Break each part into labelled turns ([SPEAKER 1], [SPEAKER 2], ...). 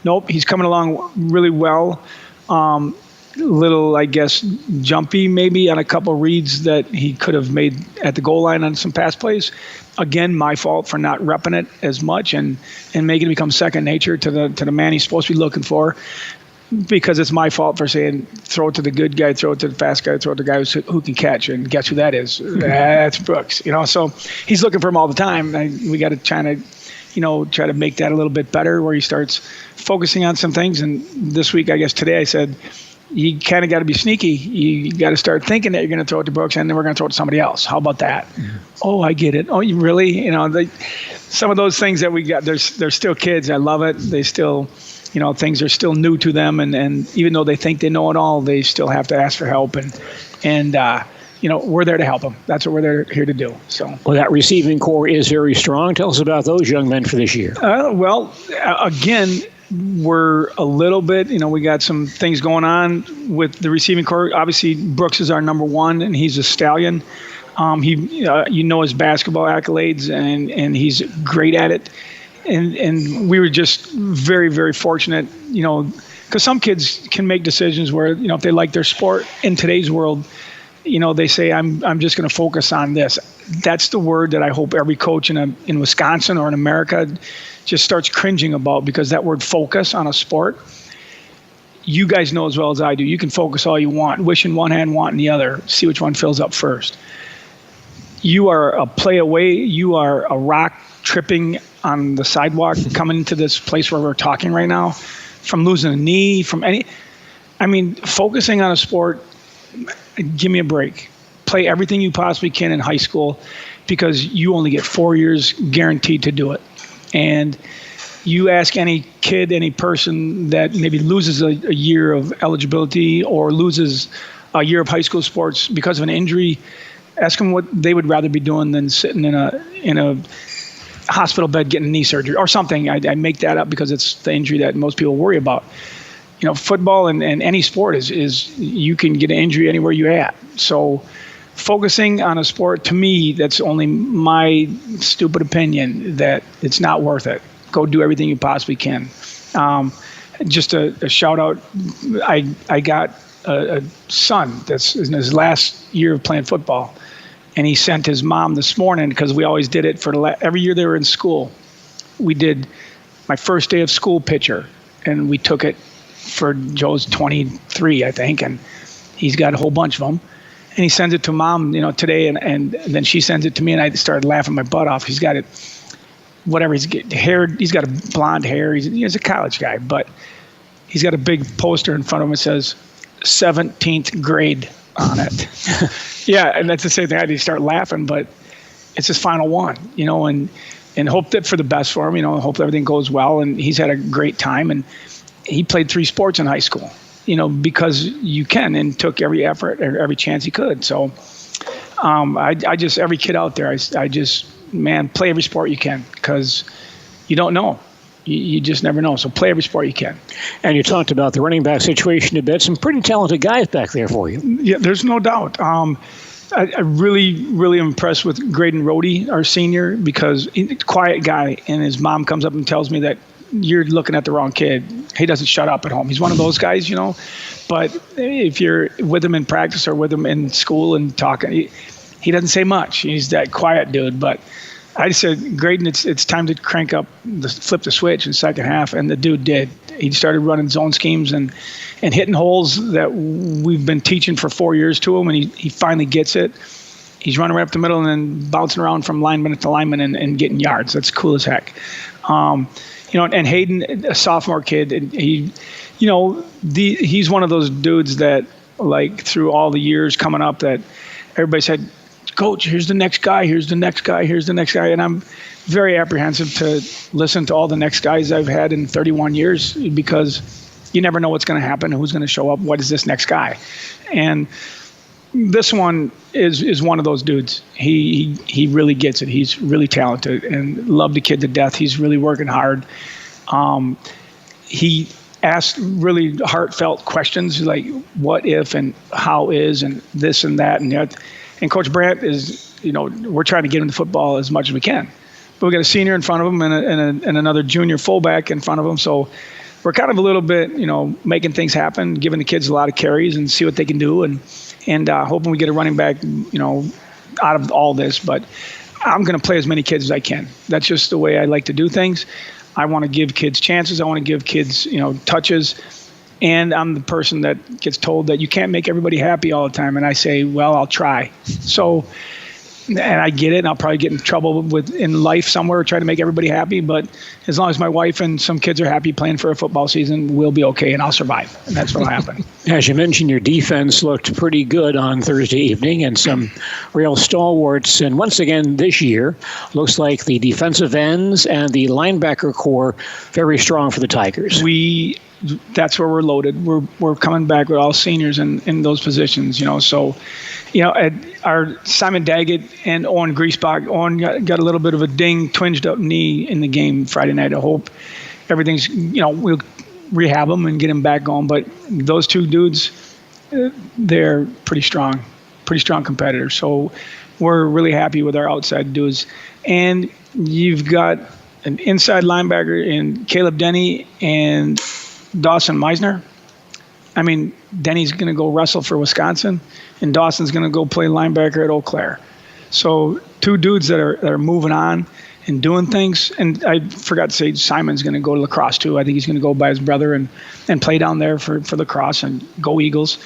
[SPEAKER 1] Nope, he's coming along really well. Little, I guess, jumpy maybe on a couple reads that he could have made at the goal line on some pass plays. Again, my fault for not repping it as much and making it become second nature to the man he's supposed to be looking for. Because it's my fault for saying throw it to the good guy, throw it to the fast guy, throw it to the guy who can catch. And guess who that is? That's Brooks. So he's looking for him all the time. We got to try to make that a little bit better where he starts focusing on some things. And this week, I guess today, I said, you kind of got to be sneaky. You got to start thinking that you're going to throw it to Brooks and then we're going to throw it to somebody else. How about that? Mm-hmm. Oh, I get it. Oh, you really? Some of those things that we got, they're still kids. I love it. They still... things are still new to them, and even though they think they know it all, they still have to ask for help, and we're there to help them. That's what we're here to do. So,
[SPEAKER 2] well, that receiving core is very strong. Tell us about those young men for this year.
[SPEAKER 1] Again, we're a little bit, we got some things going on with the receiving core. Obviously, Brooks is our number one, and he's a stallion. His basketball accolades, and he's great at it. And we were just very, very fortunate, because some kids can make decisions where, if they like their sport in today's world, they say, I'm just going to focus on this. That's the word that I hope every coach in Wisconsin or in America just starts cringing about, because that word focus on a sport, you guys know as well as I do, you can focus all you want, wish in one hand, want in the other, see which one fills up first. You are a play away. You are a rock tripping on the sidewalk coming into this place where we're talking right now, from losing a knee, focusing on a sport, give me a break. Play everything you possibly can in high school, because you only get 4 years guaranteed to do it. And you ask any kid, any person that maybe loses a year of eligibility or loses a year of high school sports because of an injury, ask them what they would rather be doing than sitting in a hospital bed getting knee surgery or something. I make that up because it's the injury that most people worry about. Football and any sport is you can get an injury anywhere you're at. So focusing on a sport, to me, that's only my stupid opinion, that it's not worth it. Go do everything you possibly can. Just a shout out. I got a son that's in his last year of playing football. And he sent his mom this morning, because we always did it every year they were in school. We did my first day of school picture, and we took it for Joe's 23, I think, and he's got a whole bunch of them. And he sends it to mom, today, and then she sends it to me, and I started laughing my butt off. He's got it, whatever, he's got a blonde hair. He's a college guy, but he's got a big poster in front of him that says 17th grade on it. Yeah, and that's the same thing. I had to start laughing, but it's his final one, and hope that for the best for him, hope everything goes well. And he's had a great time, and he played 3 sports in high school, because you can, and took every effort or every chance he could. So I just, every kid out there, I just, man, play every sport you can, because you don't know. You just never know. So play every sport you can.
[SPEAKER 2] And you talked about the running back situation a bit. Some pretty talented guys back there for you.
[SPEAKER 1] Yeah, there's no doubt. I really, really impressed with Graydon Rohde, our senior, because he's a quiet guy, and his mom comes up and tells me that you're looking at the wrong kid. He doesn't shut up at home. He's one of those guys, But if you're with him in practice or with him in school and talking, he doesn't say much. He's that quiet dude, but I said, Graydon, it's time to flip the switch in the second half, and the dude did. He started running zone schemes and hitting holes that we've been teaching for 4 years to him, and he finally gets it. He's running right up the middle and then bouncing around from lineman to lineman and getting yards. That's cool as heck. And Hayden, a sophomore kid, and he's one of those dudes that, like, through all the years coming up, that everybody said, Coach, here's the next guy, here's the next guy, here's the next guy. And I'm very apprehensive to listen to all the next guys I've had in 31 years, because you never know what's going to happen, who's going to show up, what is this next guy. And this one is one of those dudes. He really gets it. He's really talented, and love the kid to death. He's really working hard. He asked really heartfelt questions like what if and how is and this and that and that. And Coach Brandt is, we're trying to get him to football as much as we can. But we got a senior in front of him and another junior fullback in front of him. So we're kind of a little bit, making things happen, giving the kids a lot of carries and see what they can do, and hoping we get a running back, out of all this. But I'm going to play as many kids as I can. That's just the way I like to do things. I want to give kids chances. I want to give kids, touches. And I'm the person that gets told that you can't make everybody happy all the time. And I say, well, I'll try. So, and I get it, and I'll probably get in trouble in life somewhere, try to make everybody happy. But as long as my wife and some kids are happy playing for a football season, we'll be okay, and I'll survive. And that's what'll happen.
[SPEAKER 2] As you mentioned, your defense looked pretty good on Thursday evening, and some real stalwarts. And once again this year, looks like the defensive ends and the linebacker core very strong for the Tigers. That's where we're loaded. We're coming back with all seniors in those positions, So, our Simon Daggett and Owen Griesbach. Owen got a little bit of a twinged up knee in the game Friday night. I hope everything's, we'll rehab him and get him back going. But those two dudes, they're pretty strong competitors. So we're really happy with our outside dudes. And you've got an inside linebacker in Caleb Denny and Dawson Meisner. I mean, Denny's going to go wrestle for Wisconsin, and Dawson's going to go play linebacker at Eau Claire. So two dudes that are moving on and doing things. And I forgot to say Simon's going to go to lacrosse too. I think he's going to go by his brother and play down there for lacrosse, and go Eagles.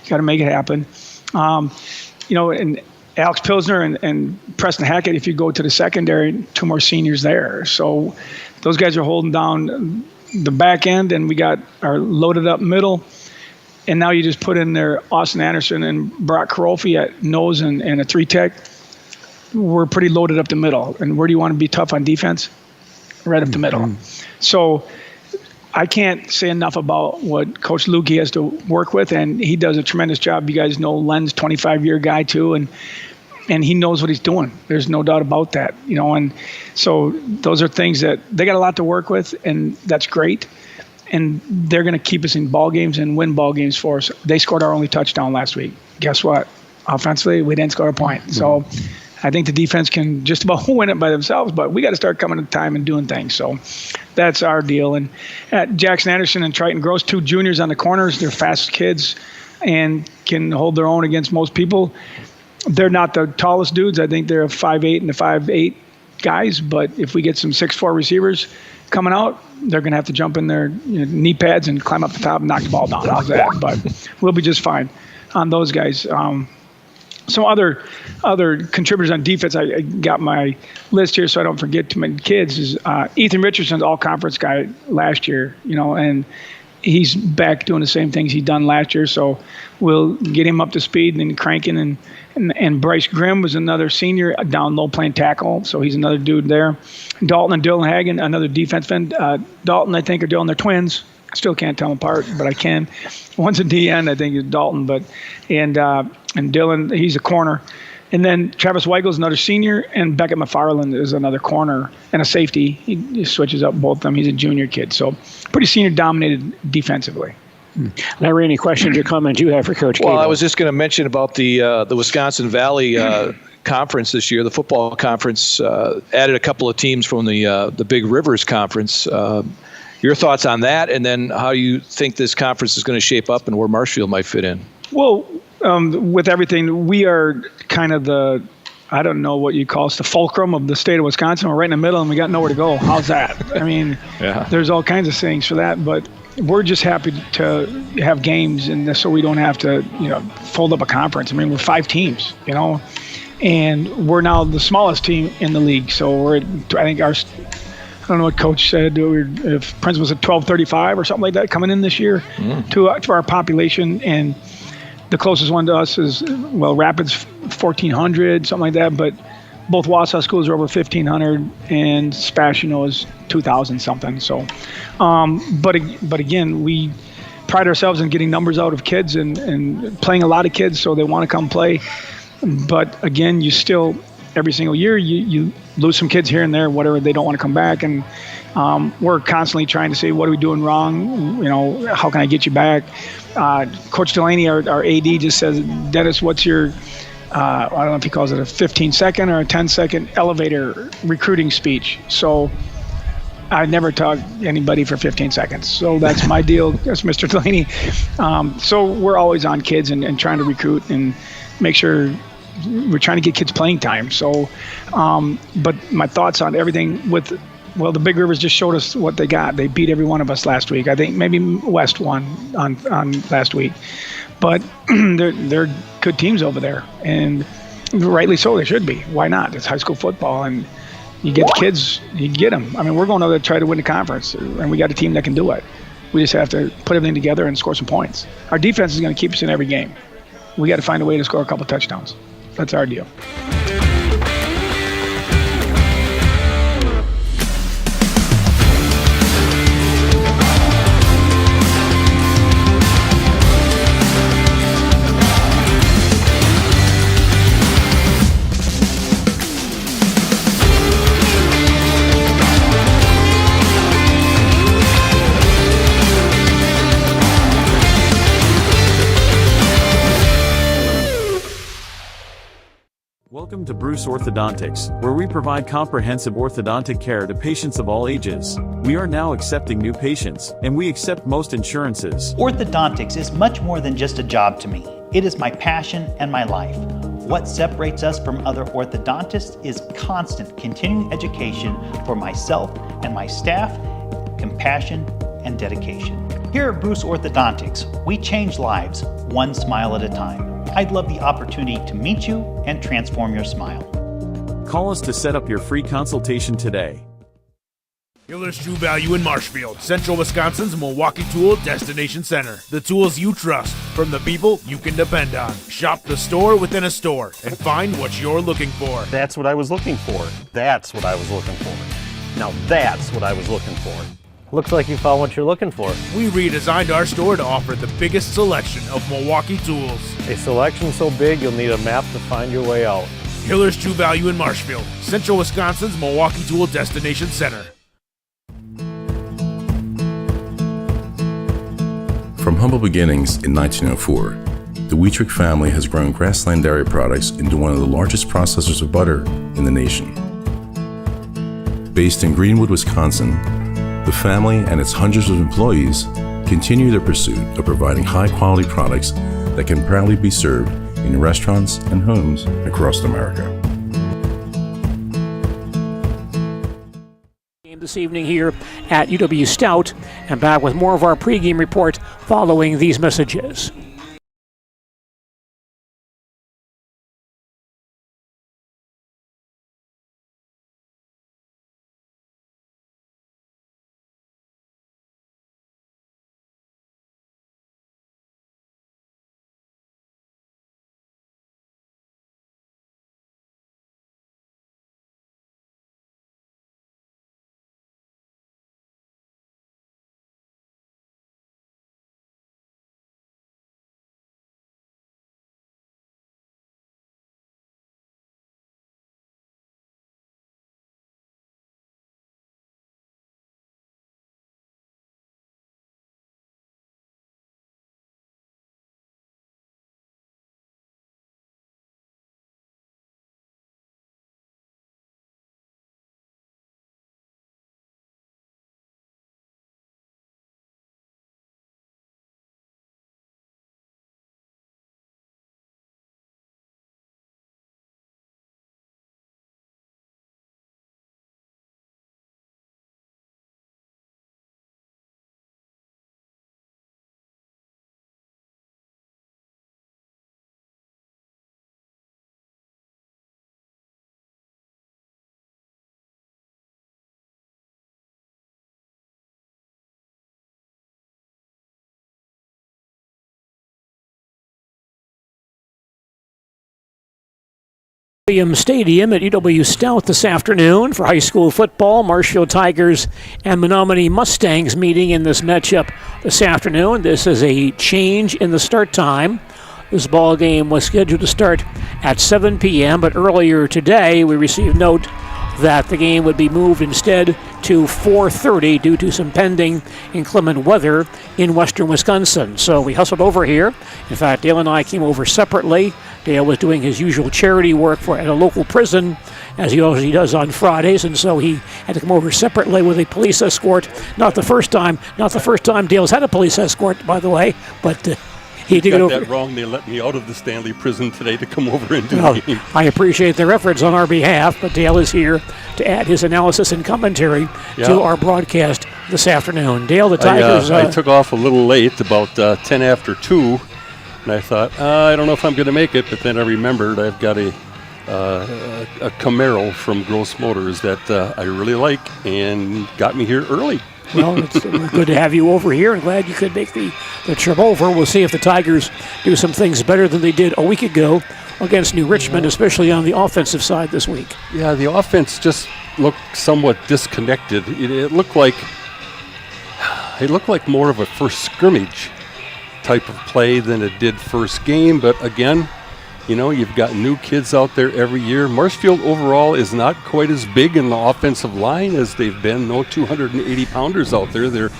[SPEAKER 2] Got to make it happen. And Alex Pilsner and Preston Hackett, if you go to the secondary, two more seniors there. So those guys are holding down the back end, and we got our loaded up middle. And now you just put in there Austin Anderson and Brock Karolfi at nose and a 3-tech. We're pretty loaded up the middle. And where do you want to be tough on defense? Right up the middle. So I can't say enough about what Coach Lukey has to work with, and he does a tremendous job. You guys know Len's 25-year guy too, and he knows what he's doing. There's no doubt about that, and so those are things that they got a lot to work with, and that's great. And they're going to keep us in ball games and win ball games for us. They scored our only touchdown last week. Guess what? Offensively, we didn't score a point. So I think the defense can just about win it by themselves, but we got to start coming to time and doing things. So that's our deal. And Jackson Anderson and Triton Gross, two juniors on the corners. They're fast kids and can hold their own against most people. They're not the tallest dudes. I think they're a 5'8" and a 5'8" guys. But if we get some 6'4" receivers coming out, they're going to have to jump in their knee pads and climb up the top and knock the ball down. How's that? But we'll be just fine on those guys. Some other contributors on defense, I got my list here so I don't forget too many kids, is Ethan Richardson's all-conference guy last year, and he's back doing the same things he'd done last year, so we'll get him up to speed and cranking. And Bryce Grimm was another senior down low playing tackle, so he's another dude there. Dalton and Dylan Hagan, another defense end. Dalton, I think, or Dylan, they're twins. I still can't tell them apart, but I can. One's a DN, I think, is Dalton, and Dylan, he's a corner. And then Travis Weigel's another senior, and Beckett McFarland is another corner and a safety. He switches up both of them. He's a junior kid, so pretty senior-dominated defensively. Larry, any questions or comments you have for Coach Cable?
[SPEAKER 3] Well, I was just going to mention about the Wisconsin Valley conference this year. The football conference added a couple of teams from the Big Rivers Conference. Your thoughts on that, and then how you think this conference is going to shape up and where Marshfield might fit in?
[SPEAKER 1] Well, with everything, we are kind of the, I don't know what you call us, the fulcrum of the state of Wisconsin. We're right in the middle, and we got nowhere to go. How's that? I mean, There's all kinds of things for that, but we're just happy to have games, and so we don't have to, fold up a conference. I mean, we're 5 teams, and we're now the smallest team in the league. So I think I don't know what Coach said. If Prince was at 1235 or something like that coming in this year to our population, and the closest one to us is, Rapids 1,400, something like that. But both Wausau schools are over 1,500, and Spash, is 2,000 something. So, but again, we pride ourselves in getting numbers out of kids and playing a lot of kids, so they want to come play. But again, you still, every single year, you lose some kids here and there, whatever, they don't want to come back. And we're constantly trying to say, what are we doing wrong? How can I get you back? Coach Delaney, our AD, just says, Dennis, what's your, I don't know if he calls it a 15-second or a 10-second elevator recruiting speech. So I never talk anybody for 15 seconds. So that's my deal. That's Mr. Delaney. So we're always on kids and trying to recruit and make sure we're trying to get kids playing time. So, but my thoughts on everything the Big Rivers just showed us what they got. They beat every one of us last week. I think maybe West won on last week. But they're good teams over there. And rightly so, they should be. Why not? It's high school football. And you get the kids, you get them. I mean, we're going over there to try to win the conference. And we got a team that can do it. We just have to put everything together and score some points. Our defense is going to keep us in every game. We got to find a way to score a couple touchdowns. That's our deal.
[SPEAKER 4] Welcome to Bruce Orthodontics, where we provide comprehensive orthodontic care to patients of all ages. We are now accepting new patients, and we accept most insurances.
[SPEAKER 5] Orthodontics is much more than just a job to me. It is my passion and my life. What separates us from other orthodontists is constant continuing education for myself and my staff, compassion, and dedication. Here at Bruce Orthodontics, we change lives one smile at a time. I'd love the opportunity to meet you and transform your smile.
[SPEAKER 4] Call us to set up your free consultation today.
[SPEAKER 6] Hiller's True Value in Marshfield, Central Wisconsin's Milwaukee Tool Destination Center. The tools you trust from the people you can depend on. Shop the store within a store and find what you're looking for.
[SPEAKER 7] That's what I was looking for. That's what I was looking for. Now that's what I was looking for.
[SPEAKER 8] Looks like you found what you're looking for.
[SPEAKER 6] We redesigned our store to offer the biggest selection of Milwaukee tools.
[SPEAKER 8] A selection so big you'll need a map to find your way out.
[SPEAKER 6] Hiller's True Value in Marshfield, Central Wisconsin's Milwaukee Tool Destination Center.
[SPEAKER 9] From humble beginnings in 1904, the Wheatrick family has grown Grassland Dairy Products into one of the largest processors of butter in the nation. Based in Greenwood, Wisconsin, the family and its hundreds of employees continue their pursuit of providing high-quality products that can proudly be served in restaurants and homes across America.
[SPEAKER 2] This evening here at UW Stout, and back with more of our pregame report following these messages. Stadium at UW Stout this afternoon for high school football. Marshfield Tigers and Menomonie Mustangs meeting in this matchup this afternoon. This is a change in the start time. This ball game was scheduled to start at 7 p.m., but earlier today we received note that the game would be moved instead to 4:30 due to some pending inclement weather in western Wisconsin. So we hustled over here. In fact, Dale and I came over separately. Dale was doing his usual charity work at a local prison, as he usually does on Fridays, and so he had to come over separately with a police escort. Not the first time Dale's had a police escort, by the way, but he did
[SPEAKER 10] got that wrong. They let me out of the Stanley prison today to come over and do the game.
[SPEAKER 2] I appreciate their efforts on our behalf, but Dale is here to add his analysis and commentary to our broadcast this afternoon. Dale, the Tigers...
[SPEAKER 10] I took off a little late, about 10 after 2, and I thought, I don't know if I'm going to make it, but then I remembered I've got a Camaro from Gross Motors that I really like and got me here early.
[SPEAKER 2] Well, it's good to have you over here. I'm glad you could make the trip over. We'll see if the Tigers do some things better than they did a week ago against New Richmond, especially on the offensive side this week.
[SPEAKER 10] Yeah, the offense just looked somewhat disconnected. It looked like more of a first scrimmage type of play than it did first game. But again, you've got new kids out there every year. Marshfield overall is not quite as big in the offensive line as they've been. No 280-pounders out there. They're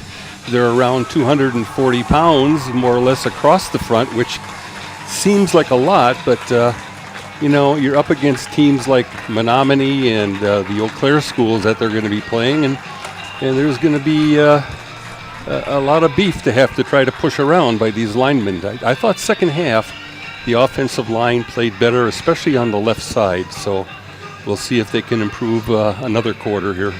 [SPEAKER 10] around 240 pounds, more or less, across the front, which seems like a lot, but, you're up against teams like Menomonie and the Eau Claire schools that they're going to be playing, and there's going to be a lot of beef to have to try to push around by these linemen. I thought second half, the offensive line played better, especially on the left side. So we'll see if they can improve another quarter here.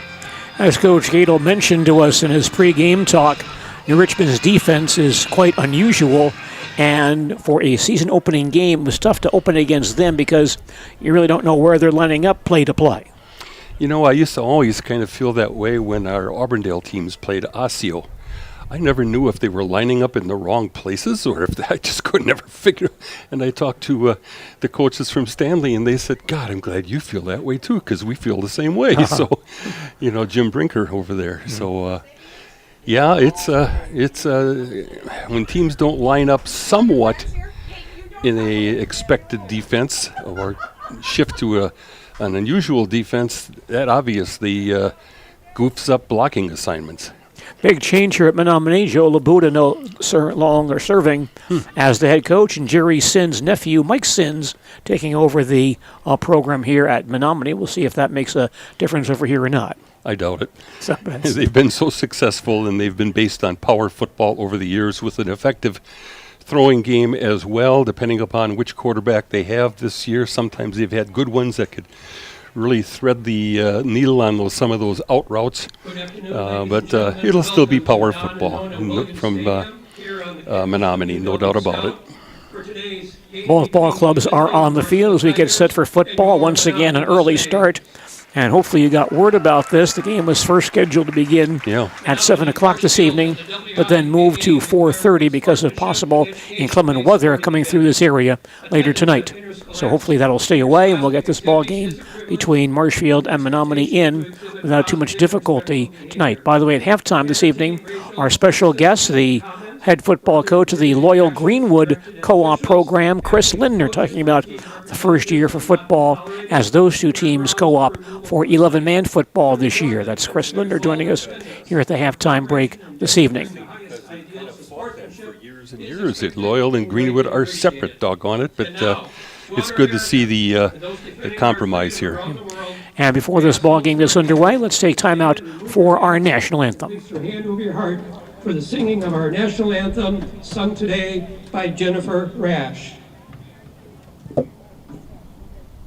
[SPEAKER 2] As Coach Gadel mentioned to us in his pregame talk, New Richmond's defense is quite unusual. And for a season opening game, it was tough to open against them because you really don't know where they're lining up play to play.
[SPEAKER 10] I used to always kind of feel that way when our Auburndale teams played Osseo. I never knew if they were lining up in the wrong places or if I just could never figure. And I talked to the coaches from Stanley, and they said, God, I'm glad you feel that way too, because we feel the same way. So, Jim Brinker over there. Mm-hmm. So, it's when teams don't line up somewhat in a expected defense or shift to an unusual defense, that obviously goofs up blocking assignments.
[SPEAKER 2] Big change here at Menomonie. Joe Labuda no longer serving as the head coach, and Jerry Sinn's nephew, Mike Sins, taking over the program here at Menomonie. We'll see if that makes a difference over here or not.
[SPEAKER 10] I doubt it. They've been so successful, and they've been based on power football over the years with an effective throwing game as well, depending upon which quarterback they have this year. Sometimes they've had good ones that could really thread the needle on some of those out routes, but it'll still be power football from Menomonie, no doubt about it.
[SPEAKER 2] Both ball clubs are on the field as we get set for football. Once again, an early start, and hopefully you got word about this. The game was first scheduled to begin at 7 o'clock this evening, but then moved to 4:30 because of possible inclement weather coming through this area later tonight. So hopefully that'll stay away, and we'll get this ball game between Marshfield and Menomonie in without too much difficulty tonight. By the way, at halftime this evening, our special guest, the head football coach of the Loyal Greenwood co-op program, Chris Lindner, talking about the first year for football as those two teams co-op for 11-man football this year. That's Chris Lindner joining us here at the halftime break this evening.
[SPEAKER 10] For years and years, that Loyal and Greenwood are separate, doggone it, but it's good to see the compromise here.
[SPEAKER 2] And before this ball game gets underway, let's take time out for our national anthem.
[SPEAKER 11] Place your hand over your heart for the singing of our national anthem, sung today by Jennifer Rash.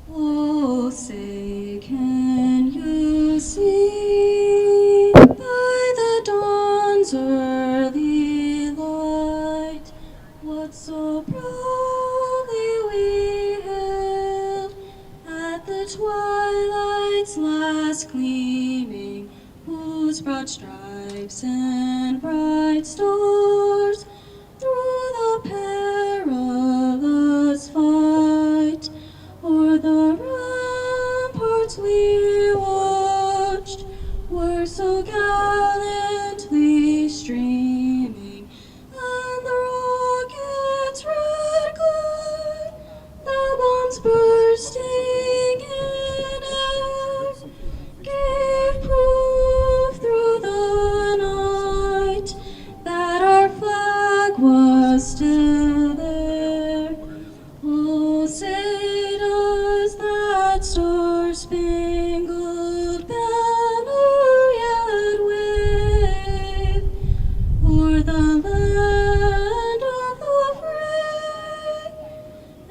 [SPEAKER 12] Oh, say, can you see by the dawn's early light what so proudly we hailed at the twilight's last gleaming, whose broad stripes and bright stars through the perilous fight o'er the ramparts we watched were so gallantly streaming, and the rocket's red glare, the bombs bursting in air, still there. Oh, say does that star-spangled banner yet wave o'er the land of the free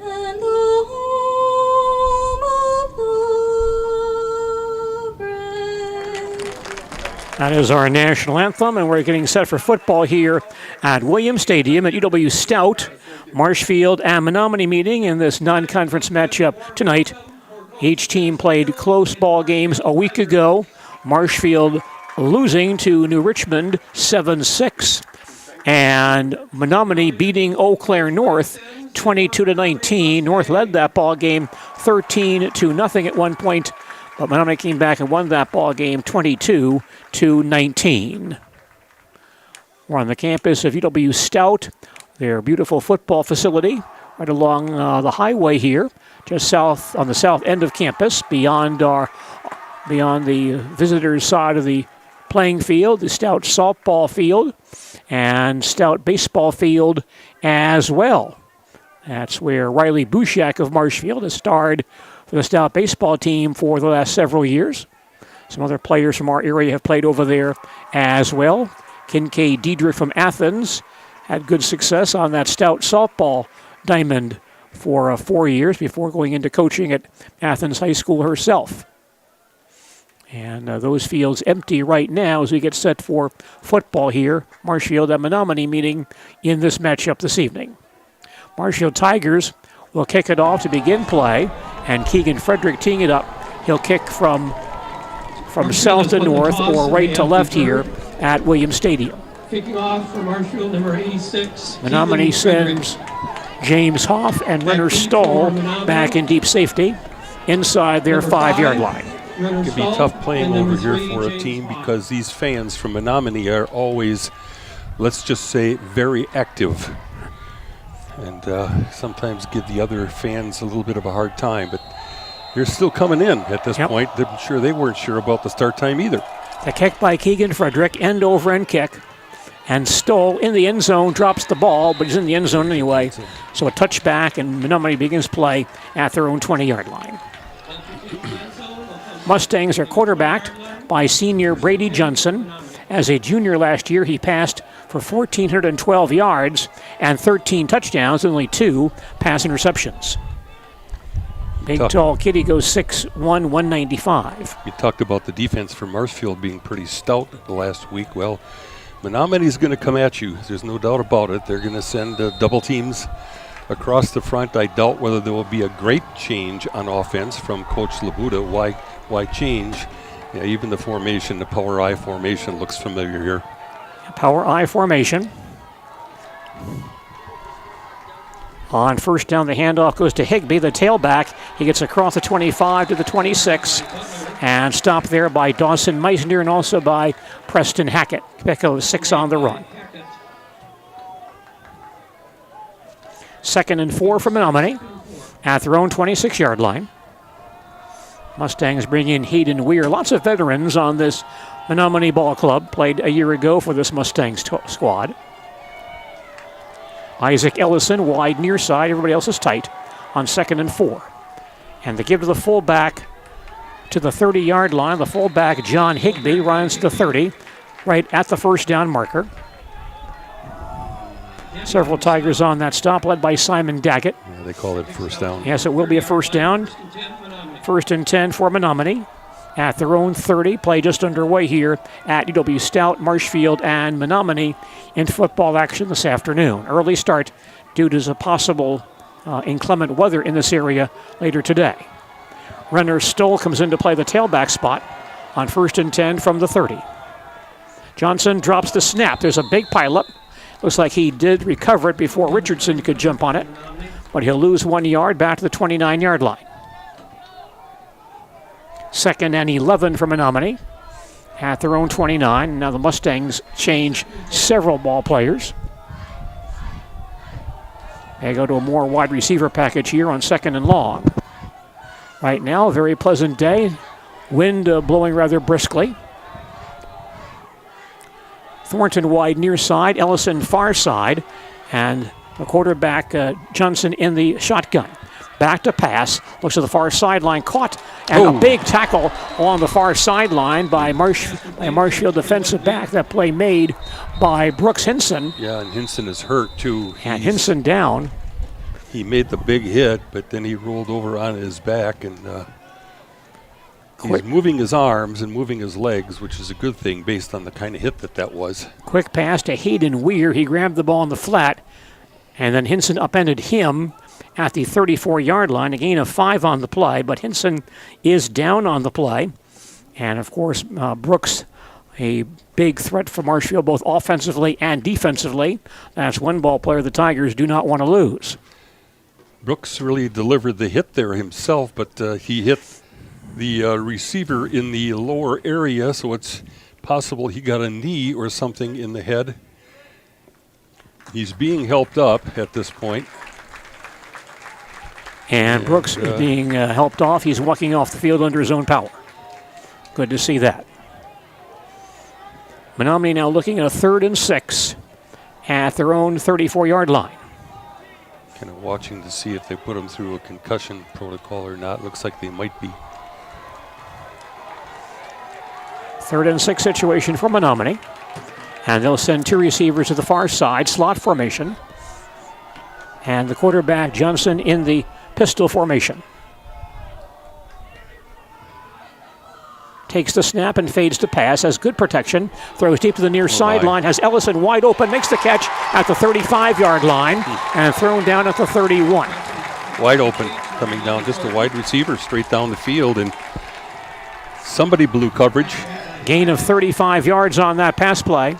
[SPEAKER 12] and the home of the brave?
[SPEAKER 2] That is our national anthem, and we're getting set for football here at Williams Stadium at UW Stout. Marshfield and Menomonie meeting in this non-conference matchup tonight. Each team played close ball games a week ago. Marshfield losing to New Richmond 7-6, and Menomonie beating Eau Claire North 22-19. North led that ball game 13-0 at one point, but Menomonie came back and won that ball game 22-19. We're on the campus of UW Stout, their beautiful football facility, right along the highway here, just south on the south end of campus, beyond the visitors' side of the playing field, the Stout softball field, and Stout baseball field as well. That's where Riley Bouchak of Marshfield has starred for the Stout baseball team for the last several years. Some other players from our area have played over there as well. Kincaid Diedrich from Athens had good success on that Stout softball diamond for 4 years before going into coaching at Athens High School herself. And those fields empty right now as we get set for football here. Marshfield and Menomonie meeting in this matchup this evening. Marshfield Tigers will kick it off to begin play, and Keegan Frederick teeing it up. He'll kick from south to north or right to left here at Williams Stadium.
[SPEAKER 11] Kicking off for Marshfield, number 86.
[SPEAKER 2] Menomonie sends James Hoff and Renner Stoll back in deep safety inside their 5-yard line.
[SPEAKER 10] It could be tough playing over here for a team because these fans from Menomonie are always, let's just say, very active. And sometimes give the other fans a little bit of a hard time. But they're still coming in at this point. I'm sure they weren't sure about the start time either.
[SPEAKER 2] The kick by Keegan Frederick, end over end kick. And Stoll in the end zone drops the ball, but he's in the end zone anyway. So a touchback, and Menomonie begins play at their own 20-yard line. Mustangs are quarterbacked by senior Brady Johnson. As a junior last year, he passed for 1,412 yards and 13 touchdowns, only 2 pass interceptions. Big, tall kid, he goes 6'1", 195.
[SPEAKER 10] You talked about the defense for Marshfield being pretty stout the last week. Well, Menomonie's going to come at you. There's no doubt about it. They're going to send double teams across the front. I doubt whether there will be a great change on offense from Coach Labuda. Why change? Yeah, even the formation, the power I formation, looks familiar here.
[SPEAKER 2] Power I formation. On first down, the handoff goes to Higbee, the tailback. He gets across the 25 to the 26 and stopped there by Dawson Meisner and also by Preston Hackett. Pick of 6 on the run. 2nd and 4 for Menomonie at their own 26-yard line. Mustangs bring in Hayden Weir. Lots of veterans on this Menomonie ball club. Played a year ago for this Mustangs squad. Isaac Ellison wide near side. Everybody else is tight on 2nd and 4. And they give to the fullback to the 30-yard line. The fullback, John Higbee, runs to the 30, right at the first down marker. Several Tigers on that stop, led by Simon Daggett.
[SPEAKER 10] Yeah, they call it first down.
[SPEAKER 2] Yes, it will be a first down. 1st and 10 for Menomonie at their own 30. Play just underway here at UW Stout, Marshfield, and Menomonie in football action this afternoon. Early start due to the possible inclement weather in this area later today. Renner Stoll comes in to play the tailback spot on 1st and 10 from the 30. Johnson drops the snap. There's a big pileup. Looks like he did recover it before Richardson could jump on it, but he'll lose 1 yard back to the 29-yard line. 2nd and 11 for Menomonie at their own 29. Now the Mustangs change several ball players. They go to a more wide receiver package here on 2nd and long. Right now, a very pleasant day. Wind blowing rather briskly. Thornton wide near side, Ellison far side, and The quarterback, Johnson, in the shotgun. Back to pass, looks at the far sideline, caught, and a big tackle on the far sideline by Marshfield defensive back. That play made by Brooks Hinson.
[SPEAKER 10] Yeah, and Hinson is hurt too.
[SPEAKER 2] And Hinson down.
[SPEAKER 10] He made the big hit, but then he rolled over on his back, and he's moving his arms and moving his legs, which is a good thing based on the kind of hit that was.
[SPEAKER 2] Quick pass to Hayden Weir. He grabbed the ball in the flat, and then Hinson upended him at the 34-yard line, a gain of 5 on the play, but Hinson is down on the play. And, of course, Brooks, a big threat for Marshfield, both offensively and defensively. That's one ball player the Tigers do not want to lose.
[SPEAKER 10] Brooks really delivered the hit there himself, but he hit the receiver in the lower area, so it's possible he got a knee or something in the head. He's being helped up at this point.
[SPEAKER 2] And Brooks is being helped off. He's walking off the field under his own power. Good to see that. Menomonie now looking at a 3rd and 6 at their own 34-yard line.
[SPEAKER 10] Kind of watching to see if they put him through a concussion protocol or not. Looks like they might be.
[SPEAKER 2] 3rd and 6 situation for Menomonie. And they'll send 2 receivers to the far side, slot formation. And the quarterback, Johnson, in the pistol formation. Takes the snap and fades to pass, has good protection, throws deep to the near sideline, has Ellison wide open, makes the catch at the 35-yard line, and thrown down at the 31.
[SPEAKER 10] Wide open, coming down, just a wide receiver straight down the field, and somebody blew coverage.
[SPEAKER 2] Gain of 35 yards on that pass play.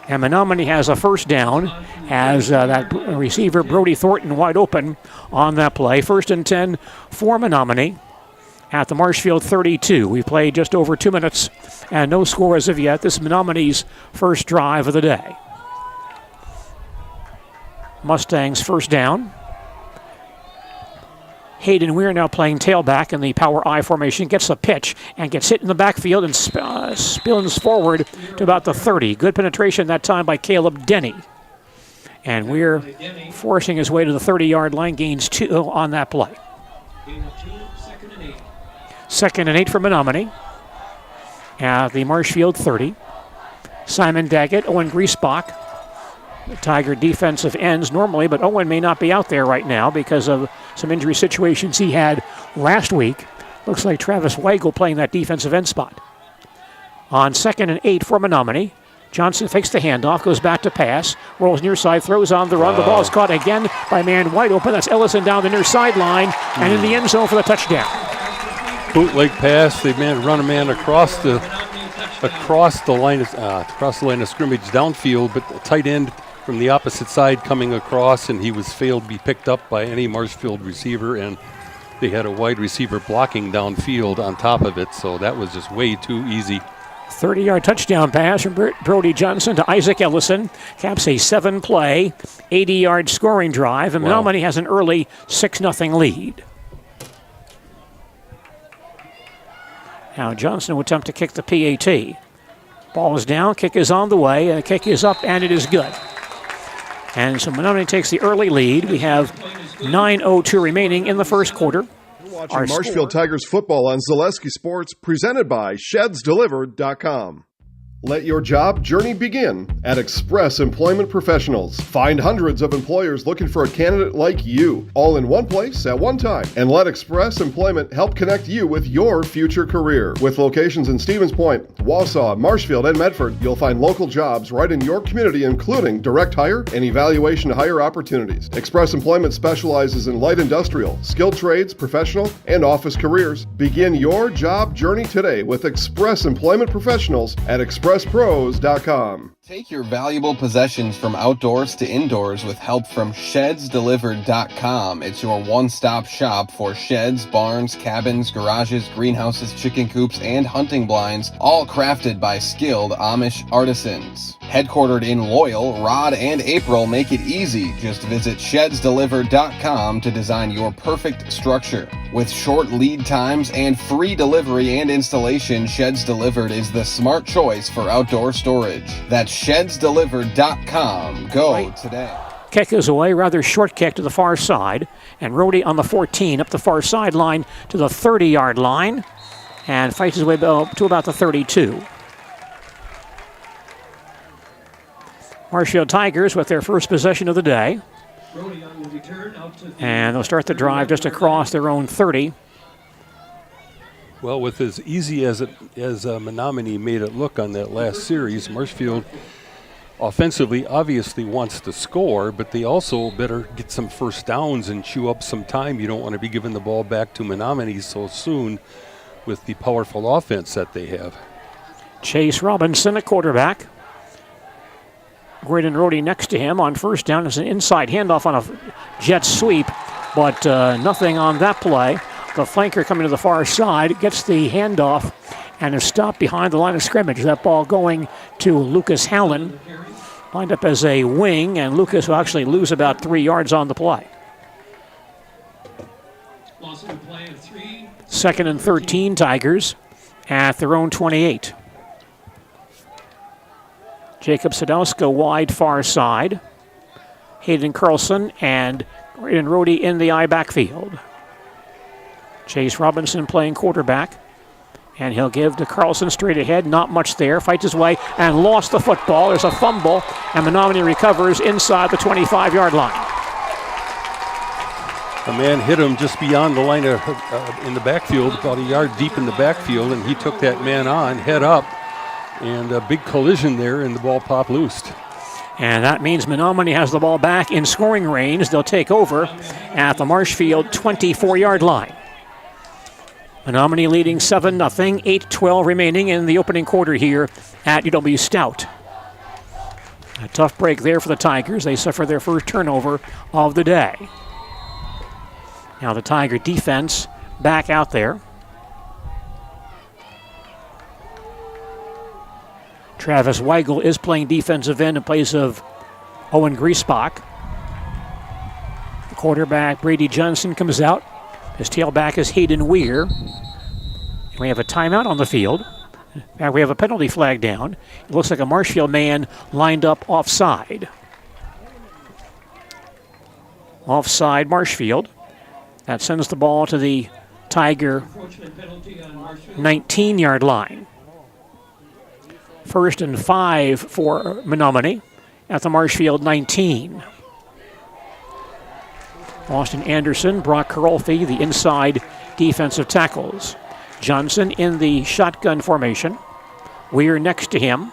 [SPEAKER 2] And Menomonie has a first down as that receiver, Brody Thornton, wide open on that play. 1st and 10 for Menomonie at the Marshfield 32. We've played just over 2 minutes and no score as of yet. This is Menomonie's first drive of the day. Mustangs first down. Hayden Weir now playing tailback in the power I formation, gets a pitch and gets hit in the backfield and spins forward to about the 30. Good penetration that time by Caleb Denny. And Weir forcing his way to the 30-yard line, gains 2 on that play. 2nd and 8 for Menomonie at the Marshfield 30. Simon Daggett, Owen Griesbach, the Tiger defensive ends normally, but Owen may not be out there right now because of some injury situations he had last week. Looks like Travis Weigel playing that defensive end spot. On 2nd and 8 for Menomonie, Johnson fakes the handoff, goes back to pass, rolls near side, throws on the run. The ball is caught again by man wide open. That's Ellison down the near sideline and in the end zone for the touchdown.
[SPEAKER 10] Bootleg pass. They run a man across the line of scrimmage downfield, but the tight end from the opposite side coming across, and he was failed to be picked up by any Marshfield receiver, and they had a wide receiver blocking downfield on top of it, so that was just way too easy.
[SPEAKER 2] 30-yard touchdown pass from Brody Johnson to Isaac Ellison. Caps a 7-play, 80-yard scoring drive, and Menomonie has an early 6-0 lead. Now Johnson will attempt to kick the PAT. Ball is down, kick is on the way, and the kick is up, and it is good. And so Menomonie takes the early lead. We have 9:02 remaining in the first quarter.
[SPEAKER 13] You're watching Marshfield Tigers football on Zaleski Sports, presented by ShedsDelivered.com. Let your job journey begin at Express Employment Professionals. Find hundreds of employers looking for a candidate like you, all in one place at one time. And let Express Employment help connect you with your future career. With locations in Stevens Point, Wausau, Marshfield, and Medford, you'll find local jobs right in your community, including direct hire and evaluation to hire opportunities. Express Employment specializes in light industrial, skilled trades, professional, and office careers. Begin your job journey today with Express Employment Professionals at ExpressPros.com.
[SPEAKER 14] Take your valuable possessions from outdoors to indoors with help from ShedsDelivered.com. It's your one-stop shop for sheds, barns, cabins, garages, greenhouses, chicken coops, and hunting blinds, all crafted by skilled Amish artisans. Headquartered in Loyal, Rod and April make it easy. Just visit ShedsDelivered.com to design your perfect structure. With short lead times and free delivery and installation, Sheds Delivered is the smart choice for outdoor storage. That's ShedsDelivered.com. Go today.
[SPEAKER 2] Kick is away, rather short kick to the far side. And Rhodey on the 14 up the far sideline to the 30-yard line and fights his way to about the 32. Marshfield Tigers with their first possession of the day. And they'll start the drive just across their own 30.
[SPEAKER 10] Well, with as easy as Menomonie made it look on that last series, Marshfield offensively obviously wants to score, but they also better get some first downs and chew up some time. You don't want to be giving the ball back to Menomonie so soon with the powerful offense that they have.
[SPEAKER 2] Chase Robinson, a quarterback. Graydon Rhodey next to him on first down. It's an inside handoff on a jet sweep, but nothing on that play. The flanker coming to the far side gets the handoff and is stopped behind the line of scrimmage. That ball going to Lucas Hallen, lined up as a wing, and Lucas will actually lose about 3 yards on the play. Second and 13, Tigers at their own 28. Jacob Sadowska wide far side. Hayden Carlson and Graydon Rhodey in the I backfield. Chase Robinson playing quarterback. And he'll give to Carlson straight ahead. Not much there. Fights his way and lost the football. There's a fumble. And Menomonie recovers inside the 25-yard line.
[SPEAKER 10] A man hit him just beyond the line of, in the backfield, about a yard deep in the backfield, and he took that man on, head up. And a big collision there, and the ball popped loose.
[SPEAKER 2] And that means Menomonie has the ball back in scoring range. They'll take over at the Marshfield 24-yard line. Menomonie leading 7-0, 8:12 remaining in the opening quarter here at UW Stout. A tough break there for the Tigers. They suffer their first turnover of the day. Now the Tiger defense back out there. Travis Weigel is playing defensive end in place of Owen Griesbach. The quarterback, Brady Johnson, comes out. His tailback is Hayden Weir. And we have a timeout on the field. Now we have a penalty flag down. It looks like a Marshfield man lined up offside. Offside Marshfield. That sends the ball to the Tiger 19-yard line. 1st and 5 for Menomonie at the Marshfield 19. Austin Anderson, Brock Karolfi, the inside defensive tackles. Johnson in the shotgun formation. Weir next to him.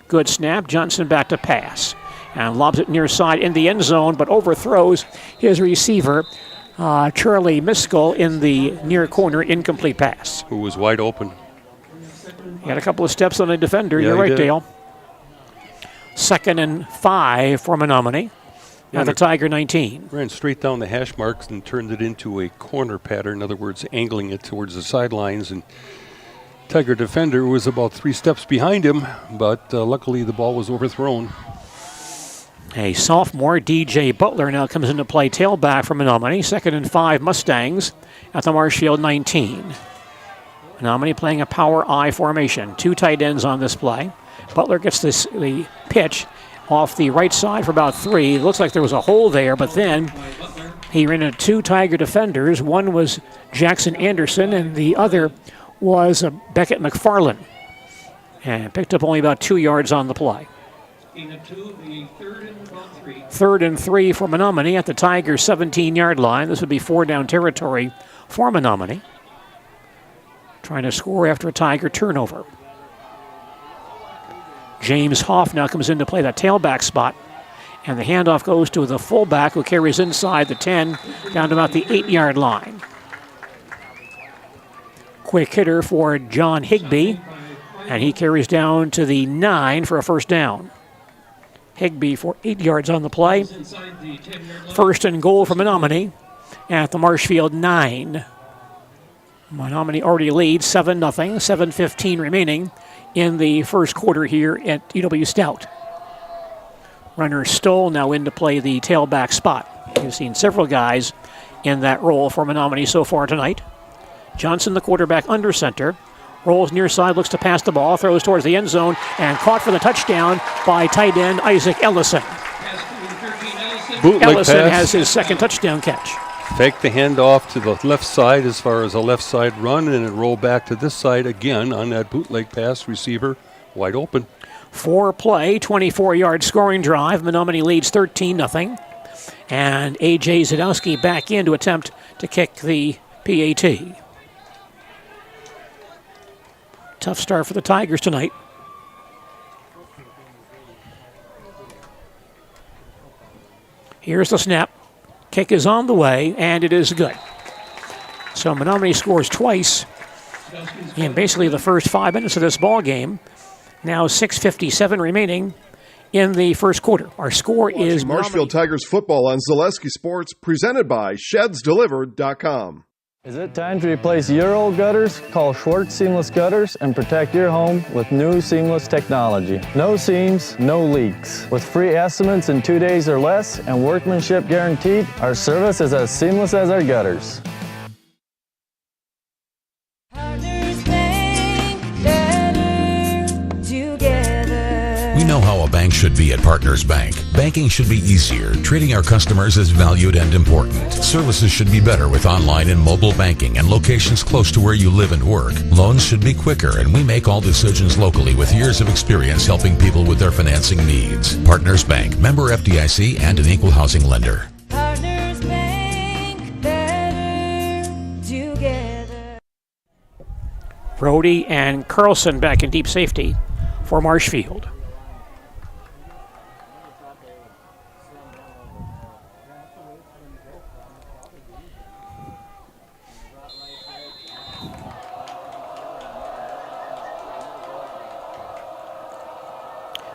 [SPEAKER 2] Good snap. Johnson back to pass. And lobs it near side in the end zone, but overthrows his receiver, Charlie Miskell, in the near corner, incomplete pass.
[SPEAKER 10] Who was wide open.
[SPEAKER 2] He had a couple of steps on the defender. You're right, Dale. 2nd and 5 for Menomonie at the Tiger 19.
[SPEAKER 10] Ran straight down the hash marks and turned it into a corner pattern. In other words, angling it towards the sidelines. And Tiger defender was about 3 steps behind him, but luckily the ball was overthrown.
[SPEAKER 2] A sophomore, DJ Butler, now comes into play, tailback for Menomonie. 2nd and 5 Mustangs at the Marshfield 19. Menomonie playing a power I formation. 2 tight ends on this play. Butler gets the pitch off the right side for about 3. It looks like there was a hole there, but then he ran into 2 Tiger defenders. One was Jackson Anderson, and the other was Beckett McFarland. And picked up only about 2 yards on the play. 3rd and 3 for Menomonie at the Tiger 17-yard line. This would be 4-down territory for Menomonie. Trying to score after a Tiger turnover. James Hoff now comes in to play that tailback spot. And the handoff goes to the fullback, who carries inside the 10 down to about the 8-yard line. Quick hitter for John Higbee. And he carries down to the 9 for a first down. Higbee for 8 yards on the play. 1st and goal for Menomonie at the Marshfield 9. Menomonie already leads 7-0, 7:15 remaining in the first quarter here at UW Stout. Runner Stoll now in to play the tailback spot. You've seen several guys in that role for Menomonie so far tonight. Johnson, the quarterback, under center. Rolls near side, looks to pass the ball, throws towards the end zone, and caught for the touchdown by tight end Isaac Ellison.
[SPEAKER 10] Bootleg
[SPEAKER 2] Ellison
[SPEAKER 10] pass.
[SPEAKER 2] has his second touchdown catch.
[SPEAKER 10] Fake the handoff to the left side as far as a left side run, and it roll back to this side again on that bootleg pass. Receiver wide open.
[SPEAKER 2] 4-play, 24-yard scoring drive. Menomonie leads 13-0. And A.J. Zadowski back in to attempt to kick the PAT. Tough start for the Tigers tonight. Here's the snap. Kick is on the way, and it is good. So Menomonie scores twice in basically the first 5 minutes of this ball game. Now 6:57 remaining in the first quarter. Our score is
[SPEAKER 13] Marshfield Tigers football on Zaleski Sports, presented by ShedsDelivered.com.
[SPEAKER 15] Is it time to replace your old gutters? Call Schwartz Seamless Gutters and protect your home with new seamless technology. No seams, no leaks. With free estimates in 2 days or less and workmanship guaranteed, our service is as seamless as our gutters.
[SPEAKER 16] We know how a bank should be at Partners Bank. Banking should be easier. Treating our customers as valued and important. Services should be better with online and mobile banking and locations close to where you live and work. Loans should be quicker, and we make all decisions locally with years of experience helping people with their financing needs. Partners Bank, member FDIC, and an equal housing lender.
[SPEAKER 12] Partners Bank, better together.
[SPEAKER 2] Brody and Carlson back in deep safety for Marshfield.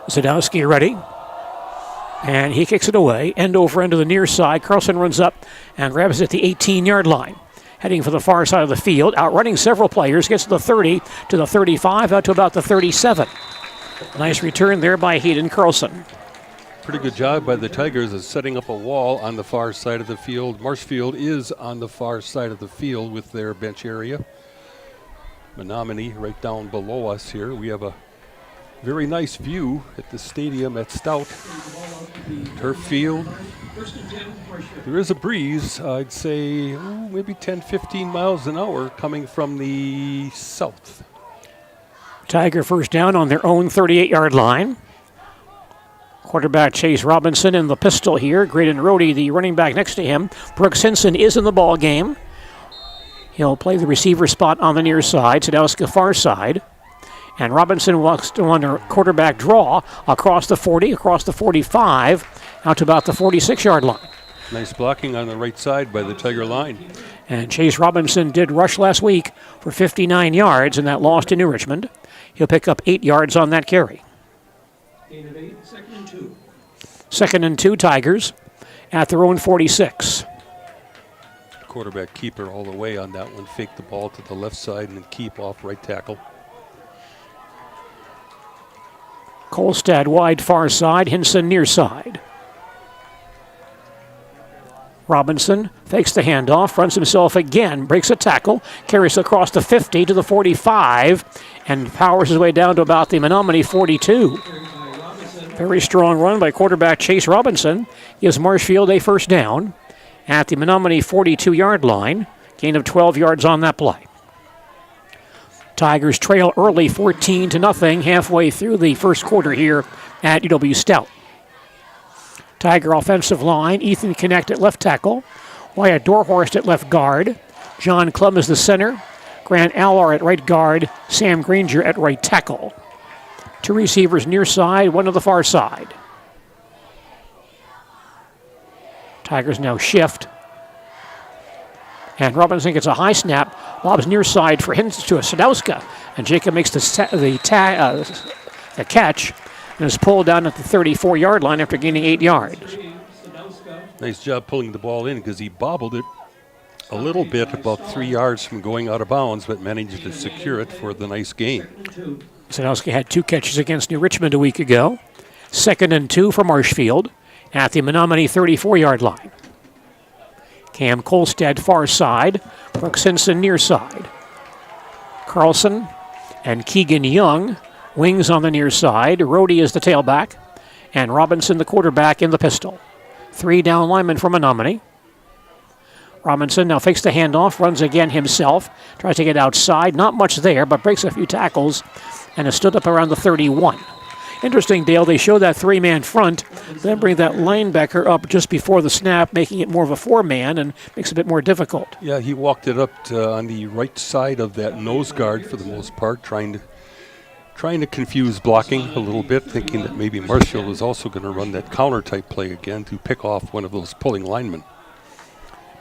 [SPEAKER 2] Zadowski ready. And he kicks it away. End over end to the near side. Carlson runs up and grabs it at the 18-yard line. Heading for the far side of the field. Outrunning several players. Gets to the 30, to the 35, out to about the 37. Nice return there by Hayden Carlson.
[SPEAKER 10] Pretty good job by the Tigers of setting up a wall on the far side of the field. Marshfield is on the far side of the field with their bench area. Menomonie right down below us here. We have a very nice view at the stadium at Stout. Turf field. There is a breeze, I'd say maybe 10, 15 miles an hour coming from the south.
[SPEAKER 2] Tiger first down on their own 38-yard line. Quarterback Chase Robinson in the pistol here. Graydon Rohde, the running back next to him. Brooks Hinson is in the ball game. He'll play the receiver spot on the near side. Sadowska far side. And Robinson walks to under quarterback draw across the 40, across the 45, out to about the 46-yard line.
[SPEAKER 10] Nice blocking on the right side by the Tiger line.
[SPEAKER 2] And Chase Robinson did rush last week for 59 yards in that loss to New Richmond. He'll pick up 8 yards on that carry.
[SPEAKER 11] Gain of 8, 2nd and 2.
[SPEAKER 2] 2nd and 2 Tigers at their own 46.
[SPEAKER 10] Quarterback keeper all the way on that one. Fake the ball to the left side and then keep off right tackle.
[SPEAKER 2] Kolstad wide far side, Hinson near side. Robinson fakes the handoff, runs himself again, breaks a tackle, carries across the 50 to the 45, and powers his way down to about the Menomonie 42. Very strong run by quarterback Chase Robinson. Gives Marshfield a first down at the Menomonie 42-yard line. Gain of 12 yards on that play. Tigers trail early 14-0 halfway through the first quarter here at UW Stout. Tiger offensive line, Ethan Connect at left tackle, Wyatt Dorhorst at left guard, John Klum is the center, Grant Allard at right guard, Sam Granger at right tackle. 2 receivers near side, 1 to the far side. Tigers now shift. And Robinson gets a high snap, lobs near side for Hinson to a Sadowska, and Jacob makes the catch and is pulled down at the 34-yard line after gaining 8 yards.
[SPEAKER 10] Nice job pulling the ball in because he bobbled it a little bit about 3 yards from going out of bounds, but managed to secure it for the nice gain.
[SPEAKER 2] Sadowska had 2 catches against New Richmond a week ago. 2nd and 2 for Marshfield at the Menomonie 34-yard line. Cam Kolstad far side, Brooks Hinson near side. Carlson and Keegan Young, wings on the near side. Rohde is the tailback, and Robinson the quarterback in the pistol. 3 down linemen for Menomonie. Robinson now fakes the handoff, runs again himself, tries to get outside. Not much there, but breaks a few tackles and has stood up around the 31. Interesting, Dale, they show that 3-man front, then bring that linebacker up just before the snap, making it more of a 4-man and makes it a bit more difficult.
[SPEAKER 10] Yeah, he walked it up on the right side of that nose guard for the most part, trying to confuse blocking a little bit, thinking that maybe Marshfield was also going to run that counter-type play again to pick off one of those pulling linemen.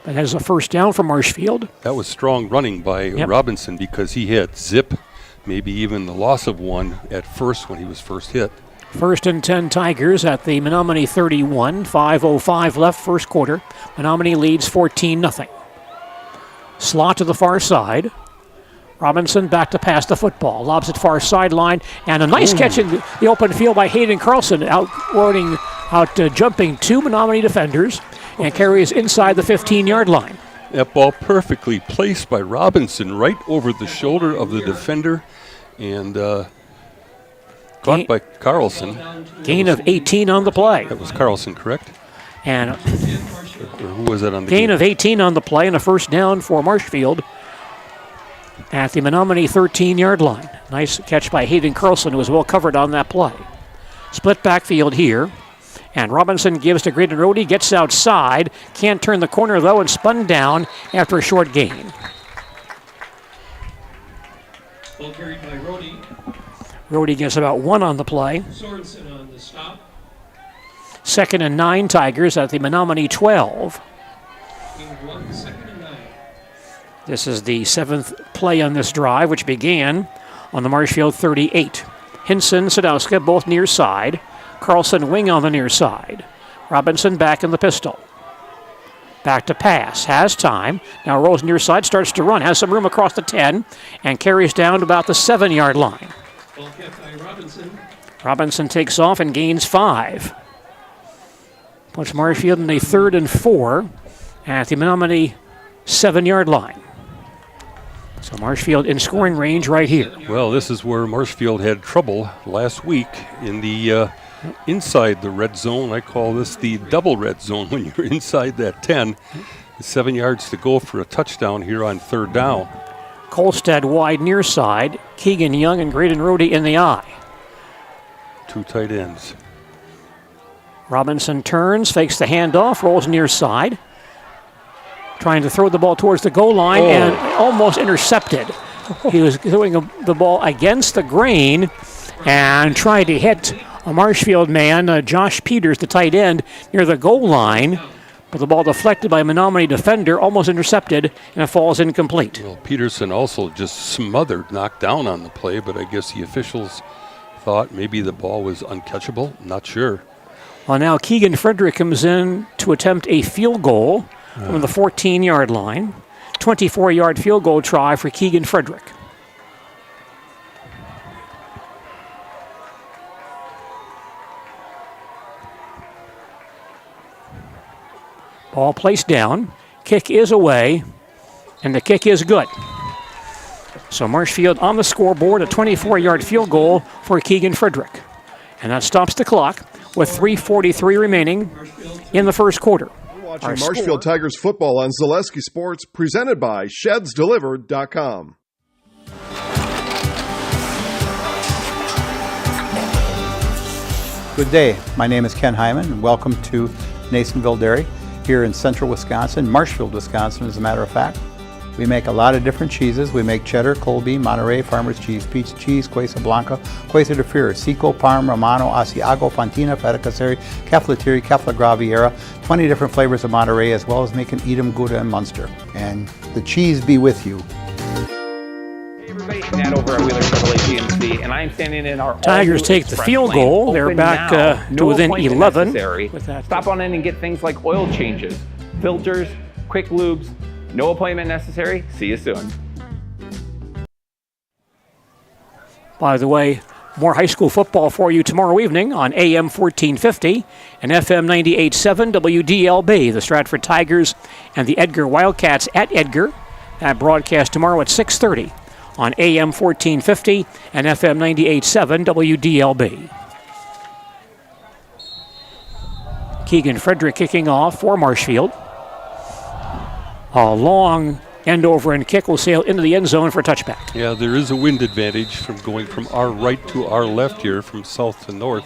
[SPEAKER 2] That has a first down for Marshfield.
[SPEAKER 10] That was strong running by Robinson because he had zip, maybe even the loss of one at first when he was first hit.
[SPEAKER 2] 1st and 10 Tigers at the Menomonie 31. 5:05 left first quarter. Menomonie leads 14-0. Slot to the far side. Robinson back to pass the football. Lobs it far sideline. And a nice catch in the open field by Hayden Carlson, jumping 2 Menomonie defenders and carries inside the 15-yard line.
[SPEAKER 10] That ball perfectly placed by Robinson right over the shoulder of the defender and caught by Carlson.
[SPEAKER 2] Gain of 18 on the play.
[SPEAKER 10] That was Carlson, correct?
[SPEAKER 2] And
[SPEAKER 10] or who was that on the
[SPEAKER 2] gain of 18 on the play and a first down for Marshfield at the Menomonie 13-yard line. Nice catch by Hayden Carlson, who was well covered on that play. Split backfield here. And Robinson gives to Graydon Rohde, gets outside, can't turn the corner though, and spun down after a short gain.
[SPEAKER 11] Ball carried by Rohde.
[SPEAKER 2] Rohde gets about 1 on the play.
[SPEAKER 11] Sorensen on the stop.
[SPEAKER 2] 2nd and 9 Tigers at the Menomonie 12.
[SPEAKER 11] Gain of 1, 2nd and 9.
[SPEAKER 2] This is the 7th play on this drive, which began on the Marshfield 38. Hinson, Sadowska, both near side. Carlson wing on the near side. Robinson back in the pistol. Back to pass. Has time. Now rolls near side, starts to run. Has some room across the 10 and carries down to about the 7-yard line.
[SPEAKER 11] Ball kept by Robinson.
[SPEAKER 2] Robinson takes off and gains 5. Puts Marshfield in a 3rd and 4 at the Menomonie 7-yard line. So Marshfield in scoring range right here.
[SPEAKER 10] Well, this is where Marshfield had trouble last week in the inside the red zone. I call this the double red zone when you're inside that 10. 7 yards to go for a touchdown here on 3rd down.
[SPEAKER 2] Kolstad wide near side. Keegan Young and Graydon Rohde in the eye.
[SPEAKER 10] 2 tight ends.
[SPEAKER 2] Robinson turns, fakes the handoff, rolls near side. Trying to throw the ball towards the goal line and almost intercepted. He was throwing the ball against the grain and tried to hit a Marshfield man, Josh Peters, the tight end, near the goal line. But the ball deflected by a Menomonie defender, almost intercepted, and it falls incomplete.
[SPEAKER 10] Well, Peterson also just smothered, knocked down on the play, but I guess the officials thought maybe the ball was uncatchable. Not sure.
[SPEAKER 2] Well, now Keegan Frederick comes in to attempt a field goal from the 14-yard line. 24-yard field goal try for Keegan Frederick. Ball placed down. Kick is away, and the kick is good. So Marshfield on the scoreboard, a 24-yard field goal for Keegan Frederick. And that stops the clock with 3:43 remaining in the first quarter.
[SPEAKER 13] Watching Marshfield Tigers football on Zaleski Sports, presented by ShedsDelivered.com.
[SPEAKER 17] Good day. My name is Ken Hyman, and welcome to Nasonville Dairy here in central Wisconsin, Marshfield, Wisconsin, as a matter of fact. We make a lot of different cheeses. We make cheddar, Colby, Monterey, Farmer's Cheese, Peach Cheese, Quesa Blanca, Quesa de Fury, Seco, Parm, Romano, Asiago, Fontina, Feta Caseri, Caflatiri, Cafla Graviera, 20 different flavors of Monterey, as well as making Edam, Gouda, and Munster. And the cheese be with you.
[SPEAKER 18] Hey everybody, Matt over at Wheeler Chevrolet GMC, and I am standing in our
[SPEAKER 2] Tigers take the field goal. They're back to within 11. With that.
[SPEAKER 18] Stop on in and get things like oil changes, filters, quick lubes. No appointment necessary. See you soon.
[SPEAKER 2] By the way, more high school football for you tomorrow evening on AM 1450 and FM 98.7 WDLB. The Stratford Tigers and the Edgar Wildcats at Edgar. That broadcast tomorrow at 6:30 on AM 1450 and FM 98.7 WDLB. Keegan Frederick kicking off for Marshfield. A long end over and kick will sail into the end zone for a touchback.
[SPEAKER 10] Yeah, there is a wind advantage from going from our right to our left here, from south to north.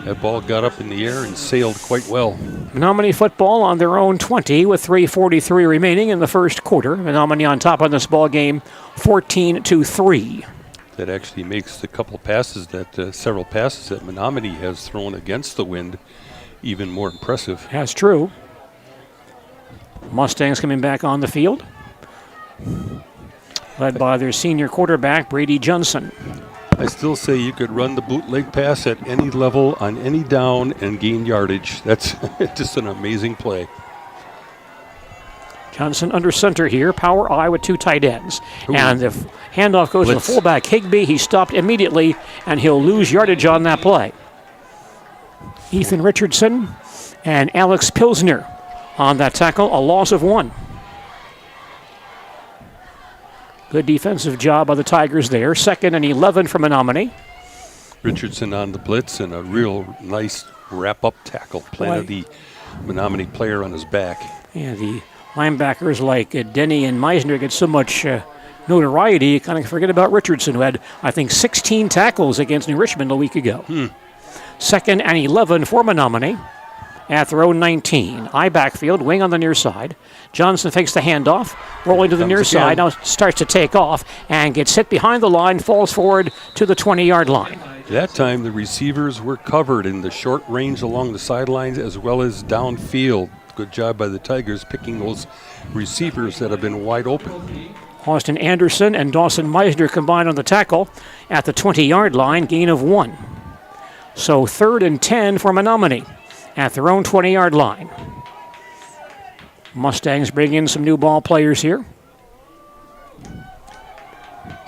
[SPEAKER 10] That ball got up in the air and sailed quite well.
[SPEAKER 2] Menomonie football on their own 20 with 3:43 remaining in the first quarter. Menomonie on top on this ball game, 14-3.
[SPEAKER 10] That actually makes the couple passes that several passes that Menomonie has thrown against the wind even more impressive.
[SPEAKER 2] That's true. Mustangs coming back on the field, led by their senior quarterback, Brady Johnson.
[SPEAKER 10] I still say you could run the bootleg pass at any level, on any down, and gain yardage. That's just an amazing play.
[SPEAKER 2] Johnson under center here, power I with two tight ends.
[SPEAKER 10] Ooh.
[SPEAKER 2] And the handoff goes to fullback Higbee. He stopped immediately, and he'll lose yardage on that play. Ethan Richardson and Alex Pilsner on that tackle, a loss of 1. Good defensive job by the Tigers there. 2nd and 11 for Menomonie.
[SPEAKER 10] Richardson on the blitz and a real nice wrap-up tackle. Planted the Menomonie player on his back.
[SPEAKER 2] Yeah, the linebackers like Denny and Meisner get so much notoriety, you kind of forget about Richardson, who had, I think, 16 tackles against New Richmond a week ago. 2nd and 11 for Menomonie at their own 19. I backfield, wing on the near side. Johnson fakes the handoff, rolling to the near side, now starts to take off and gets hit behind the line, falls forward to the 20-yard line.
[SPEAKER 10] That time the receivers were covered in the short range along the sidelines as well as downfield. Good job by the Tigers picking those receivers that have been wide open.
[SPEAKER 2] Austin Anderson and Dawson Meisner combined on the tackle at the 20-yard line, gain of 1. So 3rd and 10 for Menomonie at their own 20-yard line. Mustangs bring in some new ball players here.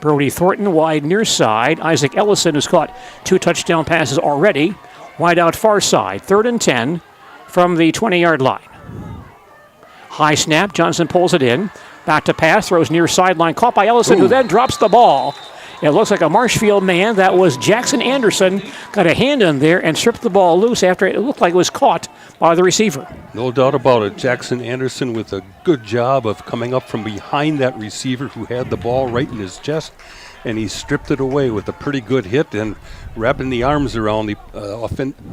[SPEAKER 2] Brody Thornton wide near side. Isaac Ellison has caught 2 touchdown passes already. Wide out far side. 3rd and 10 from the 20-yard line. High snap. Johnson pulls it in. Back to pass. Throws near sideline. Caught by Ellison, who then drops the ball. It looks like a Marshfield man. That was Jackson Anderson. Got a hand in there and stripped the ball loose after it looked like it was caught by the receiver.
[SPEAKER 10] No doubt about it. Jackson Anderson with a good job of coming up from behind that receiver who had the ball right in his chest, and he stripped it away with a pretty good hit and wrapping the arms around the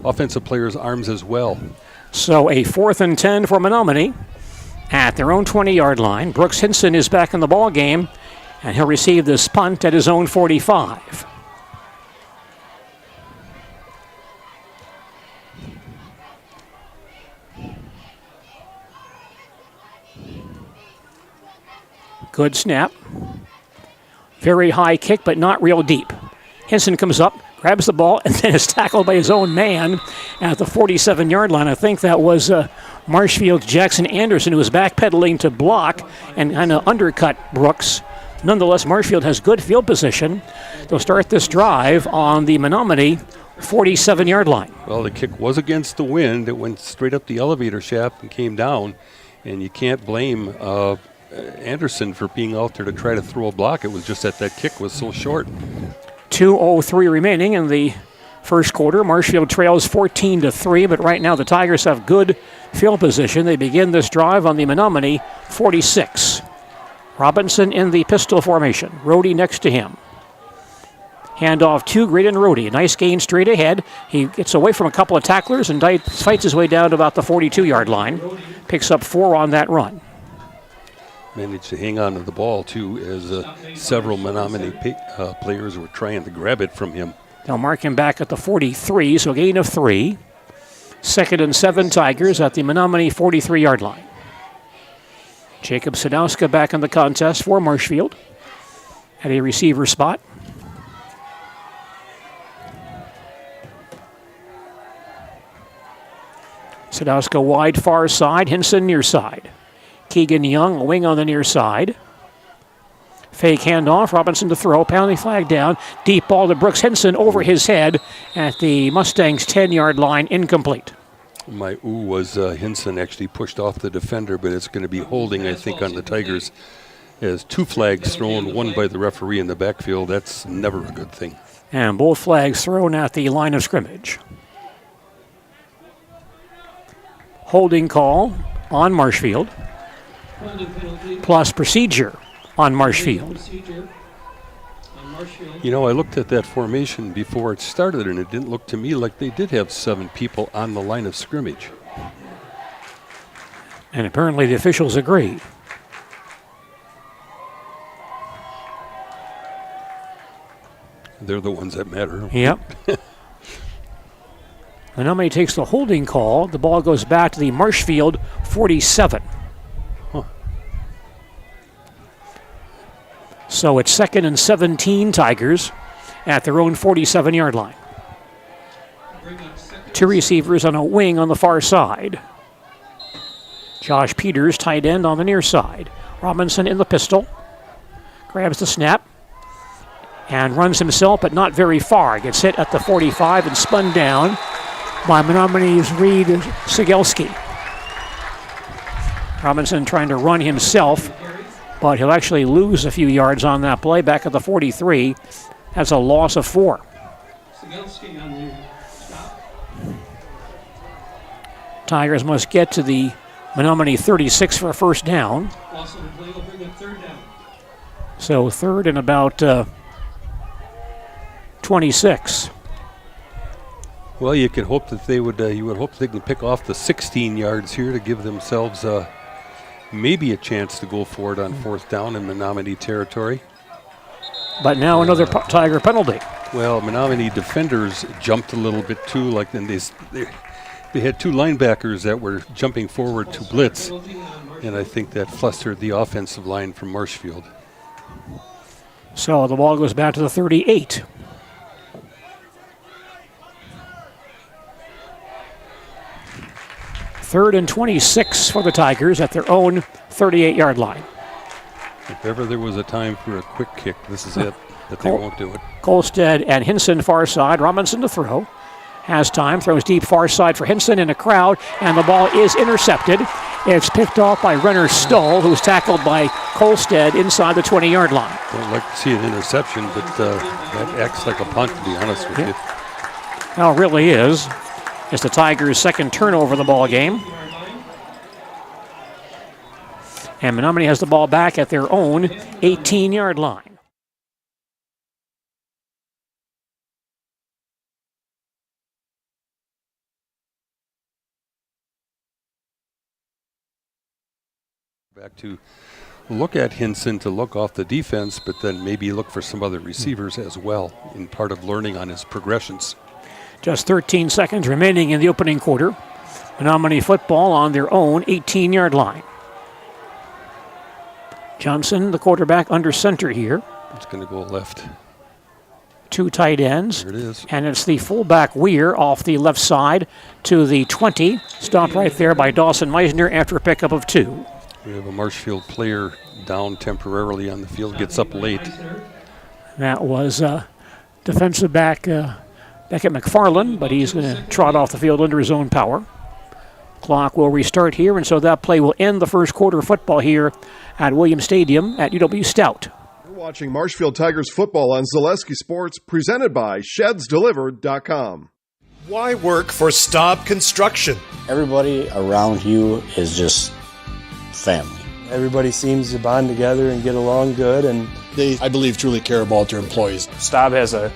[SPEAKER 10] offensive player's arms as well.
[SPEAKER 2] So a 4th and 10 for Menomonie at their own 20-yard line. Brooks Hinson is back in the ball game, and he'll receive this punt at his own 45. Good snap. Very high kick, but not real deep. Hinson comes up, grabs the ball, and then is tackled by his own man at the 47-yard line. I think that was Marshfield's Jackson Anderson, who was backpedaling to block and kind of undercut Brooks. Nonetheless, Marshfield has good field position. They'll start this drive on the Menomonie 47-yard line.
[SPEAKER 10] Well, the kick was against the wind. It went straight up the elevator shaft and came down, and you can't blame Anderson for being out there to try to throw a block. It was just that kick was so short.
[SPEAKER 2] 2:03 remaining in the first quarter. Marshfield trails 14-3, but right now the Tigers have good field position. They begin this drive on the Menomonie 46. Robinson in the pistol formation. Rohde next to him. Handoff to Graydon Rohde. A nice gain straight ahead. He gets away from a couple of tacklers and fights his way down to about the 42-yard line. Picks up 4 on that run.
[SPEAKER 10] Managed to hang on to the ball, too, as several Menomonie players were trying to grab it from him.
[SPEAKER 2] They'll mark him back at the 43, so gain of 3. 2nd and 7 Tigers at the Menomonie 43-yard line. Jacob Sadowska back in the contest for Marshfield at a receiver spot. Sadowska wide far side, Hinson near side. Keegan Young, a wing on the near side. Fake handoff, Robinson to throw, penalty flag down. Deep ball to Brooks Hinson over his head at the Mustangs' 10-yard line, incomplete.
[SPEAKER 10] My ooh was Hinson actually pushed off the defender, but it's going to be holding, I think, on the Tigers. As 2 flags thrown, one by the referee in the backfield. That's never a good thing.
[SPEAKER 2] And both flags thrown at the line of scrimmage. holding call on Marshfield,
[SPEAKER 11] Holding penalty.
[SPEAKER 2] plus procedure on Marshfield.
[SPEAKER 11] Procedure on Marshfield.
[SPEAKER 10] You know, I looked at that formation before it started, and it didn't look to me like they did have 7 people on the line of scrimmage.
[SPEAKER 2] And apparently the officials agree.
[SPEAKER 10] They're the ones that matter.
[SPEAKER 2] Yep. Menomonie takes the holding call. The ball goes back to the Marshfield 47.
[SPEAKER 10] Huh.
[SPEAKER 2] So it's 2nd and 17 Tigers at their own 47-yard line. 2 receivers on a wing on the far side. Josh Peters, tight end, on the near side. Robinson in the pistol. Grabs the snap and runs himself, but not very far. Gets hit at the 45 and spun down by Menomonie's Reed Sigelski. Robinson trying to run himself, but he'll actually lose a few yards on that play. Back at the 43, has a loss of 4.
[SPEAKER 11] Sigelski on the stop.
[SPEAKER 2] Tigers must get to the Menomonie 36 for a first down.
[SPEAKER 11] Loss on the play will bring up 3rd down.
[SPEAKER 2] So 3rd and about 26.
[SPEAKER 10] Well, you can hope that they would. You would hope they can pick off the 16 yards here to give themselves maybe a chance to go for it on 4th down in Menomonie territory.
[SPEAKER 2] But now another Tiger penalty.
[SPEAKER 10] Well, Menomonie defenders jumped a little bit too. Like then they had 2 linebackers that were jumping forward to blitz, and I think that flustered the offensive line from Marshfield.
[SPEAKER 2] So the ball goes back to the 38. Third and 26 for the Tigers at their own 38-yard line.
[SPEAKER 10] If ever there was a time for a quick kick, this is it, but they won't do it.
[SPEAKER 2] Kolstad and Hinson far side. Robinson to throw. Has time, throws deep far side for Hinson in a crowd, and the ball is intercepted. It's picked off by Renner Stoll, who's tackled by Kolstad inside the 20-yard line.
[SPEAKER 10] Don't like to see an interception, but that acts like a punt, to be honest with you.
[SPEAKER 2] Well, it really is. It's the Tigers' 2nd turnover of the ball game. And Menomonie has the ball back at their own 18-yard line.
[SPEAKER 10] Back to look at Hinson to look off the defense, but then maybe look for some other receivers as well in part of learning on his progressions.
[SPEAKER 2] Just 13 seconds remaining in the opening quarter. Menomonie football on their own 18-yard line. Johnson, the quarterback, under center here.
[SPEAKER 10] It's going to go left.
[SPEAKER 2] 2 tight ends.
[SPEAKER 10] There it is.
[SPEAKER 2] And it's the fullback Weir off the left side to the 20. Stopped right there by Dawson Meisner after a pickup of 2.
[SPEAKER 10] We have a Marshfield player down temporarily on the field, gets up late.
[SPEAKER 2] That was defensive back Beckett McFarland, but he's going to trot off the field under his own power. Clock will restart here, and so that play will end the first quarter of football here at Williams Stadium at UW Stout.
[SPEAKER 13] You're watching Marshfield Tigers football on Zaleski Sports, presented by ShedsDelivered.com.
[SPEAKER 19] Why work for Staub Construction?
[SPEAKER 20] Everybody around you is just family.
[SPEAKER 21] Everybody seems to bond together and get along good, and
[SPEAKER 19] They, I believe, truly care about their employees.
[SPEAKER 22] Staub has a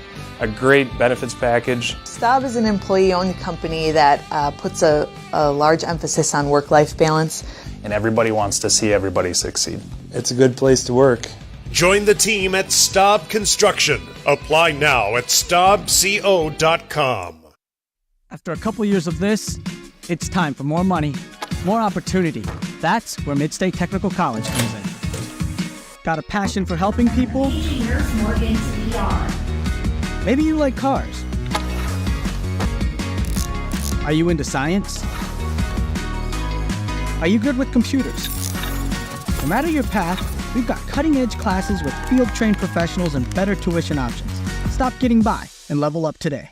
[SPEAKER 22] great benefits package.
[SPEAKER 23] Staub is an employee-owned company that puts a large emphasis on work-life balance.
[SPEAKER 22] And everybody wants to see everybody succeed.
[SPEAKER 21] it's a good place to work.
[SPEAKER 19] Join the team at Staub Construction. Apply now at StaubCO.com.
[SPEAKER 24] After a couple years of this, it's time for more money, more opportunity. That's where Mid-State Technical College comes in. Got a passion for helping people? Maybe you like cars. Are you into science? Are you good with computers? No matter your path, we've got cutting-edge classes with field-trained professionals and better tuition options. Stop getting by and level up today.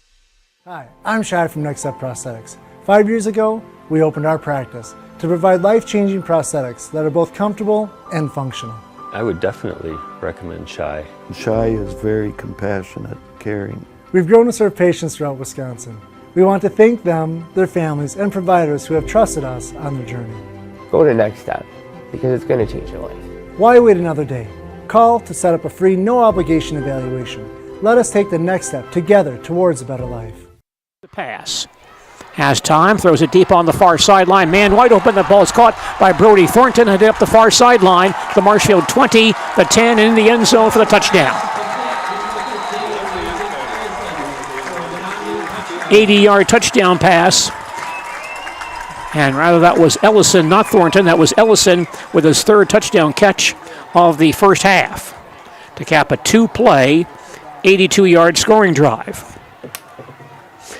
[SPEAKER 25] Hi, I'm Shad from Next Step Prosthetics. 5 years ago, we opened our practice to provide life-changing prosthetics that are both comfortable and functional.
[SPEAKER 26] I would definitely recommend Shai.
[SPEAKER 27] Shai is very compassionate, caring.
[SPEAKER 25] We've grown to serve patients throughout Wisconsin. We want to thank them, their families, and providers who have trusted us on their journey.
[SPEAKER 1] Go to Next Step because it's going to change your life.
[SPEAKER 25] Why wait another day? Call to set up a free, no-obligation evaluation. Let us take the next step together towards a better life.
[SPEAKER 2] The pass. Has time, throws it deep on the far sideline. Man wide open, the ball is caught by Brody Thornton, headed up the far sideline. The Marshfield 20, the 10, and in the end zone for the touchdown. 80-yard touchdown pass. And rather that was Ellison, not Thornton. That was Ellison with his third touchdown catch of the first half to cap a two-play, 82-yard scoring drive.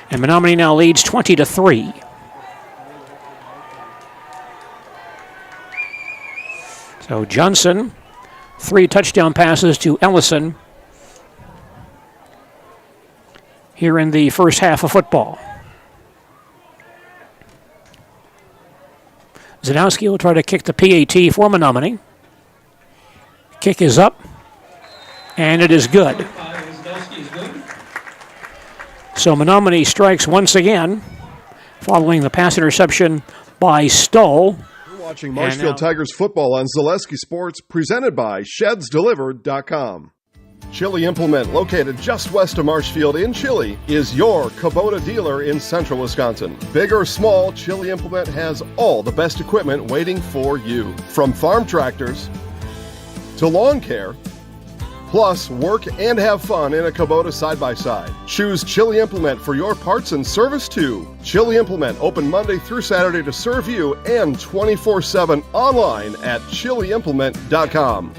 [SPEAKER 2] And Menomonie now leads 20-3. So Johnson, 3 touchdown passes to Ellison here in the first half of football. Zadowski will try to kick the PAT for Menomonie. Kick is up, and it is good. So Menomonie strikes once again, following the pass interception by Stoll.
[SPEAKER 13] You're watching Marshfield Tigers football on Zaleski Sports, presented by ShedsDelivered.com. Chili Implement, located just west of Marshfield in Chili, is your Kubota dealer in central Wisconsin. Big or small, Chili Implement has all the best equipment waiting for you. From farm tractors to lawn care, plus work and have fun in a Kubota side-by-side. Choose Chili Implement for your parts and service too. Chili Implement, open Monday through Saturday to serve you and 24/7 online at chiliimplement.com.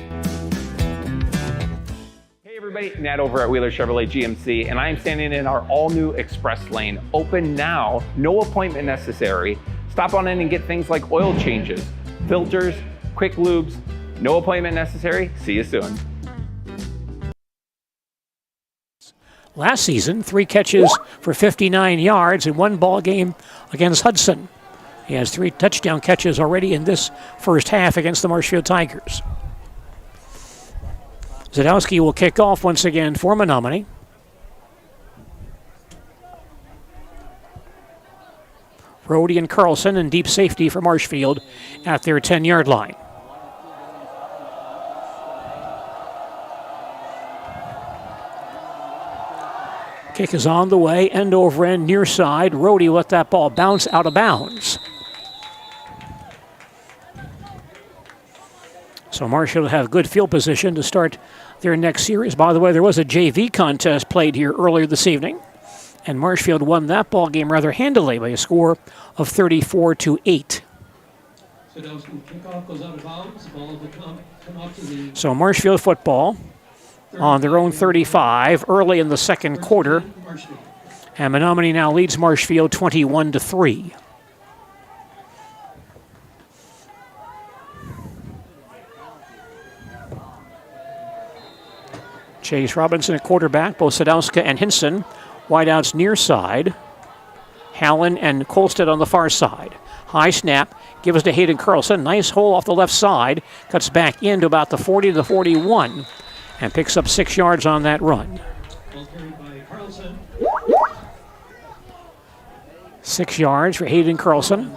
[SPEAKER 18] Everybody, Nat over at Wheeler Chevrolet GMC, and I am standing in our all-new express lane. Open now, no appointment necessary. Stop on in and get things like oil changes, filters, quick lubes. No appointment necessary. See you soon.
[SPEAKER 2] Last season, 3 catches for 59 yards in one ball game against Hudson. He has 3 touchdown catches already in this first half against the Marshfield Tigers. Zadowski will kick off once again for Menomonie. Brody and Carlson in deep safety for Marshfield at their 10-yard line. Kick is on the way, end over end, near side. Rhodey let that ball bounce out of bounds. So Marshfield will have good field position to start their next series. By the way, there was a JV contest played here earlier this evening, and Marshfield won that ball game rather handily by a score of 34-8. So Marshfield football on their own 35 early in the second quarter, and Menomonie now leads Marshfield 21-3. Chase Robinson at quarterback, both Sadowska and Hinson. Wideouts near side. Hallen and Kolstead on the far side. High snap, gives to Hayden Carlson. Nice hole off the left side. Cuts back into about the 40 to the 41 and picks up 6 yards on that run. 6 yards for Hayden Carlson.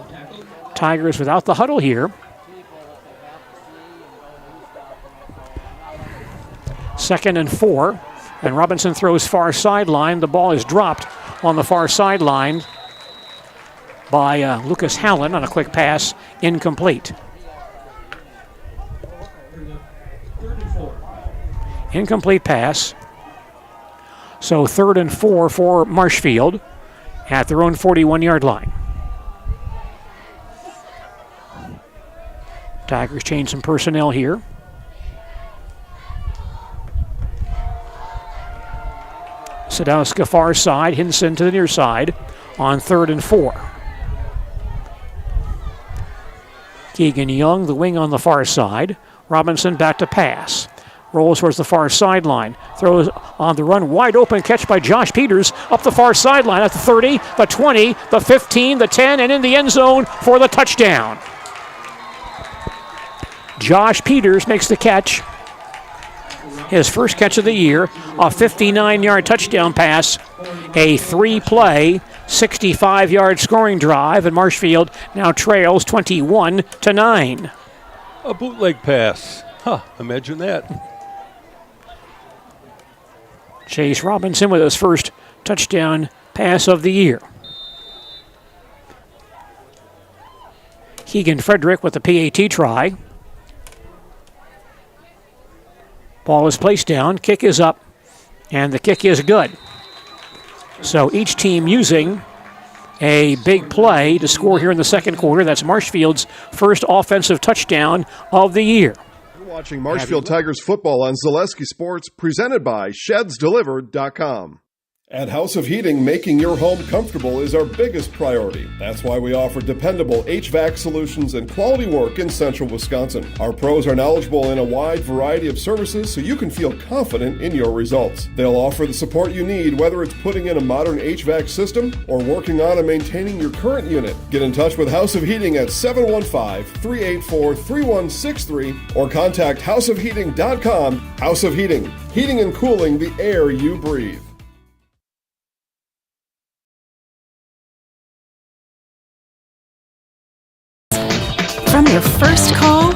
[SPEAKER 2] Tigers without the huddle here. 2nd and 4, and Robinson throws far sideline. The ball is dropped on the far sideline by Lucas Hallen on a quick pass, incomplete. Incomplete pass. So 3rd and 4 for Marshfield at their own 41-yard line. Tigers change some personnel here. Sadowska far side, Hinson to the near side on 3rd and 4. Keegan Young, the wing on the far side. Robinson back to pass. Rolls towards the far sideline. Throws on the run, wide open catch by Josh Peters up the far sideline at the 30, the 20, the 15, the 10, and in the end zone for the touchdown. Josh Peters makes the catch. His first catch of the year, a 59-yard touchdown pass, a 3-play, 65-yard scoring drive, and Marshfield now trails 21-9.
[SPEAKER 10] A bootleg pass. Huh, imagine that.
[SPEAKER 2] Chase Robinson with his first touchdown pass of the year. Keegan Frederick with the PAT try. Ball is placed down, kick is up, and the kick is good. So each team using a big play to score here in the second quarter. That's Marshfield's first offensive touchdown of the year.
[SPEAKER 13] You're watching Marshfield Tigers football on Zaleski Sports, presented by ShedsDelivered.com. At House of Heating, making your home comfortable is our biggest priority. That's why we offer dependable HVAC solutions and quality work in central Wisconsin. Our pros are knowledgeable in a wide variety of services so you can feel confident in your results. They'll offer the support you need, whether it's putting in a modern HVAC system or working on and maintaining your current unit. Get in touch with House of Heating at 715-384-3163 or contact houseofheating.com. House of Heating, heating and cooling the air you breathe.
[SPEAKER 3] From your first call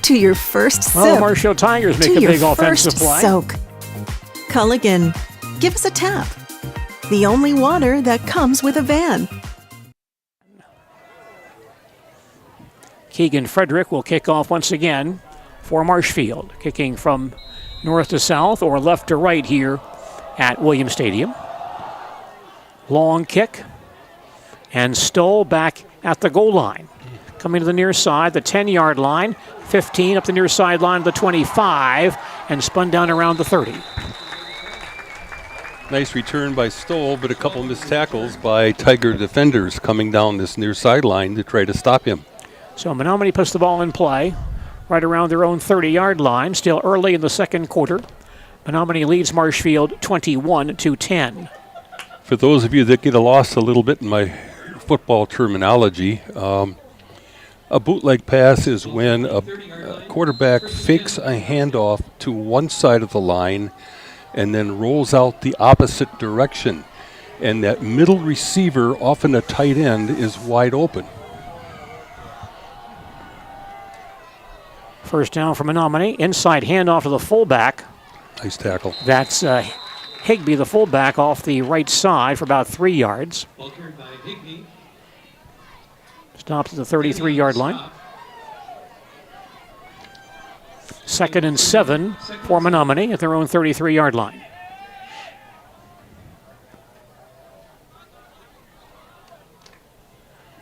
[SPEAKER 3] to your first sip.
[SPEAKER 2] Well, Marshfield Tigers make a big offensive play.
[SPEAKER 3] Soak. Culligan, give us a tap. The only water that comes with a van.
[SPEAKER 2] Keegan Frederick will kick off once again for Marshfield, kicking from north to south or left to right here at Williams Stadium. Long kick, and Stoll back at the goal line. Coming to the near side, the 10-yard line, 15 up the near sideline, the 25, and spun down around the 30.
[SPEAKER 10] Nice return by Stoll, but a couple missed tackles by Tiger defenders coming down this near sideline to try to stop him.
[SPEAKER 2] So Menomonie puts the ball in play right around their own 30-yard line, still early in the second quarter. Menomonie leads Marshfield 21-10.
[SPEAKER 10] For those of you that get lost a little bit in my football terminology, a bootleg pass is when a quarterback fakes a handoff to one side of the line and then rolls out the opposite direction. And that middle receiver, often a tight end, is wide open.
[SPEAKER 2] First down for Menomonie. Inside handoff to the fullback.
[SPEAKER 10] Nice tackle.
[SPEAKER 2] That's Higbee, the fullback, off the right side for about 3 yards. Stops at the 33-yard line. 2nd and 7 for Menomonie at their own 33-yard line.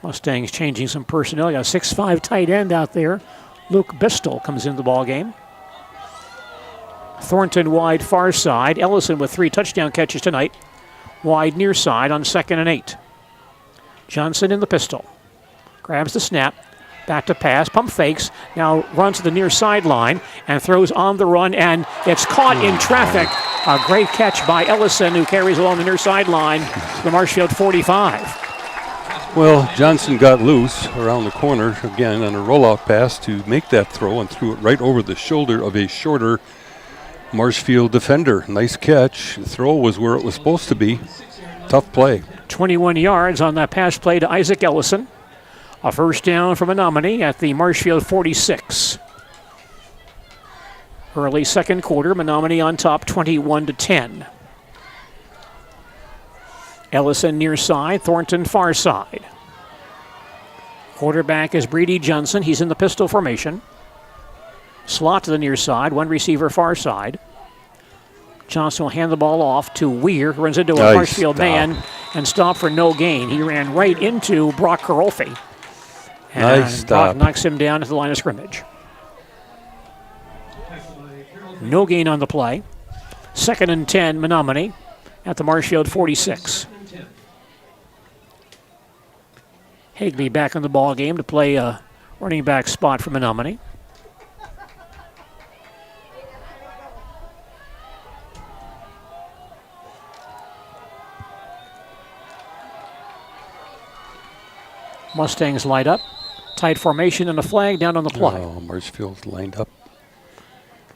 [SPEAKER 2] Mustangs changing some personnel. Got a 6'5" tight end out there. Luke Bistel comes into the ball game. Thornton wide far side. Ellison with 3 touchdown catches tonight. Wide near side on 2nd and 8. Johnson in the pistol. Grabs the snap, back to pass, pump fakes, now runs to the near sideline and throws on the run, and it's caught in traffic. A great catch by Ellison, who carries along the near sideline to the Marshfield 45.
[SPEAKER 10] Well, Johnson got loose around the corner, again, on a rollout pass to make that throw and threw it right over the shoulder of a shorter Marshfield defender. Nice catch. The throw was where it was supposed to be. Tough play.
[SPEAKER 2] 21 yards on that pass play to Isaac Ellison. A first down for Menomonie at the Marshfield 46. Early second quarter, Menomonie on top 21-10. Ellison near side, Thornton far side. Quarterback is Brady Johnson. He's in the pistol formation. Slot to the near side, one receiver far side. Johnson will hand the ball off to Weir, who runs into a Marshfield man and stop for no gain. He ran right into Brock Karolfi. And Brock knocks him down at the line of scrimmage. No gain on the play. 2nd and 10, Menomonie at the Marshfield 46. Higbee back in the ball game to play a running back spot for Menomonie. Mustangs light up. Tight formation and a flag down on the play.
[SPEAKER 10] Oh, Marshfield's lined up.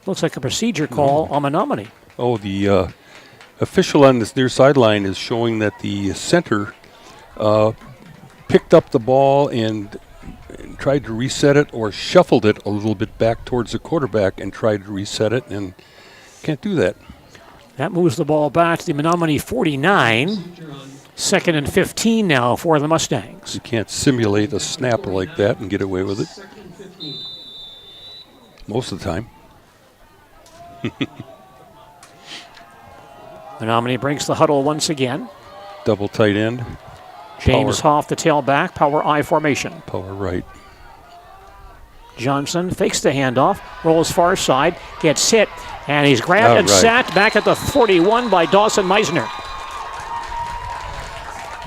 [SPEAKER 2] Looks like a procedure call on Menomonie.
[SPEAKER 10] Oh, the official on this near sideline is showing that the center picked up the ball and tried to reset it, or shuffled it a little bit back towards the quarterback and tried to reset it, and can't do that.
[SPEAKER 2] That moves the ball back to the Menomonie 49. 2nd and 15 now for the Mustangs.
[SPEAKER 10] You can't simulate a snap like that and get away with it. Most of the time.
[SPEAKER 2] Menomonie breaks the huddle once again.
[SPEAKER 10] Double tight end.
[SPEAKER 2] James Hoff, the tailback, power I formation.
[SPEAKER 10] Power right.
[SPEAKER 2] Johnson fakes the handoff, rolls far side, gets hit, and he's grabbed and sacked back at the 41 by Dawson Meisner.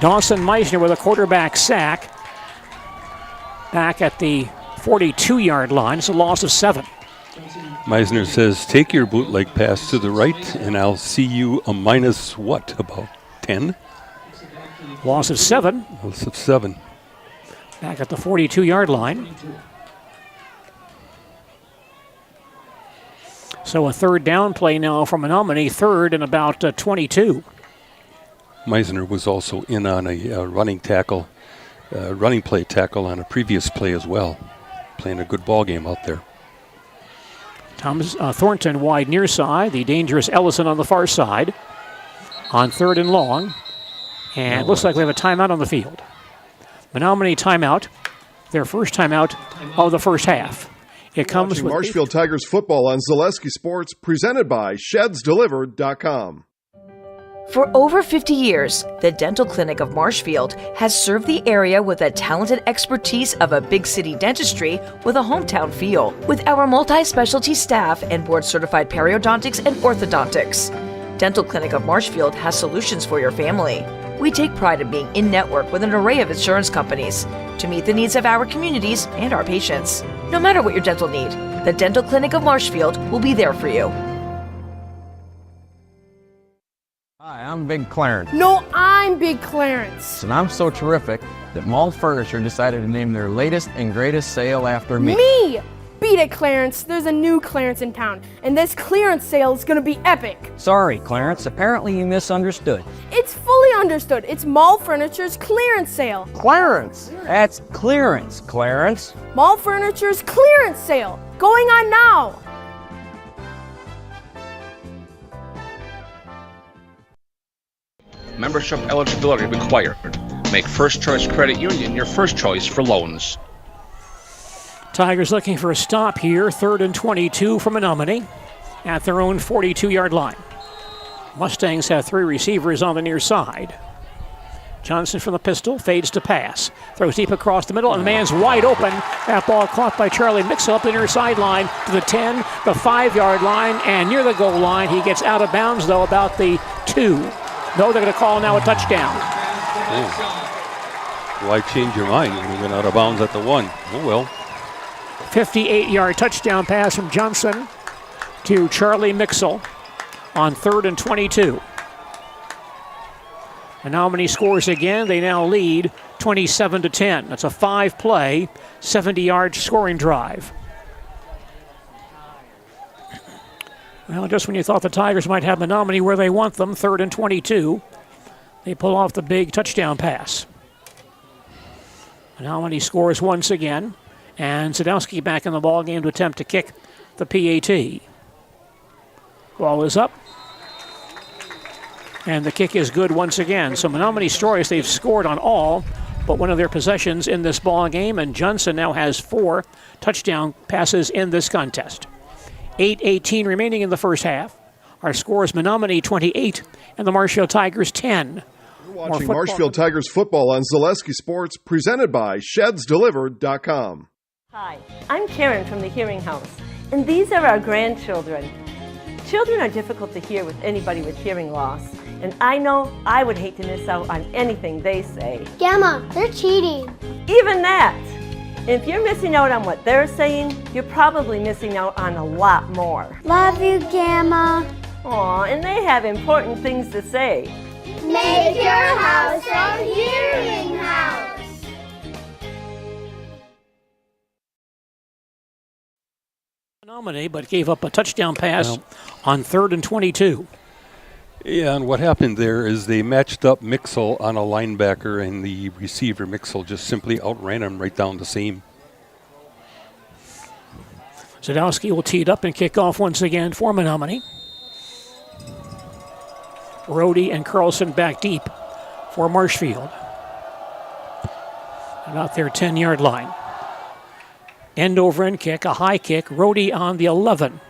[SPEAKER 2] Dawson Meisner with a quarterback sack back at the 42-yard line. It's a loss of 7.
[SPEAKER 10] Meisner says, take your bootleg pass to the right, and I'll see you a minus what, about 10?
[SPEAKER 2] Loss of 7.
[SPEAKER 10] Loss of 7.
[SPEAKER 2] Back at the 42-yard line. So a third down play now from Menomonie, 3rd and about 22.
[SPEAKER 10] Meisner was also in on a running play tackle on a previous play as well. Playing a good ball game out there.
[SPEAKER 2] Thornton wide near side. The dangerous Ellison on the far side. On 3rd and long. And looks like we have a timeout on the field. Menomonie timeout. Their first timeout of the first half. It comes with
[SPEAKER 13] Marshfield Tigers football on Zaleski Sports, presented by ShedsDelivered.com.
[SPEAKER 4] For over 50 years, the Dental Clinic of Marshfield has served the area with the talented expertise of a big city dentistry with a hometown feel. With our multi-specialty staff and board-certified periodontics and orthodontics, Dental Clinic of Marshfield has solutions for your family. We take pride in being in-network with an array of insurance companies to meet the needs of our communities and our patients. No matter what your dental need, the Dental Clinic of Marshfield will be there for you.
[SPEAKER 5] Hi, I'm Big Clarence.
[SPEAKER 6] No, I'm Big Clarence.
[SPEAKER 5] And I'm so terrific that Mall Furniture decided to name their latest and greatest sale after me.
[SPEAKER 6] Me! Beat it, Clarence. There's a new Clarence in town, and this clearance sale is gonna be epic.
[SPEAKER 5] Sorry, Clarence. Apparently you misunderstood.
[SPEAKER 6] It's fully understood. It's Mall Furniture's clearance sale.
[SPEAKER 5] Clarence! That's clearance, Clarence.
[SPEAKER 6] Mall Furniture's clearance sale. Going on now.
[SPEAKER 7] Membership eligibility required. Make First Choice Credit Union your first choice for loans.
[SPEAKER 2] Tigers looking for a stop here. 3rd and 22 from Menomonie at their own 42-yard line. Mustangs have 3 receivers on the near side. Johnson from the pistol, fades to pass. Throws deep across the middle, and the man's wide open. That ball caught by Charlie Mixel up the near sideline to the 10, the 5-yard line, and near the goal line. He gets out of bounds, though, about the 2. No, they're going to call now a touchdown.
[SPEAKER 10] Why change your mind when you went out of bounds at the 1? Oh, well.
[SPEAKER 2] 58-yard touchdown pass from Johnson to Charlie Mixel on 3rd and 22. Menomonie scores again. They now lead 27-10. That's a 5-play, 70-yard scoring drive. Well, just when you thought the Tigers might have Menomonie where they want them, 3rd and 22, they pull off the big touchdown pass. Menomonie scores once again, and Sadowski back in the ballgame to attempt to kick the PAT. Ball is up, and the kick is good once again. So Menomonie Stroyes, they've scored on all but one of their possessions in this ball game, and Johnson now has 4 touchdown passes in this contest. 8:18 remaining in the first half. Our score is Menomonie 28 and the Marshfield Tigers 10.
[SPEAKER 13] You're watching Marshfield Tigers football on Zaleski Sports, presented by ShedsDelivered.com.
[SPEAKER 8] Hi, I'm Karen from the Hearing House, and these are our grandchildren. Children are difficult to hear with anybody with hearing loss, and I know I would hate to miss out on anything they say.
[SPEAKER 9] Gamma, they're cheating.
[SPEAKER 8] Even that. If you're missing out on what they're saying, you're probably missing out on a lot more.
[SPEAKER 9] Love you, Gamma.
[SPEAKER 8] Aw, and they have important things to say.
[SPEAKER 9] Make your house a hearing house.
[SPEAKER 2] Menomonie, but gave up a touchdown pass on 3rd and 22.
[SPEAKER 10] Yeah, and what happened there is they matched up Mixel on a linebacker, and the receiver Mixel just simply outran him right down the seam.
[SPEAKER 2] Sadowski will tee it up and kick off once again for Menomonie. Rhodey and Carlson back deep for Marshfield. About their 10-yard line. End over end kick, a high kick. Rhodey on the 11.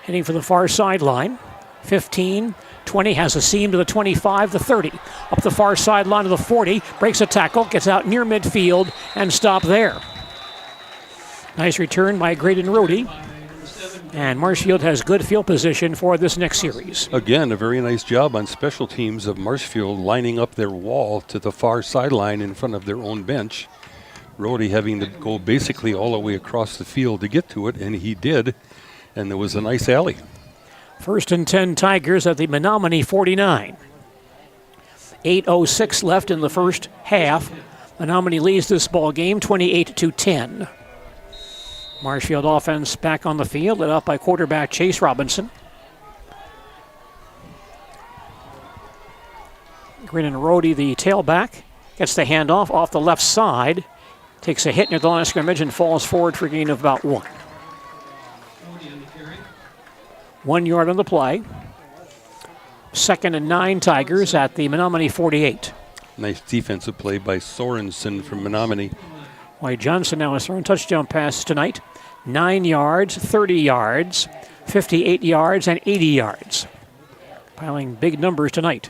[SPEAKER 2] Heading for the far sideline. 15, 20, has a seam to the 25, the 30. Up the far sideline to the 40, breaks a tackle, gets out near midfield, and stopped there. Nice return by Graydon Rhodey. And Marshfield has good field position for this next series.
[SPEAKER 10] Again, a very nice job on special teams of Marshfield lining up their wall to the far sideline in front of their own bench. Rhodey having to go basically all the way across the field to get to it, and he did. And there was a nice alley.
[SPEAKER 2] 1st and 10 Tigers at the Menomonie 49. 8:06 left in the first half. Menomonie leads this ball game 28-10. Marshfield offense back on the field, led up by quarterback Chase Robinson. Graydon Rhodey, the tailback, gets the handoff off the left side, takes a hit near the line of scrimmage and falls forward for a gain of about 1. 1 yard on the play. 2nd and 9 Tigers at the Menomonie 48.
[SPEAKER 10] Nice defensive play by Sorensen from Menomonie.
[SPEAKER 2] White Johnson now has thrown touchdown passes tonight. 9 yards, 30 yards, 58 yards, and 80 yards. Piling big numbers tonight.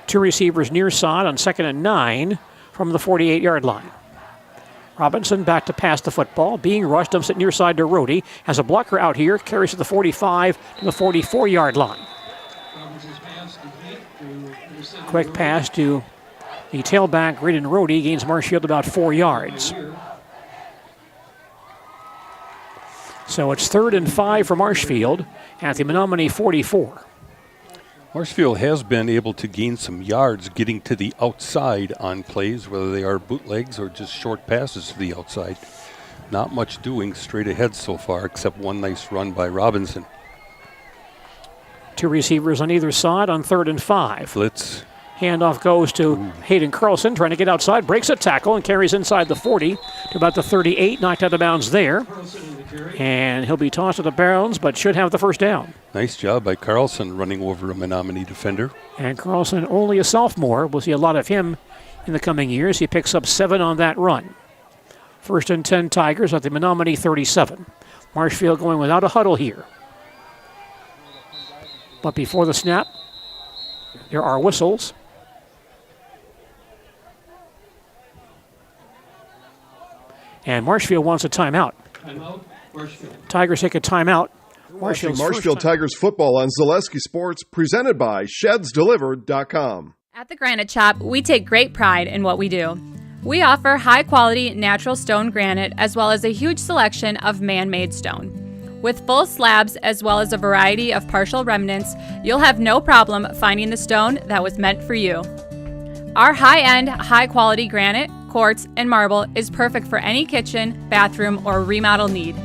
[SPEAKER 2] 2 receivers near side on 2nd and 9 from the 48-yard line. Robinson back to pass the football. Being rushed, dumps it near side to Rhodey. Has a blocker out here. Carries to the 45 to the 44-yard line. Quick pass to the tailback, Graydon Rhodey. Gains Marshfield about 4 yards. So it's 3rd and 5 for Marshfield at the Menomonie 44.
[SPEAKER 10] Marshfield has been able to gain some yards getting to the outside on plays, whether they are bootlegs or just short passes to the outside. Not much doing straight ahead so far, except one nice run by Robinson.
[SPEAKER 2] 2 receivers on either side on 3rd and 5.
[SPEAKER 10] Blitz.
[SPEAKER 2] Handoff goes to Hayden Carlson, trying to get outside, breaks a tackle and carries inside the 40 to about the 38, knocked out of bounds there. And he'll be tossed out of bounds, but should have the first down.
[SPEAKER 10] Nice job by Carlson running over a Menomonie defender.
[SPEAKER 2] And Carlson, only a sophomore. We'll see a lot of him in the coming years. He picks up 7 on that run. 1st and 10 Tigers at the Menomonie 37. Marshfield going without a huddle here. But before the snap, there are whistles. And Marshfield wants a timeout. Tigers take a timeout.
[SPEAKER 13] Watching Marshfield Tigers football on Zaleski Sports, presented by ShedsDelivered.com.
[SPEAKER 11] At the Granite Shop, we take great pride in what we do. We offer high-quality natural stone granite as well as a huge selection of man-made stone. With full slabs as well as a variety of partial remnants, you'll have no problem finding the stone that was meant for you. Our high-end, high-quality granite, quartz, and marble is perfect for any kitchen, bathroom, or remodel need.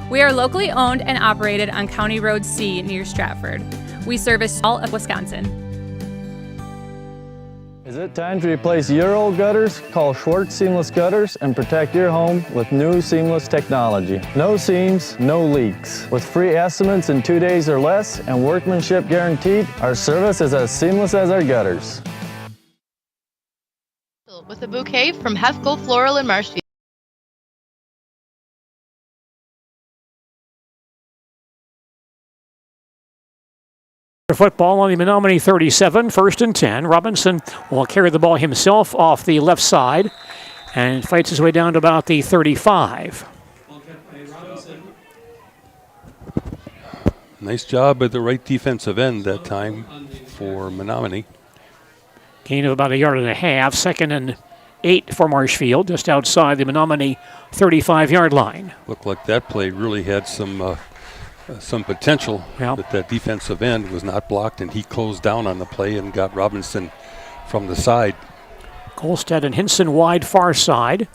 [SPEAKER 11] We are locally owned and operated on County Road C near Stratford. We service all of Wisconsin.
[SPEAKER 12] Is it time to replace your old gutters? Call Schwartz Seamless Gutters and protect your home with new seamless technology. No seams, no leaks. With free estimates in 2 days or less and workmanship guaranteed, our service is as seamless as our gutters.
[SPEAKER 14] With a bouquet from Hefkel Floral in Marshfield.
[SPEAKER 2] Football on the Menomonie 37, 1st and 10. Robinson will carry the ball himself off the left side and fights his way down to about the 35.
[SPEAKER 10] Nice job at the right defensive end that time for Menomonie.
[SPEAKER 2] Gain of about 1.5 yards. 2nd and 8 for Marshfield, just outside the Menomonie 35-yard line.
[SPEAKER 10] Looked like that play really had some potential, but that defensive end was not blocked, and he closed down on the play and got Robinson from the side.
[SPEAKER 2] Kolstad and Hinson wide far side.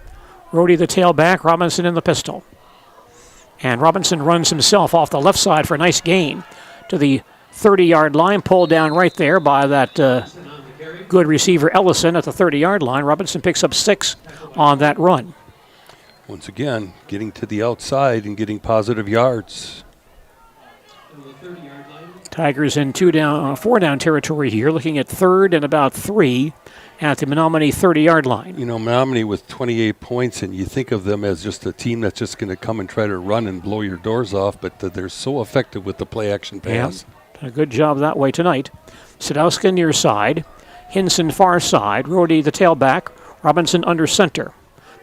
[SPEAKER 2] Rhodey the tailback, Robinson in the pistol. And Robinson runs himself off the left side for a nice gain to the 30-yard line, pulled down right there by that good receiver Ellison at the 30-yard line. Robinson picks up 6 on that run.
[SPEAKER 10] Once again, getting to the outside and getting positive yards.
[SPEAKER 2] Tigers in 4-down territory here, looking at 3rd and about 3 at the Menomonie 30-yard line.
[SPEAKER 10] You know, Menomonie with 28 points, and you think of them as just a team that's just going to come and try to run and blow your doors off, but they're so effective with the play-action pass.
[SPEAKER 2] Yeah, a good job that way tonight. Sadowska near side, Hinson far side, Rhodey the tailback, Robinson under center.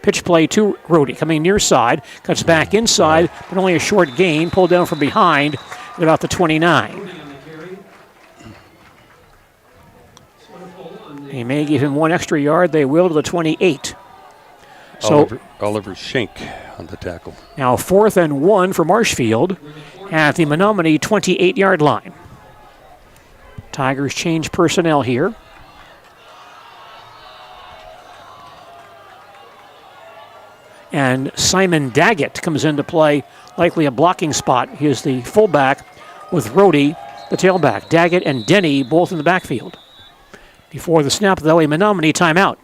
[SPEAKER 2] Pitch play to Rhodey, coming near side, cuts back inside, but only a short gain, pulled down from behind at about the 29. They may give him 1 extra yard. They will to the 28. So
[SPEAKER 10] Oliver Schenk on the tackle.
[SPEAKER 2] Now 4th and 1 for Marshfield at the Menomonie 28-yard line. Tigers change personnel here. And Simon Daggett comes into play, likely a blocking spot. He is the fullback with Rhodey, the tailback. Daggett and Denny both in the backfield. Before the snap, though, a Menomonie timeout.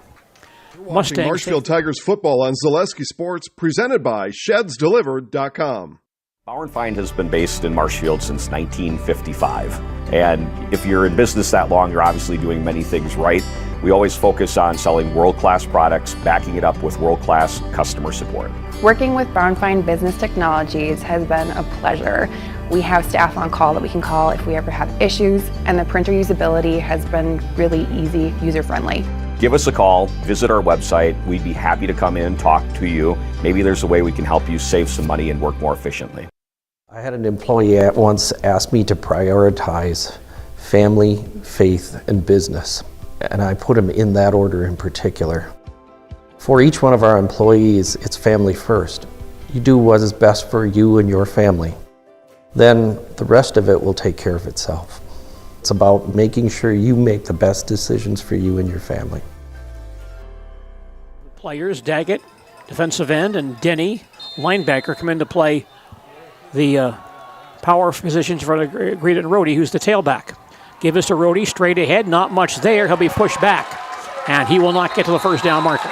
[SPEAKER 13] Watching Marshfield Tigers football on Zaleski Sports, presented by ShedsDelivered.com.
[SPEAKER 15] Bauer & Feind has been based in Marshfield since 1955. And if you're in business that long, you're obviously doing many things right. We always focus on selling world-class products, backing it up with world-class customer support.
[SPEAKER 16] Working with Bauer & Feind Business Technologies has been a pleasure. We have staff on call that we can call if we ever have issues, and the printer usability has been really easy, user-friendly.
[SPEAKER 15] Give us a call, visit our website. We'd be happy to come in, talk to you. Maybe there's a way we can help you save some money and work more efficiently.
[SPEAKER 17] I had an employee at once ask me to prioritize family, faith, and business, and I put them in that order in particular. For each one of our employees, it's family first. You do what is best for you and your family. Then the rest of it will take care of itself. It's about making sure you make the best decisions for you and your family.
[SPEAKER 2] Players, Daggett, defensive end, and Denny, linebacker, come into play the power positions for Greed and Rhodey, who's the tailback. Give us to Rhodey, straight ahead, not much there. He'll be pushed back, and he will not get to the first down marker.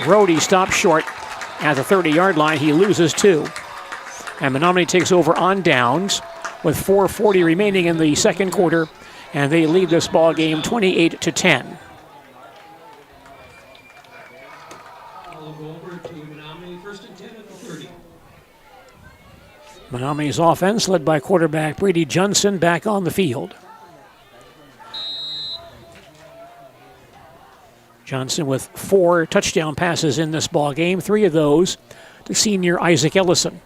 [SPEAKER 2] Rhodey stops short at the 30-yard line. He loses 2. And Menomonie takes over on downs with 4:40 remaining in the second quarter, and they lead this ball game 28-10. Menomonie's offense, led by quarterback Brady Johnson, back on the field. Johnson with 4 touchdown passes in this ball game, 3 of those to senior Isaac Ellison.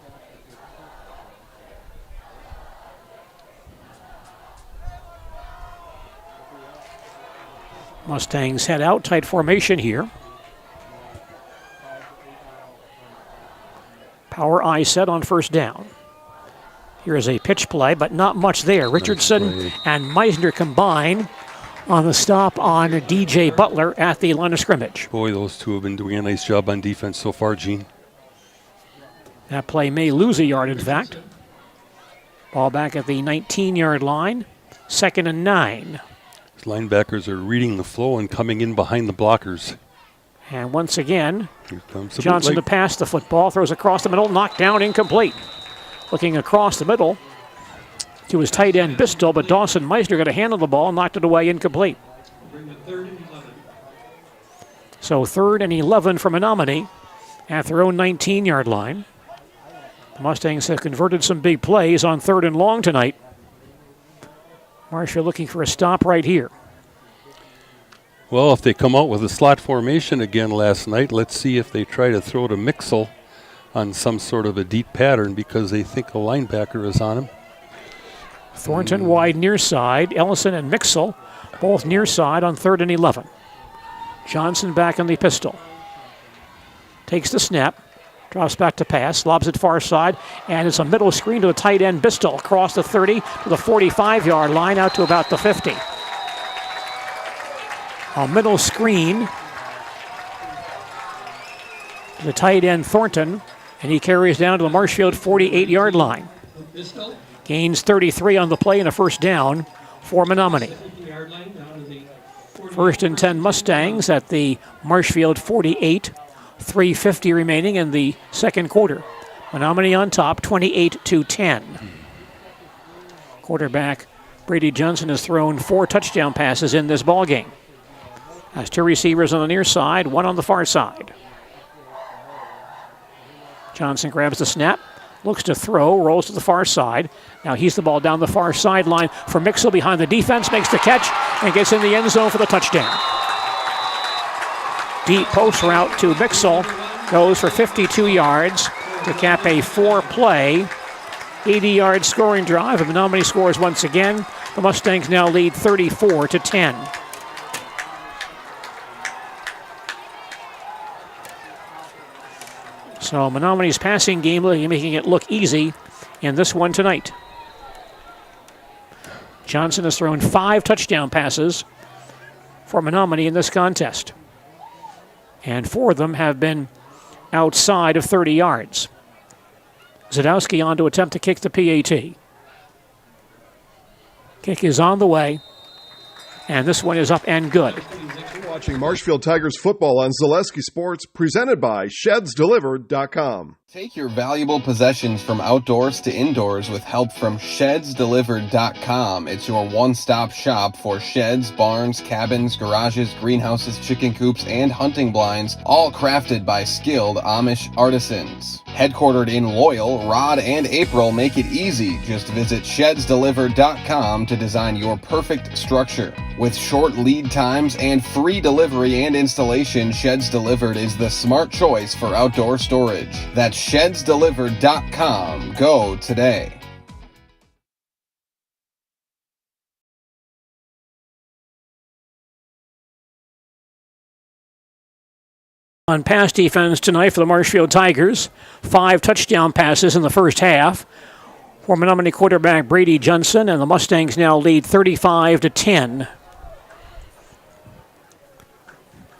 [SPEAKER 2] Mustangs head out, tight formation here. Power I set on first down. Here is a pitch play, but not much there. Richardson and Meisner combine on the stop on DJ Butler at the line of scrimmage.
[SPEAKER 10] Boy, those two have been doing a nice job on defense so far, Gene.
[SPEAKER 2] That play may lose a yard, in fact. Ball back at the 19-yard line. 2nd and 9.
[SPEAKER 10] These linebackers are reading the flow and coming in behind the blockers.
[SPEAKER 2] And once again,
[SPEAKER 10] here comes the
[SPEAKER 2] Johnson to pass the football, throws across the middle, knocked down, incomplete. Looking across the middle to his tight end Bistel, but Dawson Meisner got a hand on the ball and knocked it away, incomplete. So 3rd and 11 for Menomonie at their own 19-yard line. The Mustangs have converted some big plays on 3rd and long tonight. Marshfield looking for a stop right here.
[SPEAKER 10] Well, if they come out with a slot formation again last night, let's see if they try to throw to Mixel on some sort of a deep pattern because they think a linebacker is on him.
[SPEAKER 2] Thornton wide near side. Ellison and Mixel both near side on 3rd and 11. Johnson back on the pistol. Takes the snap. Drops back to pass. Lobs it far side. And it's a middle screen to the tight end Bistel across the 30 to the 45-yard line out to about the 50. A middle screen to the tight end Thornton. And he carries down to the Marshfield 48-yard line. Gains 33 on the play and a first down for Menomonie. 1st and 10 Mustangs at the Marshfield 48. 3:50 remaining in the second quarter. Menomonie on top, 28-10. Quarterback Brady Johnson has thrown 4 touchdown passes in this ball game. Has 2 receivers on the near side, 1 on the far side. Johnson grabs the snap, looks to throw, rolls to the far side. Now he's the ball down the far sideline for Mixel behind the defense, makes the catch, and gets in the end zone for the touchdown. Deep post route to Mixel, goes for 52 yards to cap a 4-play, 80-yard scoring drive. And Menomonie scores once again. The Mustangs now lead 34-10. So Menomonie's passing game making it look easy in this one tonight. Johnson has thrown 5 touchdown passes for Menomonie in this contest. And 4 of them have been outside of 30 yards. Zadowski on to attempt to kick the PAT. Kick is on the way, and this one is up and good.
[SPEAKER 13] Watching Marshfield Tigers football on Zaleski Sports, presented by ShedsDelivered.com.
[SPEAKER 19] Take your valuable possessions from outdoors to indoors with help from ShedsDelivered.com. It's your one-stop shop for sheds, barns, cabins, garages, greenhouses, chicken coops, and hunting blinds, all crafted by skilled Amish artisans. Headquartered in Loyal, Rod and April make it easy. Just visit ShedsDelivered.com to design your perfect structure. With short lead times and free delivery and installation, Sheds Delivered is the smart choice for outdoor storage. That's ShedsDelivered.com. Go today.
[SPEAKER 2] On pass defense tonight for the Marshfield Tigers, 5 touchdown passes in the first half for Menomonie quarterback Brady Johnson, and the Mustangs now lead 35-10.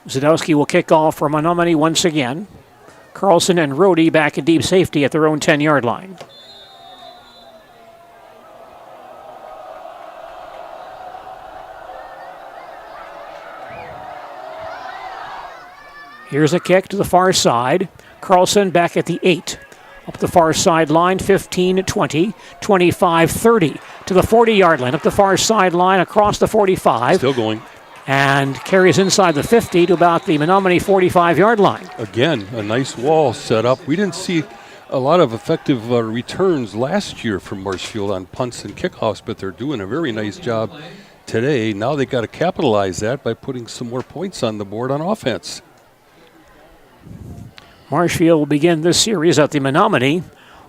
[SPEAKER 2] Zadowski will kick off for Menomonie once again. Carlson and Rohde back in deep safety at their own 10-yard line. Here's a kick to the far side. Carlson back at the 8. Up the far sideline, 15-20, 25-30 to the 40-yard line. Up the far sideline, across the 45.
[SPEAKER 10] Still going.
[SPEAKER 2] And carries inside the 50 to about the Menomonie 45-yard line.
[SPEAKER 10] Again, a nice wall set up. We didn't see a lot of effective returns last year from Marshfield on punts and kickoffs, but they're doing a very nice job today. Now they got to capitalize that by putting some more points on the board on offense.
[SPEAKER 2] Marshfield will begin this series at the Menomonie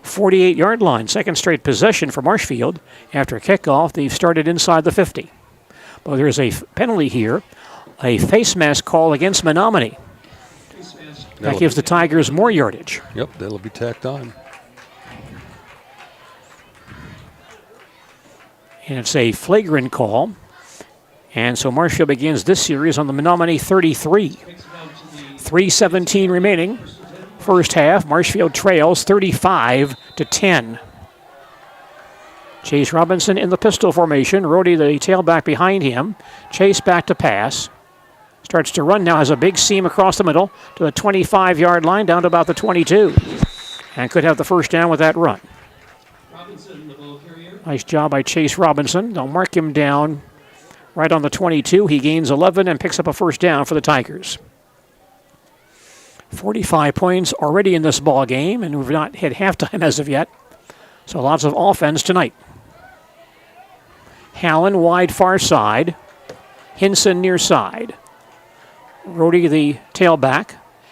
[SPEAKER 2] 48-yard line. Second straight possession for Marshfield. After a kickoff, they've started inside the 50. But there's a penalty here, a face mask call against Menomonie. That gives the Tigers more yardage.
[SPEAKER 10] Yep, that'll be tacked on.
[SPEAKER 2] And it's a flagrant call. And so Marshfield begins this series on the Menomonie 33. 3:17 remaining. First half, Marshfield trails 35-10. Chase Robinson in the pistol formation. Rohde, the tailback behind him. Chase back to pass. Starts to run now, has a big seam across the middle to the 25-yard line, down to about the 22. And could have the first down with that run. Nice job by Chase Robinson. They'll mark him down right on the 22. He gains 11 and picks up a first down for the Tigers. 45 points already in this ball game, and we've not hit halftime as of yet. So lots of offense tonight. Hallen wide far side. Hinson near side. Rohde the tailback.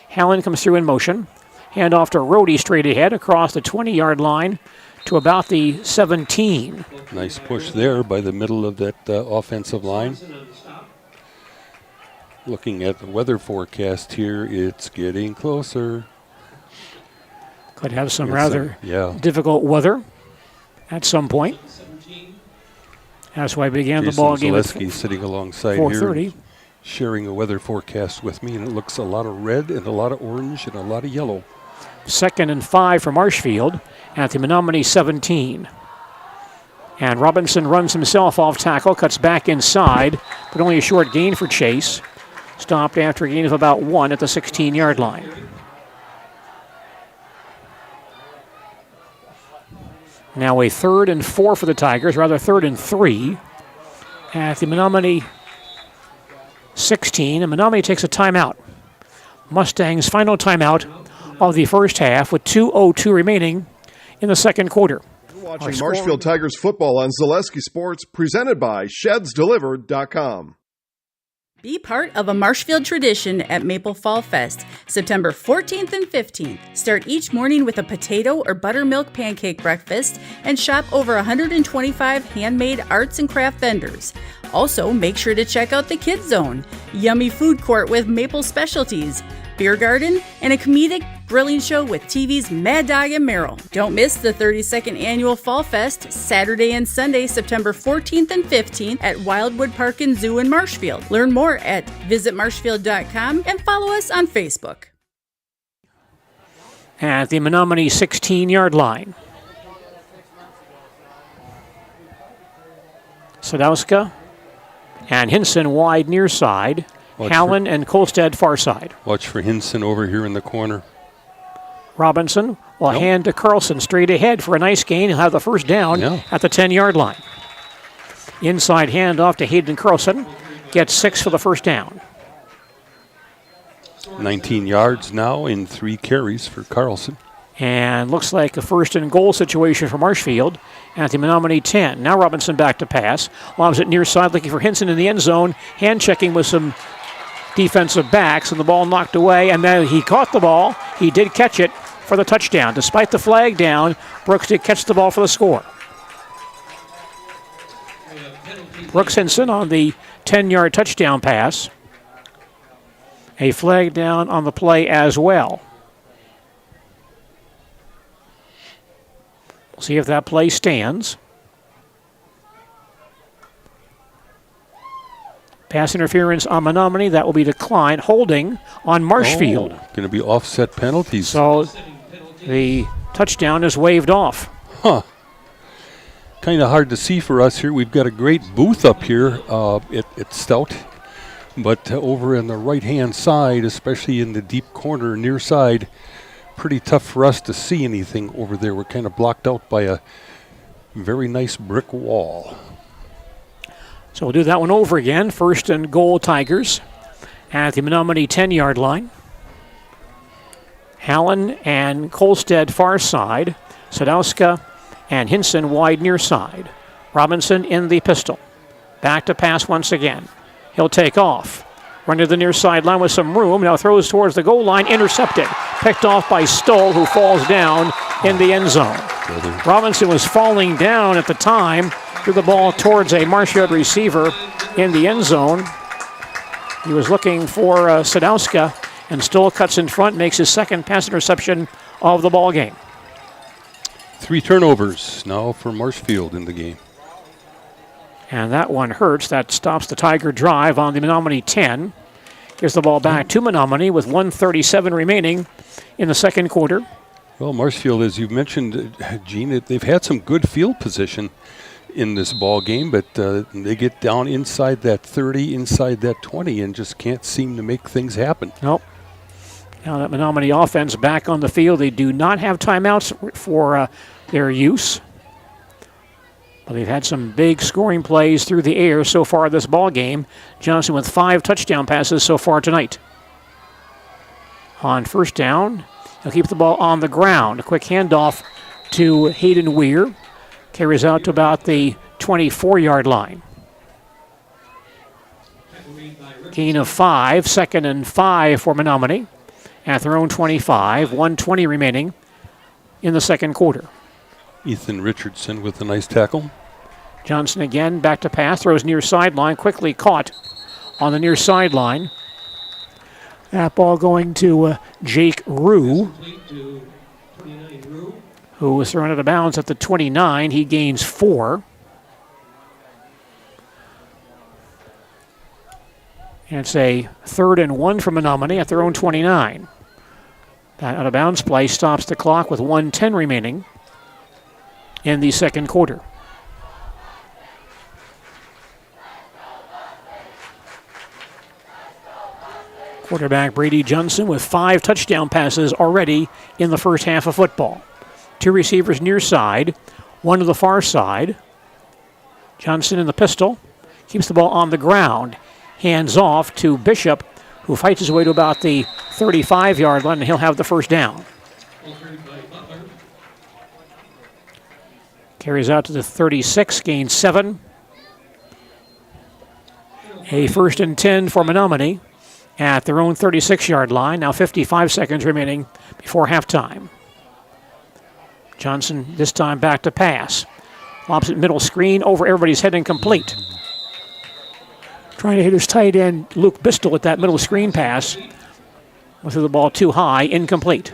[SPEAKER 2] Hallen comes through in motion. Hand off to Rohde straight ahead across the 20-yard line to about the 17.
[SPEAKER 10] Nice push there by the middle of that offensive line. Looking at the weather forecast here, it's getting closer.
[SPEAKER 2] Could have some rather difficult weather at some point. That's why I began the ball game.
[SPEAKER 10] Zaleski sitting alongside 4:30 here, sharing a weather forecast with me, and it looks a lot of red and a lot of orange and a lot of yellow.
[SPEAKER 2] 2nd and 5 for Marshfield at the Menomonie 17. And Robinson runs himself off tackle, cuts back inside, but only a short gain for Chase. Stopped after a gain of about 1 at the 16-yard line. Now a 3rd and 4 for the Tigers, rather 3rd and 3 at the Menomonie 16. And Menomonie takes a timeout. Mustangs' final timeout of the first half with 2:02 remaining in the second quarter.
[SPEAKER 13] You're watching Marshfield Tigers football on Zaleski Sports, presented by ShedsDelivered.com.
[SPEAKER 20] Be part of a Marshfield tradition at Maple Fall Fest, September 14th and 15th. Start each morning with a potato or buttermilk pancake breakfast and shop over 125 handmade arts and craft vendors. Also, make sure to check out the Kids Zone, yummy food court with maple specialties, beer garden, and a comedic grilling show with TV's Mad Dog and Merrill. Don't miss the 32nd Annual Fall Fest, Saturday and Sunday, September 14th and 15th at Wildwood Park and Zoo in Marshfield. Learn more at visitmarshfield.com and follow us on Facebook.
[SPEAKER 2] At the Menomonie 16-yard line. Sadowska and Hinson wide near side. Hallen and Kolstad far side.
[SPEAKER 10] Watch for Hinson over here in the corner.
[SPEAKER 2] Robinson will hand to Carlson straight ahead for a nice gain. He'll have the first down at the 10-yard line. Inside handoff to Hayden Carlson. Gets 6 for the first down.
[SPEAKER 10] 19 yards now in 3 carries for Carlson.
[SPEAKER 2] And looks like a first and goal situation for Marshfield at the Menomonie 10. Now Robinson back to pass. Lobs it near side looking for Hinson in the end zone. Hand checking with some defensive backs, and the ball knocked away, and then he caught the ball. He did catch it for the touchdown. Despite the flag down, Brooks did catch the ball for the score. Brooks Hinson on the 10-yard touchdown pass. A flag down on the play as well. We'll see if that play stands. Pass interference on Menomonie. That will be declined. Holding on Marshfield.
[SPEAKER 10] Going to be offset penalties.
[SPEAKER 2] So the touchdown is waved off.
[SPEAKER 10] Huh. Kind of hard to see for us here. We've got a great booth up here at Stout. But over on the right-hand side, especially in the deep corner near side, pretty tough for us to see anything over there. We're kind of blocked out by a very nice brick wall.
[SPEAKER 2] So we'll do that one over again. First and goal, Tigers at the Menomonie 10-yard line. Hallen and Kolstad far side. Sadowska and Hinson wide near side. Robinson in the pistol. Back to pass once again. He'll take off. Run to the near sideline with some room. Now throws towards the goal line. Intercepted. Picked off by Stoll, who falls down in the end zone. Robinson was falling down at the time. Threw the ball towards a Marshfield receiver in the end zone. He was looking for Sadowska, and Stoll cuts in front, makes his second pass interception of the ball game.
[SPEAKER 10] 3 turnovers now for Marshfield in the game.
[SPEAKER 2] And that one hurts. That stops the Tiger drive on the Menomonie 10. Gives the ball back to Menomonie with 1:37 remaining in the second quarter.
[SPEAKER 10] Well, Marshfield, as you mentioned, Gene, they've had some good field position in this ball game, but they get down inside that 30, inside that 20, and just can't seem to make things happen.
[SPEAKER 2] Nope. Now that Menomonie offense back on the field, they do not have timeouts for their use. But they've had some big scoring plays through the air so far this ball game. Johnson with 5 touchdown passes so far tonight. On first down, he'll keep the ball on the ground. A quick handoff to Hayden Weir. Carries out to about the 24-yard line. Gain of 5, 2nd and 5 for Menomonie at their own 25, 1:20 remaining in the second quarter.
[SPEAKER 10] Ethan Richardson with a nice tackle.
[SPEAKER 2] Johnson again, back to pass, throws near sideline, quickly caught on the near sideline. That ball going to Jake Rue, who was thrown out of bounds at the 29. He gains 4. And it's a 3rd and 1 for Menomonie at their own 29. That out-of-bounds play stops the clock with 1:10 remaining in the second quarter. Quarterback Brady Johnson with 5 touchdown passes already in the first half of football. 2 receivers near side, 1 to the far side. Johnson in the pistol, keeps the ball on the ground, hands off to Bishop, who fights his way to about the 35-yard line, and he'll have the first down. Carries out to the 36, gains 7. A 1st and 10 for Menomonie at their own 36-yard line. Now 55 seconds remaining before halftime. Johnson this time back to pass. Lobs it middle screen over everybody's head, incomplete. Trying to hit his tight end, Luke Bistel, at that middle screen pass. Threw the ball too high, incomplete.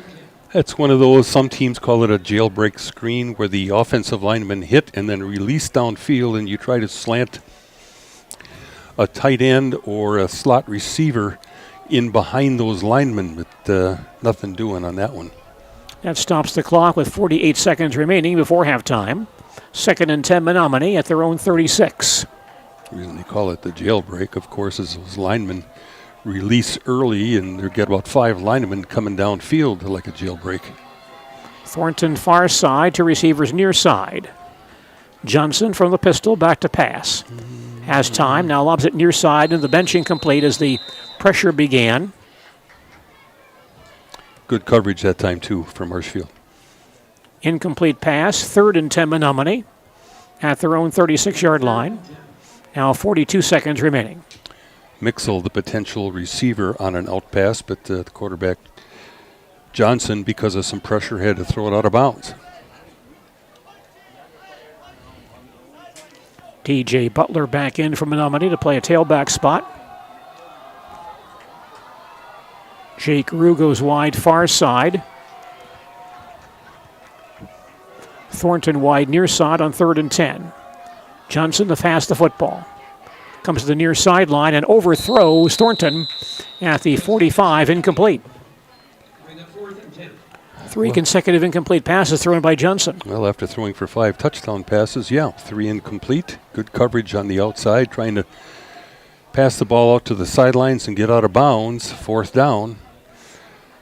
[SPEAKER 10] That's one of those, some teams call it a jailbreak screen, where the offensive lineman hit and then release downfield, and you try to slant a tight end or a slot receiver in behind those linemen, but nothing doing on that one.
[SPEAKER 2] That stops the clock with 48 seconds remaining before halftime. 2nd and 10 Menomonie at their own 36.
[SPEAKER 10] The reason they call it the jailbreak, of course, is those linemen release early, and they've got about 5 linemen coming downfield like a jailbreak.
[SPEAKER 2] Thornton far side to receivers near side. Johnson from the pistol back to pass. Has time, now lobs it near side, and the bench incomplete as the pressure began.
[SPEAKER 10] Good coverage that time, too, from Marshfield.
[SPEAKER 2] Incomplete pass, 3rd and 10 Menomonie at their own 36-yard line. Now 42 seconds remaining.
[SPEAKER 10] Mixel, the potential receiver, on an out pass, but the quarterback, Johnson, because of some pressure, had to throw it out of bounds.
[SPEAKER 2] T.J. Butler back in for Menomonie to play a tailback spot. Jake Rue goes wide far side. Thornton wide near side on 3rd and 10. Johnson to pass the football. Comes to the near sideline and overthrows Thornton at the 45, incomplete. 3 consecutive incomplete passes thrown by Johnson.
[SPEAKER 10] Well, after throwing for 5 touchdown passes, 3 incomplete. Good coverage on the outside, trying to pass the ball out to the sidelines and get out of bounds. 4th down.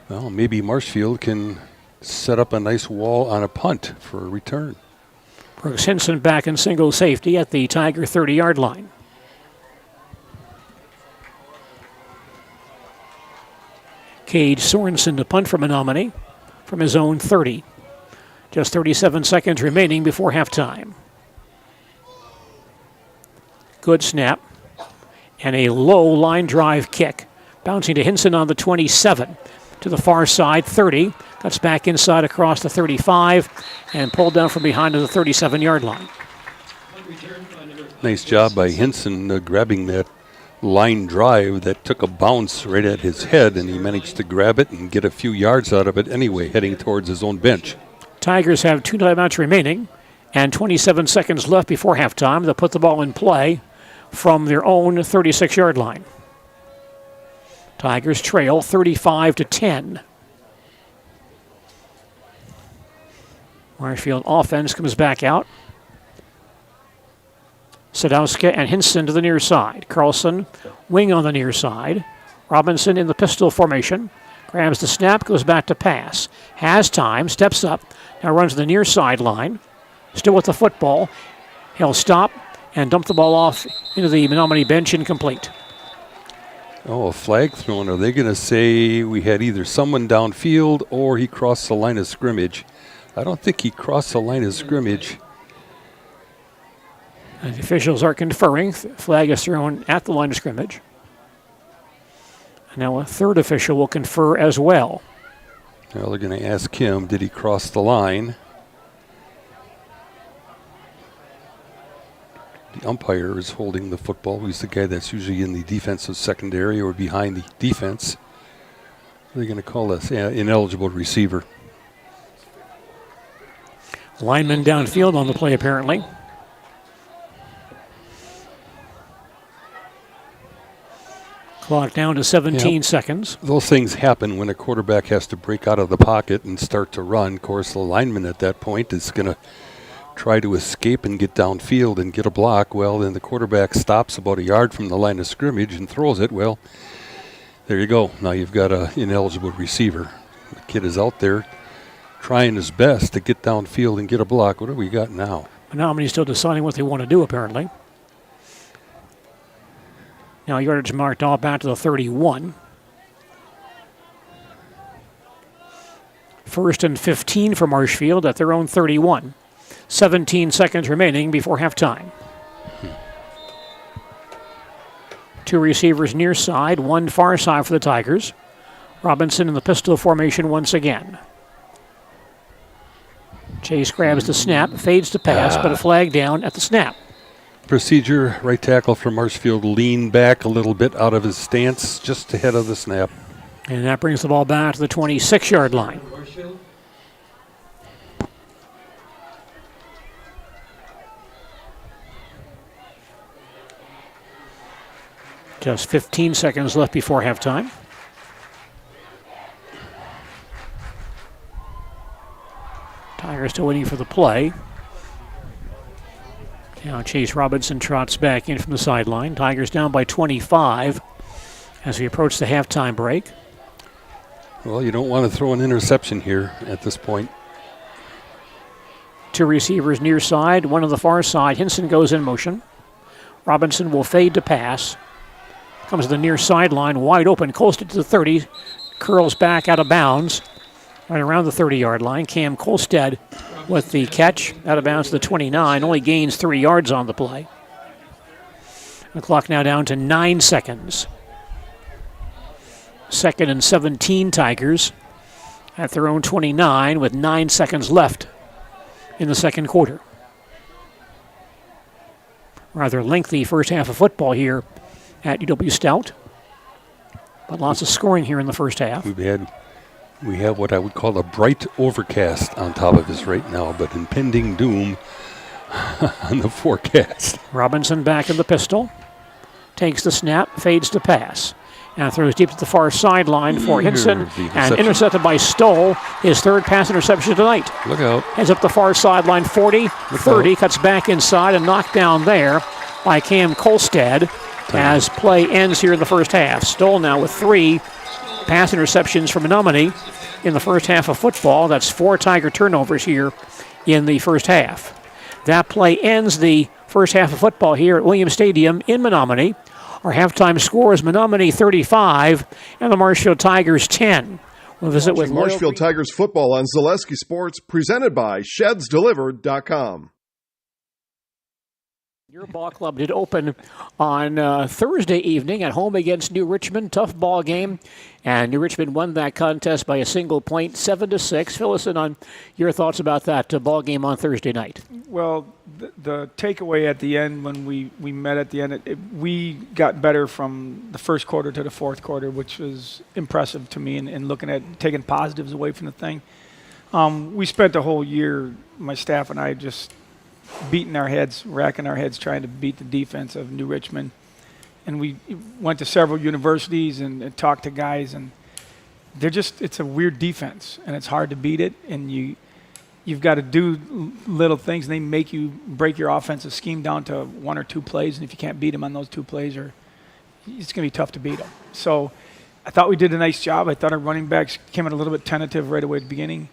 [SPEAKER 10] Well, maybe Marshfield can set up a nice wall on a punt for a return.
[SPEAKER 2] Brooks Hinson back in single safety at the Tiger 30-yard line. Cade Sorensen to punt for Menomonie from his own 30. Just 37 seconds remaining before halftime. Good snap. And a low line drive kick. Bouncing to Hinson on the 27. To the far side, 30. Cuts back inside across the 35 and pulled down from behind to the 37-yard line.
[SPEAKER 10] Nice job by Hinson grabbing that line drive that took a bounce right at his head, and he managed to grab it and get a few yards out of it anyway, heading towards his own bench.
[SPEAKER 2] Tigers have 2 timeouts remaining and 27 seconds left before halftime. They'll put the ball in play from their own 36-yard line. Tigers trail 35-10. Marshfield offense comes back out. Sadowska and Hinson to the near side. Carlson, wing on the near side. Robinson in the pistol formation. Grabs the snap, goes back to pass. Has time, steps up, now runs the near sideline. Still with the football. He'll stop and dump the ball off into the Menomonie bench, incomplete.
[SPEAKER 10] Oh, a flag thrown. Are they going to say we had either someone downfield or he crossed the line of scrimmage? I don't think he crossed the line of scrimmage.
[SPEAKER 2] And the officials are conferring. Flag is thrown at the line of scrimmage. And now a third official will confer as well.
[SPEAKER 10] Well, they're going to ask him, did he cross the line? The umpire is holding the football. He's the guy that's usually in the defensive secondary or behind the defense. They're going to call this ineligible receiver.
[SPEAKER 2] Lineman downfield on the play, apparently. Clock down to 17 seconds.
[SPEAKER 10] Those things happen when a quarterback has to break out of the pocket and start to run. Of course, the lineman at that point is going to try to escape and get downfield and get a block. Well, then the quarterback stops about a yard from the line of scrimmage and throws it. Well, there you go. Now you've got an ineligible receiver. The kid is out there trying his best to get downfield and get a block. What do we got now?
[SPEAKER 2] Menomonie's still deciding what they want to do, apparently. Now yardage marked off back to the 31. 1st and 15 for Marshfield at their own 31. 17 seconds remaining before halftime. Two receivers near side, one far side for the Tigers. Robinson in the pistol formation once again. Chase grabs the snap, fades to pass, but a flag down at the snap.
[SPEAKER 10] Procedure, right tackle from Marshfield leaned back a little bit out of his stance just ahead of the snap.
[SPEAKER 2] And that brings the ball back to the 26-yard line. Just 15 seconds left before halftime. Tigers still waiting for the play. Now Chase Robinson trots back in from the sideline. Tigers down by 25 as we approach the halftime break.
[SPEAKER 10] Well, you don't want to throw an interception here at this point.
[SPEAKER 2] Two receivers near side, one on the far side. Hinson goes in motion. Robinson will fade to pass. Comes to the near sideline, wide open, Colstead to the 30, curls back out of bounds, right around the 30-yard line. Cam Colstead with the catch, out of bounds to the 29, only gains 3 yards on the play. The clock now down to 9 seconds. 2nd and 17 Tigers at their own 29 with 9 seconds left in the second quarter. Rather lengthy first half of football here at UW Stout, but lots of scoring here in the first half.
[SPEAKER 10] We have what I would call a bright overcast on top of us right now, but impending doom on the forecast.
[SPEAKER 2] Robinson back in the pistol, takes the snap, fades to pass, and throws deep to the far sideline for Hinson, and intercepted by Stoll, his third pass interception tonight.
[SPEAKER 10] Look out.
[SPEAKER 2] Heads up the far sideline, 40, 30, cuts back inside, and knocked down there by Cam Colstead as play ends here in the first half. Stoll now with 3 pass interceptions for Menomonie in the first half of football. That's 4 Tiger turnovers here in the first half. That play ends the first half of football here at Williams Stadium in Menomonie. Our halftime score is Menomonie 35 and the Marshfield Tigers 10. We'll visit with
[SPEAKER 13] Marshfield Tigers football on Zaleski Sports, presented by ShedsDelivered.com.
[SPEAKER 2] Your ball club did open on Thursday evening at home against New Richmond. Tough ball game, and New Richmond won that contest by a single point, 7-6. Fill us in on your thoughts about that ball game on Thursday night.
[SPEAKER 1] Well, the takeaway at the end when we met at the end, we got better from the first quarter to the fourth quarter, which was impressive to me, and looking at taking positives away from the thing. We spent the whole year, my staff and I, just beating our heads, racking our heads, trying to beat the defense of New Richmond. And we went to several universities and talked to guys, and it's a weird defense, and it's hard to beat it. And you've got to do little things, and they make you break your offensive scheme down to 1 or 2 plays. And if you can't beat them on those 2 plays, it's going to be tough to beat them. So I thought we did a nice job. I thought our running backs came in a little bit tentative right away at the beginning.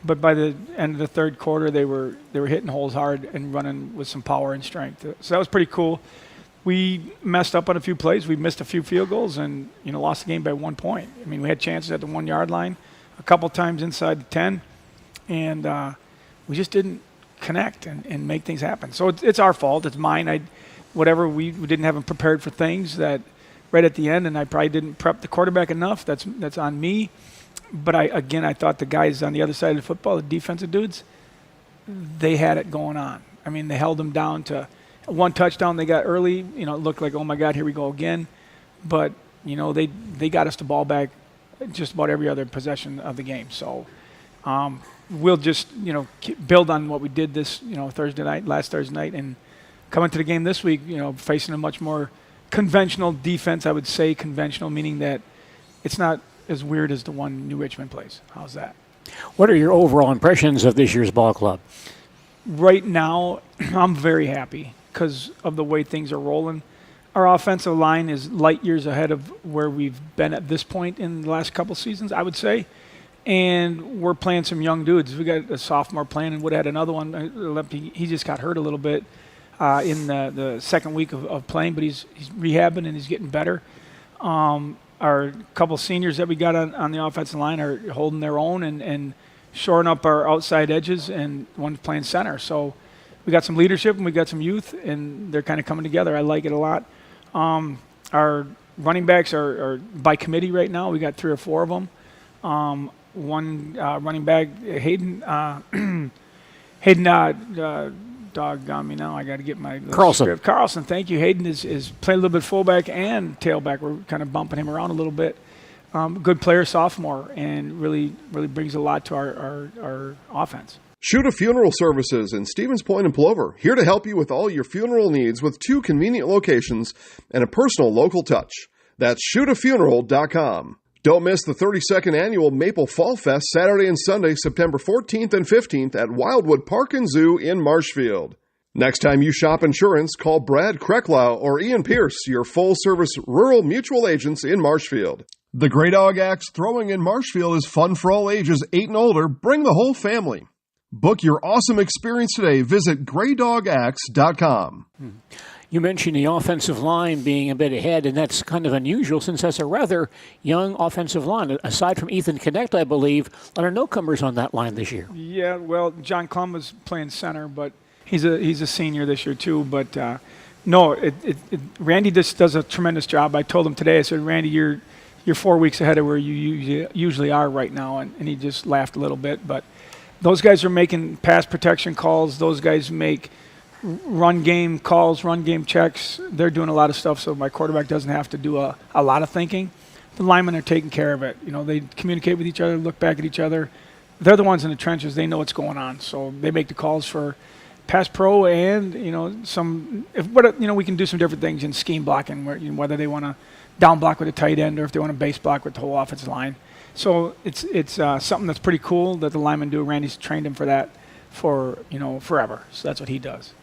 [SPEAKER 1] But by the end of the third quarter, they were hitting holes hard and running with some power and strength. So that was pretty cool. We messed up on a few plays. We missed a few field goals and lost the game by 1 point. I mean, we had chances at the 1 yard line, a couple times inside the 10, and we just didn't connect and make things happen. So it's our fault. It's mine. We didn't have them prepared for things that right at the end, and I probably didn't prep the quarterback enough. That's on me. But I thought the guys on the other side of the football, the defensive dudes, they had it going on. I mean, they held them down to 1 touchdown they got early. It looked like, oh my God, here we go again. But they got us the ball back just about every other possession of the game. So we'll just build on what we did this last Thursday night, and come into the game this week, facing a much more conventional defense. I would say conventional, meaning that it's not as weird as the one New Richmond plays. How's that?
[SPEAKER 2] What are your overall impressions of this year's ball club?
[SPEAKER 1] Right now, I'm very happy because of the way things are rolling. Our offensive line is light years ahead of where we've been at this point in the last couple seasons, I would say. And we're playing some young dudes. We got a sophomore playing and would have had another one. He just got hurt a little bit in the second week of playing, but he's rehabbing and he's getting better. Our couple seniors that we got on the offensive line are holding their own and shoring up our outside edges, and one's playing center. So we got some leadership and we got some youth, and they're kind of coming together. I like it a lot. Our running backs are by committee right now. We got 3 or 4 of them. One running back, Hayden, doggone me now. I got to get my
[SPEAKER 2] Carlson.
[SPEAKER 1] Script. Carlson, thank you. Hayden is playing a little bit fullback and tailback. We're kind of bumping him around a little bit. Good player, sophomore, and really brings a lot to our offense.
[SPEAKER 13] Shoot a Funeral Services in Stevens Point and Plover, here to help you with all your funeral needs with 2 convenient locations and a personal local touch. That's shootafuneral.com. Don't miss the 32nd annual Maple Fall Fest Saturday and Sunday, September 14th and 15th at Wildwood Park and Zoo in Marshfield. Next time you shop insurance, call Brad Krecklau or Ian Pierce, your full-service rural mutual agents in Marshfield. The Grey Dog Axe Throwing in Marshfield is fun for all ages 8 and older. Bring the whole family. Book your awesome experience today. Visit greydogaxe.com.
[SPEAKER 2] You mentioned the offensive line being a bit ahead, and that's kind of unusual since that's a rather young offensive line. Aside from Ethan Connect, I believe, there are newcomers on that line this year.
[SPEAKER 1] Yeah, well, John Klum was playing center, but he's a senior this year too. But no, Randy just does a tremendous job. I told him today, I said, Randy, you're 4 weeks ahead of where you usually are right now, and he just laughed a little bit. But those guys are making pass protection calls. Those guys make run game calls, run game checks. They're doing a lot of stuff, so my quarterback doesn't have to do a lot of thinking. The linemen are taking care of it. You know, they communicate with each other, look back at each other. They're the ones in the trenches. They know what's going on, so they make the calls for pass pro and we can do some different things in scheme blocking, whether they want to down block with a tight end or if they want to base block with the whole offensive line. So it's something that's pretty cool that the linemen do. Randy's trained him for that for forever. So that's what he does.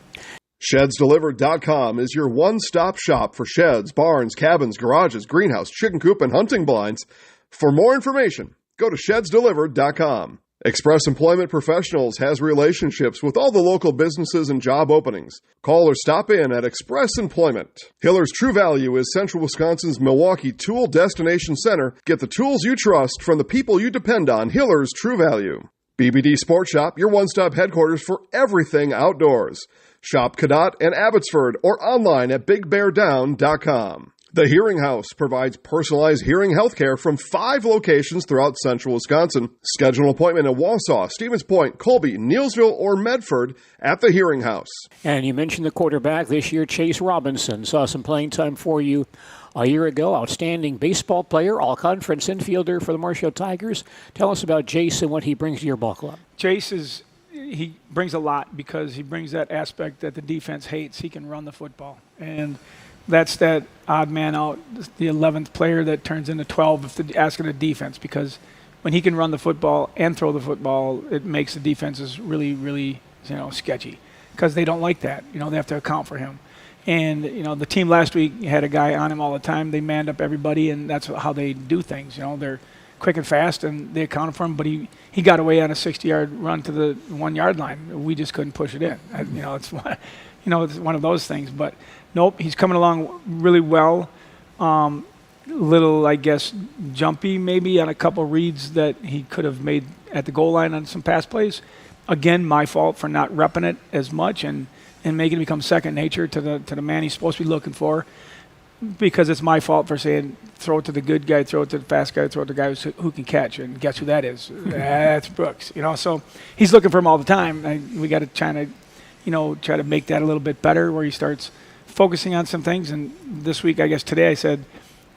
[SPEAKER 13] ShedsDelivered.com is your one-stop shop for sheds, barns, cabins, garages, greenhouse, chicken coop, and hunting blinds. For more information, go to ShedsDelivered.com. Express Employment Professionals has relationships with all the local businesses and job openings. Call or stop in at Express Employment. Hiller's True Value is Central Wisconsin's Milwaukee Tool Destination Center. Get the tools you trust from the people you depend on. Hiller's True Value. BBD Sport Shop, your one-stop headquarters for everything outdoors. Shop Cadott and Abbotsford or online at BigBearDown.com. The Hearing House provides personalized hearing health care from 5 locations throughout central Wisconsin. Schedule an appointment in Wausau, Stevens Point, Colby, Neelsville, or Medford at the Hearing House.
[SPEAKER 2] And you mentioned the quarterback this year, Chase Robinson. Saw some playing time for you a year ago. Outstanding baseball player, all-conference infielder for the Marshfield Tigers. Tell us about Chase and what he brings to your ball club.
[SPEAKER 1] Chase he brings a lot because he brings that aspect that the defense hates. He can run the football. And that's that odd man out, the 11th player that turns into 12 if they're asking the defense, because when he can run the football and throw the football, it makes the defenses really, really, sketchy because they don't like that. They have to account for him. And, the team last week had a guy on him all the time. They manned up everybody, and that's how they do things. They're quick and fast, and they accounted for him, but he got away on a 60-yard run to the 1-yard line. We just couldn't push it in. It's one of those things. But nope, he's coming along really well. Little, I guess, jumpy maybe on a couple reads that he could have made at the goal line on some pass plays. Again, my fault for not repping it as much and making it become second nature to the man he's supposed to be looking for. Because it's my fault for saying throw it to the good guy, throw it to the fast guy, throw it to the guy who can catch. And guess who that is? That's Brooks. So he's looking for him all the time. We got to try to make that a little bit better where he starts focusing on some things. And this week, I guess today, I said,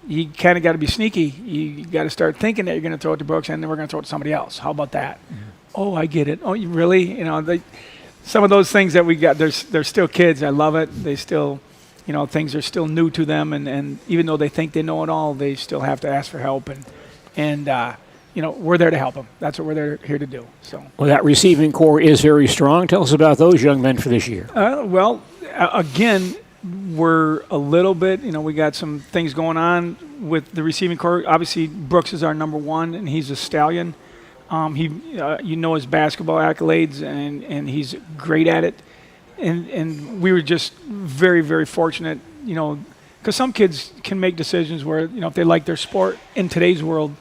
[SPEAKER 1] you kind of got to be sneaky. You got to start thinking that you're going to throw it to Brooks and then we're going to throw it to somebody else. How about that? Mm-hmm. Oh, I get it. Oh, you really? Some of those things that we got, they're still kids. I love it. They still things are still new to them, and even though they think they know it all, they still have to ask for help, and we're there to help them. That's what we're here to do. So.
[SPEAKER 2] Well, that receiving core is very strong. Tell us about those young men for this year.
[SPEAKER 1] Again, we're a little bit, we got some things going on with the receiving core. Obviously, Brooks is our number one, and he's a stallion. His basketball accolades, and he's great at it. And we were just very, very fortunate, because some kids can make decisions where, if they like their sport in today's world,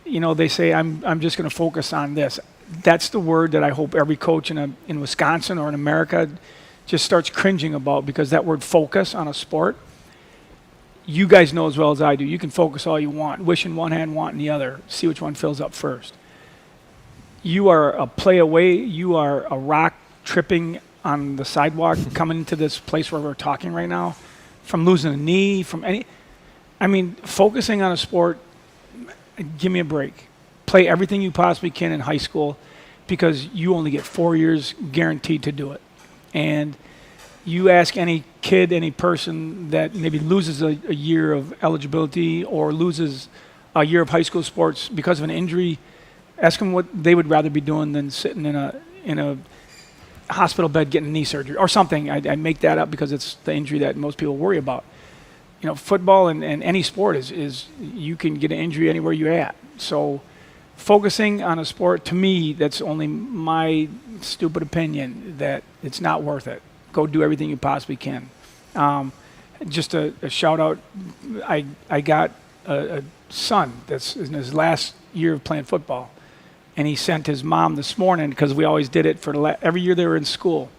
[SPEAKER 1] they say, I'm just going to focus on this. That's the word that I hope every coach in Wisconsin or in America just starts cringing about, because that word focus on a sport, you guys know as well as I do, you can focus all you want, wish in one hand, want in the other, see which one fills up first. You are a play away, you are a rock tripping on the sidewalk coming into this place where we're talking right now, from losing a knee, focusing on a sport, give me a break. Play everything you possibly can in high school, because you only get 4 years guaranteed to do it. And you ask any kid, any person that maybe loses a year of eligibility or loses a year of high school sports because of an injury, ask them what they would rather be doing than sitting in a hospital bed getting knee surgery or something. I make that up because it's the injury that most people worry about. Football and any sport is you can get an injury anywhere you're at. So focusing on a sport, to me, that's only my stupid opinion, that it's not worth it. Go do everything you possibly can. Just a shout out, I got a son that's in his last year of playing football, and he sent his mom this morning, because we always did it for every year they were in school.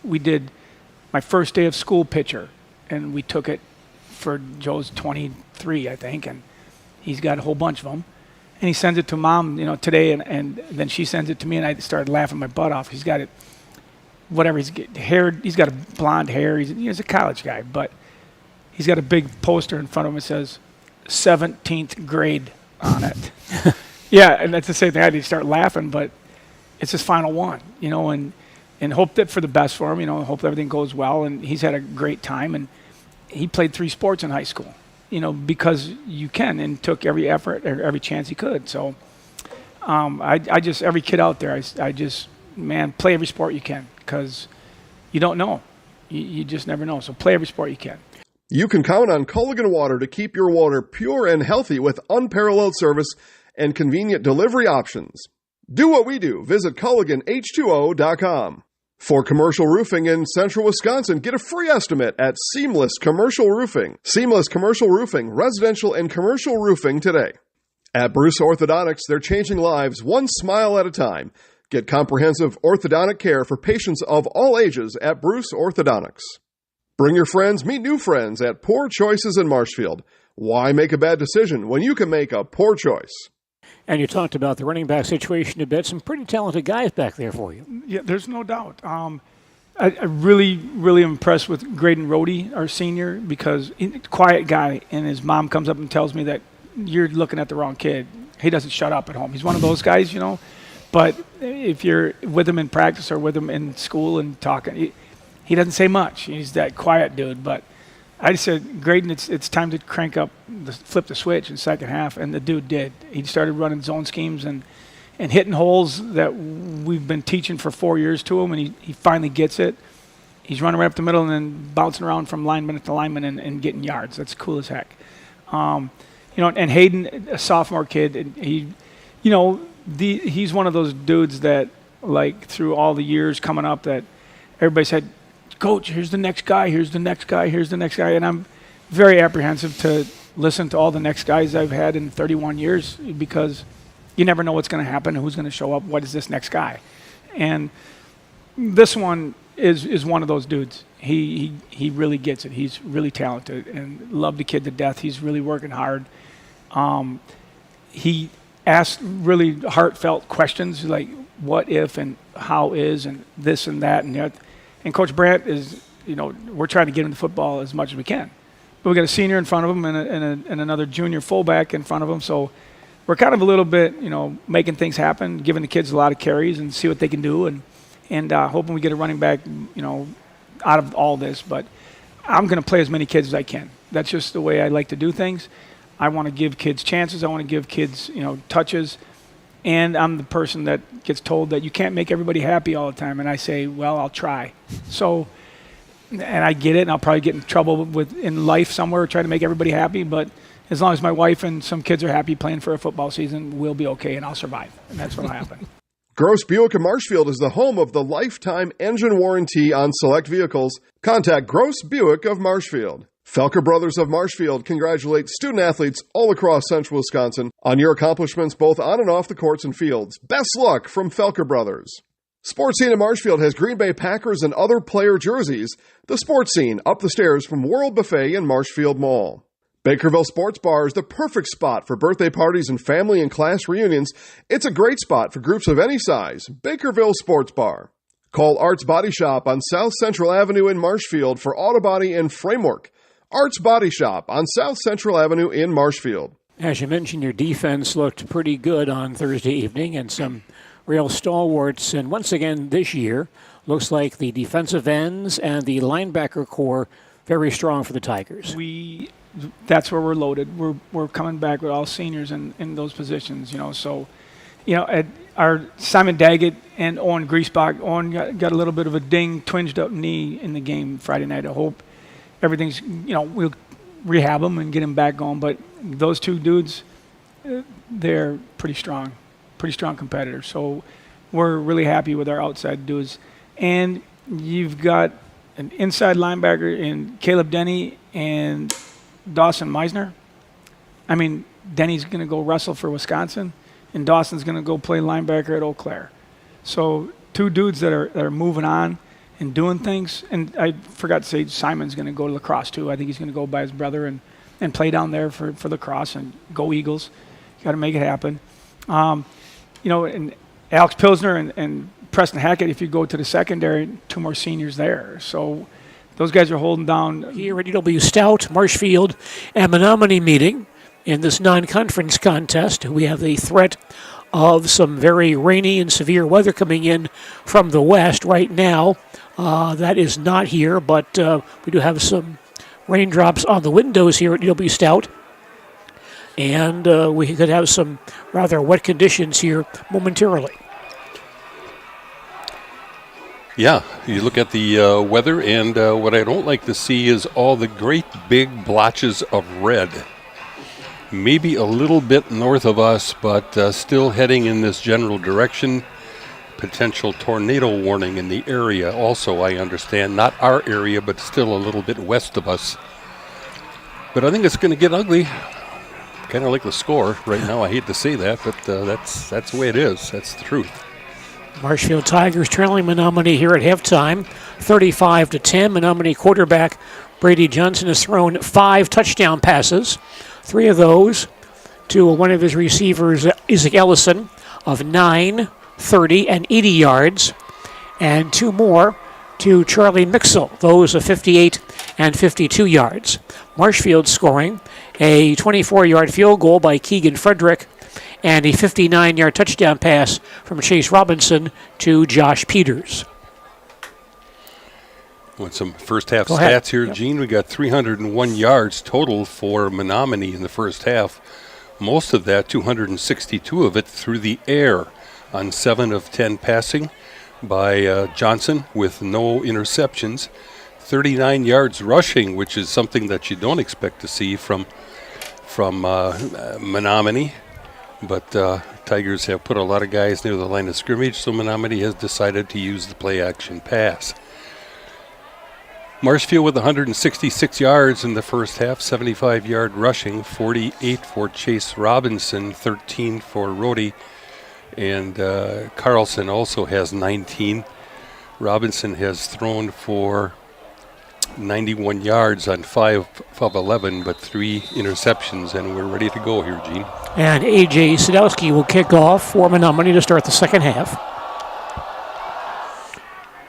[SPEAKER 1] We did my first day of school picture, and we took it for Joe's 23, I think, and he's got a whole bunch of them. And he sends it to mom, today, and then she sends it to me, and I started laughing my butt off. He's got it, whatever, he's got a blonde hair. He's a college guy, but he's got a big poster in front of him that says 17th grade on it. Yeah, and that's the same thing. I had to start laughing, but it's his final one, and hope that for the best for him, hope everything goes well. And he's had a great time, and he played 3 sports in high school, because you can, and took every effort, or every chance he could. So I just, every kid out there, I just, play every sport you can, because you don't know. You just never know. So play every sport you can.
[SPEAKER 13] You can count on Culligan Water to keep your water pure and healthy with unparalleled service and convenient delivery options. Do what we do. Visit CulliganH2O.com. For commercial roofing in central Wisconsin, get a free estimate at Seamless Commercial Roofing. Seamless Commercial Roofing, residential and commercial roofing today. At Bruce Orthodontics, they're changing lives one smile at a time. Get comprehensive orthodontic care for patients of all ages at Bruce Orthodontics. Bring your friends, meet new friends at Poor Choices in Marshfield. Why make a bad decision when you can make a poor choice?
[SPEAKER 2] And you talked about the running back situation a bit. Some pretty talented guys back there for you.
[SPEAKER 1] Yeah, there's no doubt. I really, really impressed with Graydon Rohde, our senior, because he's a quiet guy, and his mom comes up and tells me that you're looking at the wrong kid. He doesn't shut up at home. He's one of those guys, But if you're with him in practice or with him in school and talking, he doesn't say much. He's that quiet dude. But I just said, Graydon, it's time to flip the switch in the second half, and the dude did. He started running zone schemes and hitting holes that we've been teaching for 4 years to him, and he finally gets it. He's running right up the middle and then bouncing around from lineman to lineman and getting yards. That's cool as heck. And Hayden, a sophomore kid, and he's one of those dudes that, like, through all the years coming up, that everybody said, Coach, here's the next guy, here's the next guy, here's the next guy. And I'm very apprehensive to listen to all the next guys I've had in 31 years, because you never know what's going to happen, who's going to show up, what is this next guy. And this one is one of those dudes. He really gets it. He's really talented, and love the kid to death. He's really working hard. He asked really heartfelt questions like what if and how is and this and that and that. And Coach Brandt is, we're trying to get him to football as much as we can. But we got a senior in front of him and another junior fullback in front of him. So we're kind of a little bit, making things happen, giving the kids a lot of carries and see what they can do, and hoping we get a running back, out of all this. But I'm going to play as many kids as I can. That's just the way I like to do things. I want to give kids chances. I want to give kids, touches. And I'm the person that gets told that you can't make everybody happy all the time. And I say, well, I'll try. So, and I get it, and I'll probably get in trouble in life somewhere trying to make everybody happy. But as long as my wife and some kids are happy playing for a football season, we'll be okay, and I'll survive. And that's what'll happen.
[SPEAKER 13] Gross Buick of Marshfield is the home of the lifetime engine warranty on select vehicles. Contact Gross Buick of Marshfield. Felker Brothers of Marshfield congratulate student-athletes all across central Wisconsin on your accomplishments both on and off the courts and fields. Best luck from Felker Brothers. Sports Scene in Marshfield has Green Bay Packers and other player jerseys. The Sports Scene, up the stairs from World Buffet in Marshfield Mall. Bakerville Sports Bar is the perfect spot for birthday parties and family and class reunions. It's a great spot for groups of any size. Bakerville Sports Bar. Call Arts Body Shop on South Central Avenue in Marshfield for auto body and framework. Arts Body Shop on South Central Avenue in Marshfield.
[SPEAKER 2] As you mentioned, your defense looked pretty good on Thursday evening, and some real stalwarts. And once again this year, looks like the defensive ends and the linebacker core very strong for the Tigers.
[SPEAKER 1] That's where we're loaded. We're coming back with all seniors in those positions, So, our Simon Daggett and Owen Griesbach. Owen got a little bit of a twinged up knee in the game Friday night. I hope everything's, we'll rehab him and get him back going. But those two dudes, they're pretty strong competitors. So we're really happy with our outside dudes. And you've got an inside linebacker in Caleb Denny and Dawson Meisner. I mean, Denny's going to go wrestle for Wisconsin, and Dawson's going to go play linebacker at Eau Claire. So two dudes that are moving on and doing things. And I forgot to say Simon's going to go to lacrosse too. I think he's going to go by his brother and play down there for lacrosse and go Eagles. Got to make it happen. And Alex Pilsner and Preston Hackett, if you go to the secondary, two more seniors there. So those guys are holding down.
[SPEAKER 2] Here at EW Stout, Marshfield, and Menomonie meeting in this non-conference contest. We have the threat of some very rainy and severe weather coming in from the west right now. That is not here, but we do have some raindrops on the windows here at EW Stout. And we could have some rather wet conditions here momentarily.
[SPEAKER 10] Yeah, you look at the weather, and what I don't like to see is all the great big blotches of red. Maybe a little bit north of us, but still heading in this general direction. Potential tornado warning in the area also, I understand. Not our area, but still a little bit west of us. But I think it's going to get ugly. Kind of like the score right now. I hate to say that, but that's the way it is. That's the truth.
[SPEAKER 2] Marshfield Tigers trailing Menomonie here at halftime, 35-10. Menomonie quarterback Brady Johnson has thrown 5 touchdown passes. 3 of those to one of his receivers, Isaac Ellison, of 9, 30, and 80 yards, and 2 more to Charlie Mixel, those of 58 and 52 yards. Marshfield scoring a 24-yard field goal by Keegan Frederick and a 59-yard touchdown pass from Chase Robinson to Josh Peters.
[SPEAKER 10] Want some first half stats here, Gene? We got 301 yards total for Menomonie in the first half. Most of that, 262 of it, through the air on 7 of 10 passing by Johnson with no interceptions. 39 yards rushing, which is something that you don't expect to see from Menomonie. But Tigers have put a lot of guys near the line of scrimmage, so Menomonie has decided to use the play-action pass. Marshfield with 166 yards in the first half, 75-yard rushing, 48 for Chase Robinson, 13 for Rhodey, and Carlson also has 19. Robinson has thrown for 91 yards on 5 of 11, but 3 interceptions, and we're ready to go here, Gene.
[SPEAKER 2] And A.J. Sadowski will kick off for Menomonie to start the second half.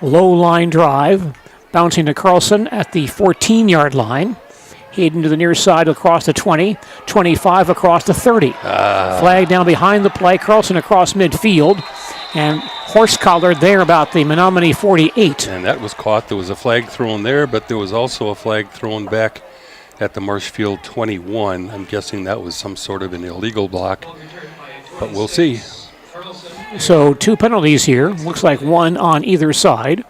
[SPEAKER 2] Low line drive, bouncing to Carlson at the 14-yard line. Hayden to the near side across the 20, 25 across the 30. Flag down behind the play. Carlson across midfield. And horse collar there about the Menomonie 48.
[SPEAKER 10] And that was caught. There was a flag thrown there, but there was also a flag thrown back at the Marshfield 21. I'm guessing that was some sort of an illegal block, but we'll see.
[SPEAKER 2] So 2 penalties here. Looks like one on either side.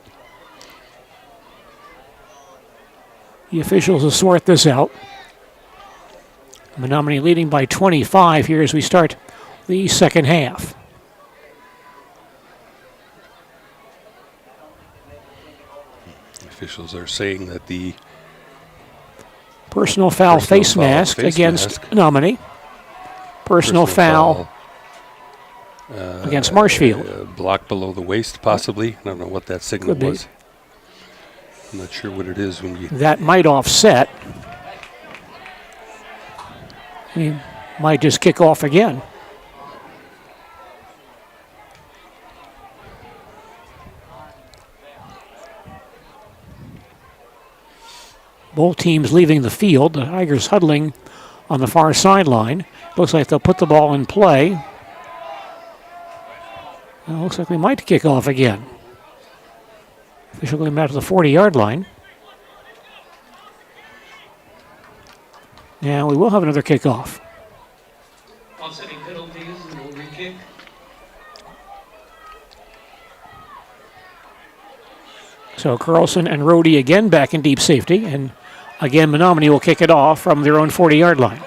[SPEAKER 2] The officials will sort this out. Menomonie leading by 25 here as we start the second half.
[SPEAKER 10] Officials are saying that the
[SPEAKER 2] personal foul face mask against Menomonie. Personal foul against Marshfield.
[SPEAKER 10] Block below the waist, possibly. I don't know what that signal was. I'm not sure what it is when you...
[SPEAKER 2] That might offset. He might just kick off again. Both teams leaving the field. The Tigers huddling on the far sideline. Looks like they'll put the ball in play. Well, looks like we might kick off again. Official going back to the 40-yard line. Now we will have another kickoff.
[SPEAKER 21] Offsetting penalties and we'll re-kick.
[SPEAKER 2] So Carlson and Rhodey again back in deep safety, and again Menomonie will kick it off from their own 40-yard line.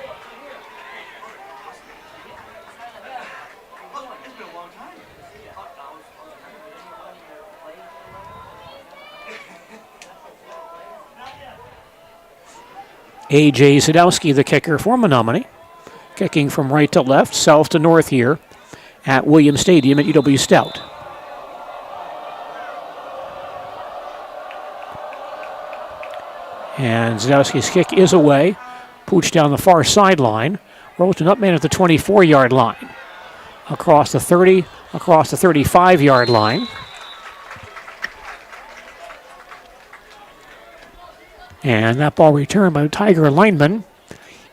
[SPEAKER 2] A.J. Sadowski, the kicker for Menomonie, kicking from right to left, south to north here at Williams Stadium at UW Stout. And Zadowski's kick is away. Pooch down the far sideline. Rolls an up man at the 24-yard line. Across the 30, across the 35-yard line. And that ball returned by Tiger lineman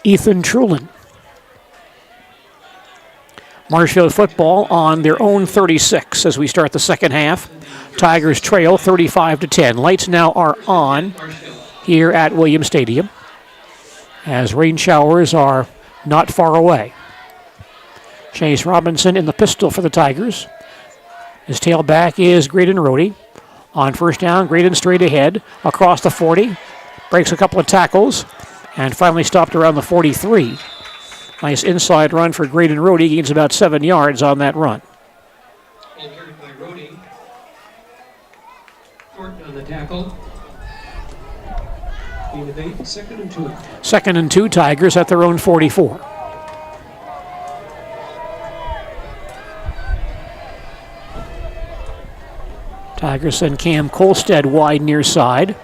[SPEAKER 2] Ethan Trulin. Marshfield football on their own 36 as we start the second half. Tigers trail 35-10. Lights now are on here at Williams Stadium as rain showers are not far away. Chase Robinson in the pistol for the Tigers. His tailback is Graydon Rhodey. On first down, Graydon straight ahead across the 40. Breaks a couple of tackles and finally stopped around the 43. Nice inside run for Graydon Rhodey. Gains about 7 yards on that run.
[SPEAKER 21] Ball carried by Rhodey. Thornton on the tackle. Gain of 8, 2nd and 2.
[SPEAKER 2] 2nd and 2, Tigers at their own 44. Tigers send Cam Kolstead wide near side.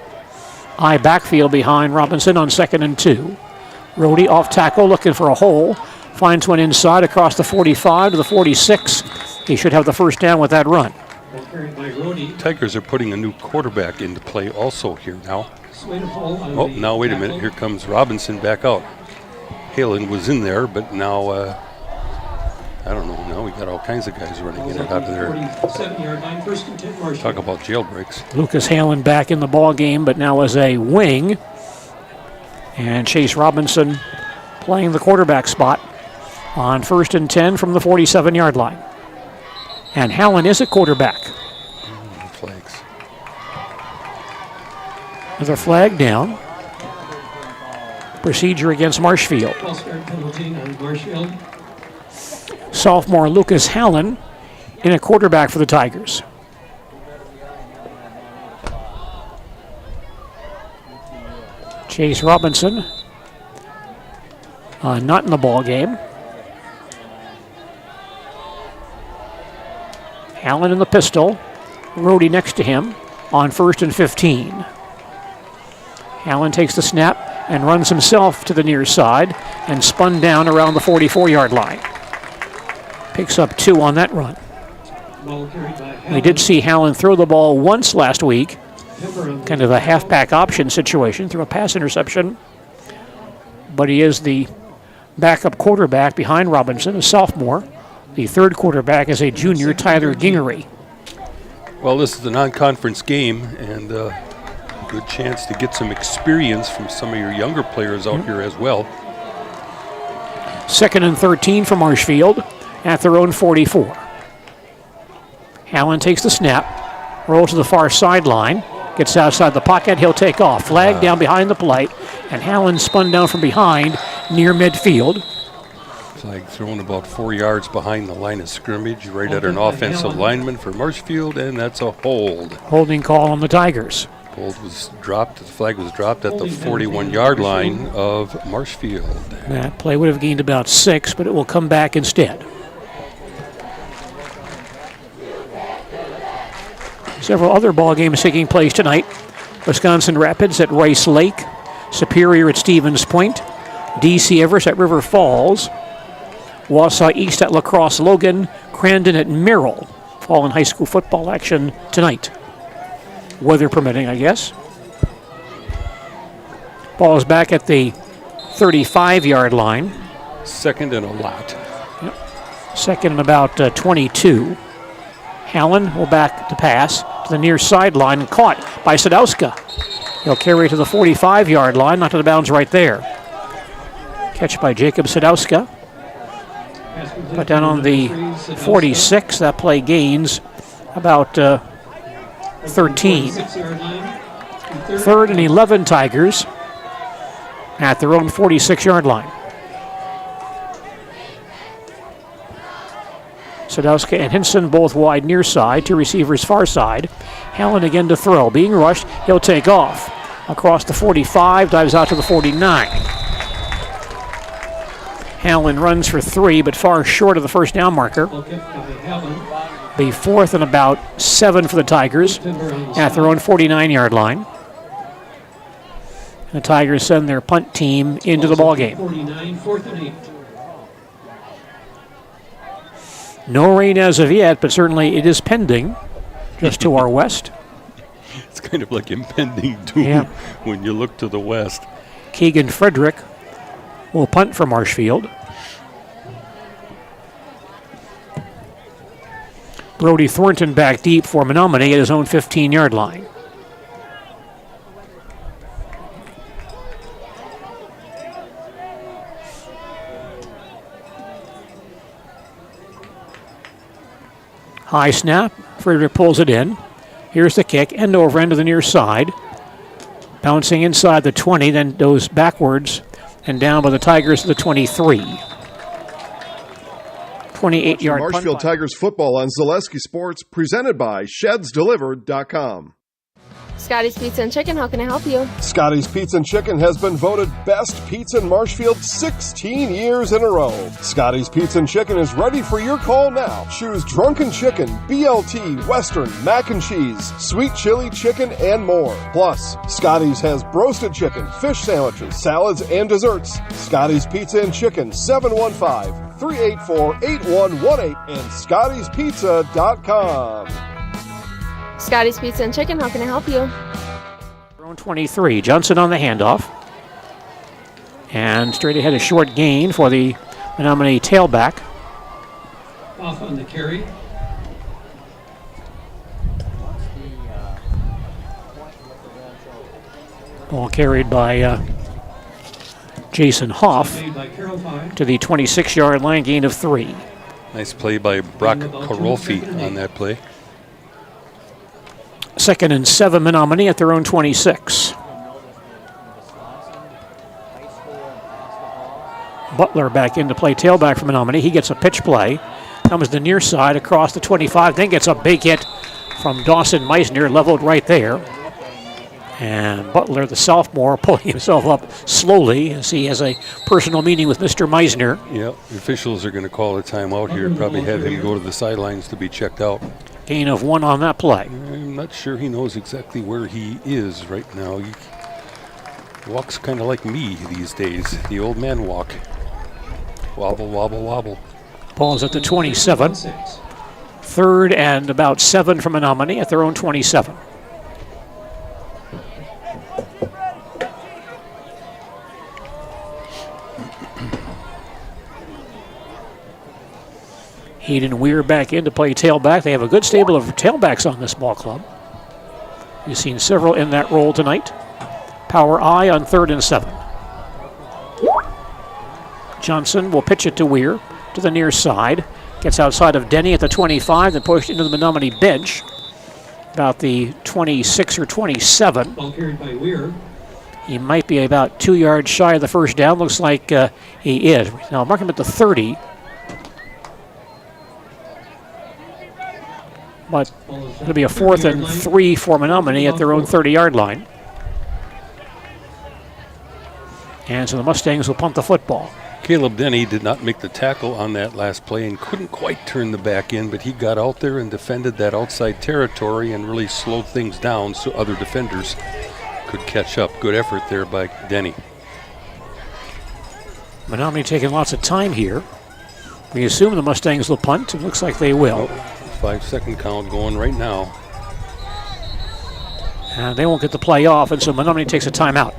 [SPEAKER 2] High backfield behind Robinson on 2nd and 2. Rhodey off tackle looking for a hole. Finds one inside across the 45 to the 46. He should have the first down with that run.
[SPEAKER 10] Tigers are putting a new quarterback into play also here now. Oh, now wait a minute. Here comes Robinson back out. Halen was in there, but now, I don't know. Now we got all kinds of guys running in and out of there. Talk about jailbreaks.
[SPEAKER 2] Lucas Halen back in the ball game, but now as a wing. And Chase Robinson playing the quarterback spot on 1st and 10 from the 47-yard line. And Halen is a quarterback.
[SPEAKER 10] Flags.
[SPEAKER 2] Another flag down. Procedure against Marshfield. Sophomore Lucas Halen in a quarterback for the Tigers. Chase Robinson not in the ball game. Allen in the pistol. Rhodey next to him on 1st and 15. Allen takes the snap and runs himself to the near side and spun down around the 44-yard line. Picks up 2 on that run. We did see Halen throw the ball once last week. Kind of a halfback option situation through a pass interception. But he is the backup quarterback behind Robinson, a sophomore, The third quarterback is a junior, Tyler Gingery.
[SPEAKER 10] Well, this is a non-conference game, and good chance to get some experience from some of your younger players out here as well.
[SPEAKER 2] 2nd and 13 for Marshfield at their own 44. Allen takes the snap, rolls to the far sideline, gets outside the pocket, he'll take off. Flag down behind the plate, and Allen spun down from behind near midfield.
[SPEAKER 10] Flag thrown about 4 yards behind the line of scrimmage, right at an offensive lineman for Marshfield, and that's a hold.
[SPEAKER 2] Holding call on the Tigers.
[SPEAKER 10] Hold was dropped, the flag was dropped at the 41-yard line of Marshfield.
[SPEAKER 2] That play would have gained about 6, but it will come back instead. Several other ball games taking place tonight. Wisconsin Rapids at Rice Lake, Superior at Stevens Point, DC Everest at River Falls, Wausau East at La Crosse Logan, Crandon at Merrill. Fall and high school football action tonight. Weather permitting, I guess. Ball is back at the 35-yard line.
[SPEAKER 10] Second and a lot.
[SPEAKER 2] Yep. Second and about 22. Allen will back to pass to the near sideline and caught by Sadowska. He'll carry it to the 45-yard line, not to the bounds right there. Catch by Jacob Sadowska. Put down on the 46. That play gains about 13. 3rd and 11 Tigers at their own 46-yard line. Sadowska and Hinson both wide near side, 2 receivers far side. Allen again to throw. Being rushed, he'll take off. Across the 45, dives out to the 49. Allen runs for 3, but far short of the first down marker. Be 4th and about 7 for the Tigers at their own 49-yard line. The Tigers send their punt team into the ballgame.
[SPEAKER 21] 49, 4th and 8.
[SPEAKER 2] No rain as of yet, but certainly it is pending just to our west.
[SPEAKER 10] It's kind of like impending doom when you look to the west.
[SPEAKER 2] Keegan Frederick will punt for Marshfield. Brody Thornton back deep for Menomonie at his own 15-yard line. High snap. Frederick pulls it in. Here's the kick. End over end to the near side. Bouncing inside the 20, then goes backwards and down by the Tigers to the 23. 28-yard punt.
[SPEAKER 13] Marshfield Tigers football on Zaleski Sports, presented by ShedsDelivered.com.
[SPEAKER 6] Scotty's Pizza and Chicken, how can I help you?
[SPEAKER 13] Scotty's Pizza and Chicken has been voted best pizza in Marshfield 16 years in a row. Scotty's Pizza and Chicken is ready for your call now. Choose drunken chicken, BLT, Western, mac and cheese, sweet chili chicken, and more. Plus, Scotty's has broasted chicken, fish sandwiches, salads, and desserts. Scotty's Pizza and Chicken, 715-384-8118 and Scotty'sPizza.com.
[SPEAKER 6] Scotty's Pizza and Chicken, how can I help you?
[SPEAKER 2] 23. Johnson on the handoff. And straight ahead, a short gain for the Menomonie tailback.
[SPEAKER 21] Off on the carry.
[SPEAKER 2] Ball carried by Jason Hoff to the 26-yard line, gain of 3.
[SPEAKER 10] Nice play by Brock Karolfi on that play.
[SPEAKER 2] 2nd and 7 Menomonie at their own 26. Butler back into play, tailback for Menomonie. He gets a pitch play. Comes the near side across the 25, then gets a big hit from Dawson Meisner, leveled right there. And Butler, the sophomore, pulling himself up slowly as he has a personal meeting with Mr. Meisner.
[SPEAKER 10] Yeah, the officials are going to call a timeout here. Probably have him go to the sidelines to be checked out.
[SPEAKER 2] Gain of 1 on that play.
[SPEAKER 10] I'm not sure he knows exactly where he is right now. He walks kind of like me these days, the old man walk. Wobble, wobble, wobble.
[SPEAKER 2] Ball's at the 27. 3rd and about 7 from Menomonie at their own 27. Heed and Weir back in to play tailback. They have a good stable of tailbacks on this ball club. You've seen several in that role tonight. Power I on 3rd and 7. Johnson will pitch it to Weir to the near side. Gets outside of Denny at the 25, then pushed into the Menomonie bench. About the 26 or 27.
[SPEAKER 21] Ball carried by Weir.
[SPEAKER 2] He might be about 2 yards shy of the first down. Looks like he is. Now mark him at the 30. But it'll be a 4th and 3 for Menomonie at their own 30-yard line. And so the Mustangs will punt the football.
[SPEAKER 10] Caleb Denny did not make the tackle on that last play and couldn't quite turn the back in, but he got out there and defended that outside territory and really slowed things down so other defenders could catch up. Good effort there by Denny.
[SPEAKER 2] Menomonie taking lots of time here. We assume the Mustangs will punt. It looks like they will.
[SPEAKER 10] 5-second count going right now.
[SPEAKER 2] And they won't get the play off, and so Menomonie takes a timeout.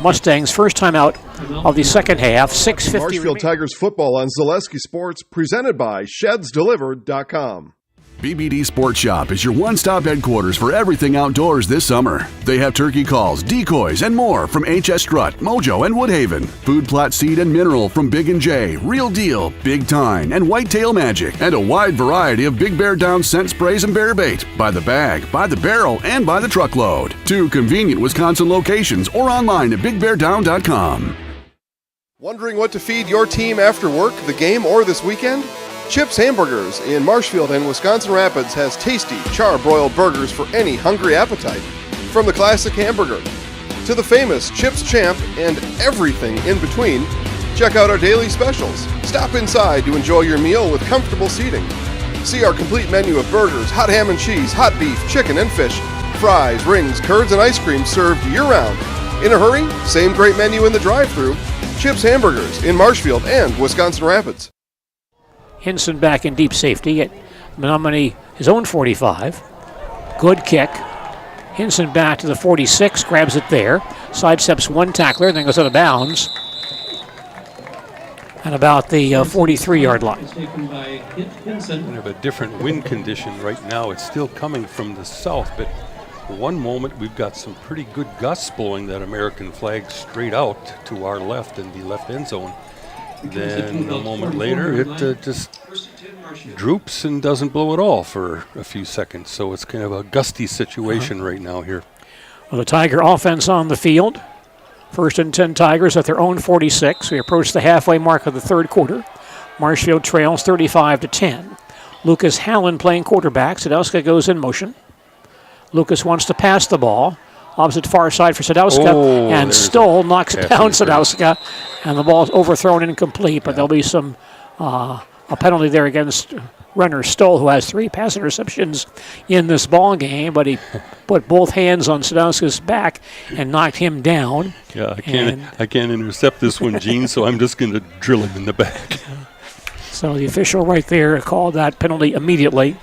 [SPEAKER 2] Mustangs' first timeout of the second half, 6:50.
[SPEAKER 13] Marshfield Tigers football on Zaleski Sports, presented by ShedsDelivered.com.
[SPEAKER 18] BBD Sports Shop is your one-stop headquarters for everything outdoors this summer. They have turkey calls, decoys, and more from HS Strut, Mojo, and Woodhaven. Food plot seed and mineral from Big & J, Real Deal, Big Tine, and Whitetail Magic. And a wide variety of Big Bear Down scent sprays and bear bait. By the bag, by the barrel, and by the truckload. 2 convenient Wisconsin locations or online at BigBearDown.com.
[SPEAKER 13] Wondering what to feed your team after work, the game, or this weekend? Chips Hamburgers in Marshfield and Wisconsin Rapids has tasty, char-broiled burgers for any hungry appetite. From the classic hamburger to the famous Chips Champ and everything in between, check out our daily specials. Stop inside to enjoy your meal with comfortable seating. See our complete menu of burgers, hot ham and cheese, hot beef, chicken and fish, fries, rings, curds, and ice cream served year-round. In a hurry? Same great menu in the drive-thru. Chips Hamburgers in Marshfield and Wisconsin Rapids.
[SPEAKER 2] Hinson back in deep safety at Menomonie, his own 45. Good kick. Hinson back to the 46, grabs it there. Sidesteps one tackler, then goes out of bounds. And about the 43-yard line.
[SPEAKER 10] We have a different wind condition right now. It's still coming from the south, but one moment we've got some pretty good gusts blowing that American flag straight out to our left in the left end zone. Then a moment later, it just droops and doesn't blow at all for a few seconds. So it's kind of a gusty situation right now here.
[SPEAKER 2] Well, the Tiger offense on the field. 1st and 10 Tigers at their own 46. We approach the halfway mark of the third quarter. Marshfield trails 35-10. Lucas Hallen playing quarterback. Sadowska goes in motion. Lucas wants to pass the ball. Opposite far side for Sadowska, and Stoll knocks down Sadowska, and the ball is overthrown and incomplete, but there'll be some a penalty there against runner Stoll, who has 3 pass interceptions in this ball game, but he put both hands on Sadowska's back and knocked him down.
[SPEAKER 10] Yeah, I can't intercept this one, Gene, so I'm just going to drill him in the back.
[SPEAKER 2] So the official right there called that penalty immediately.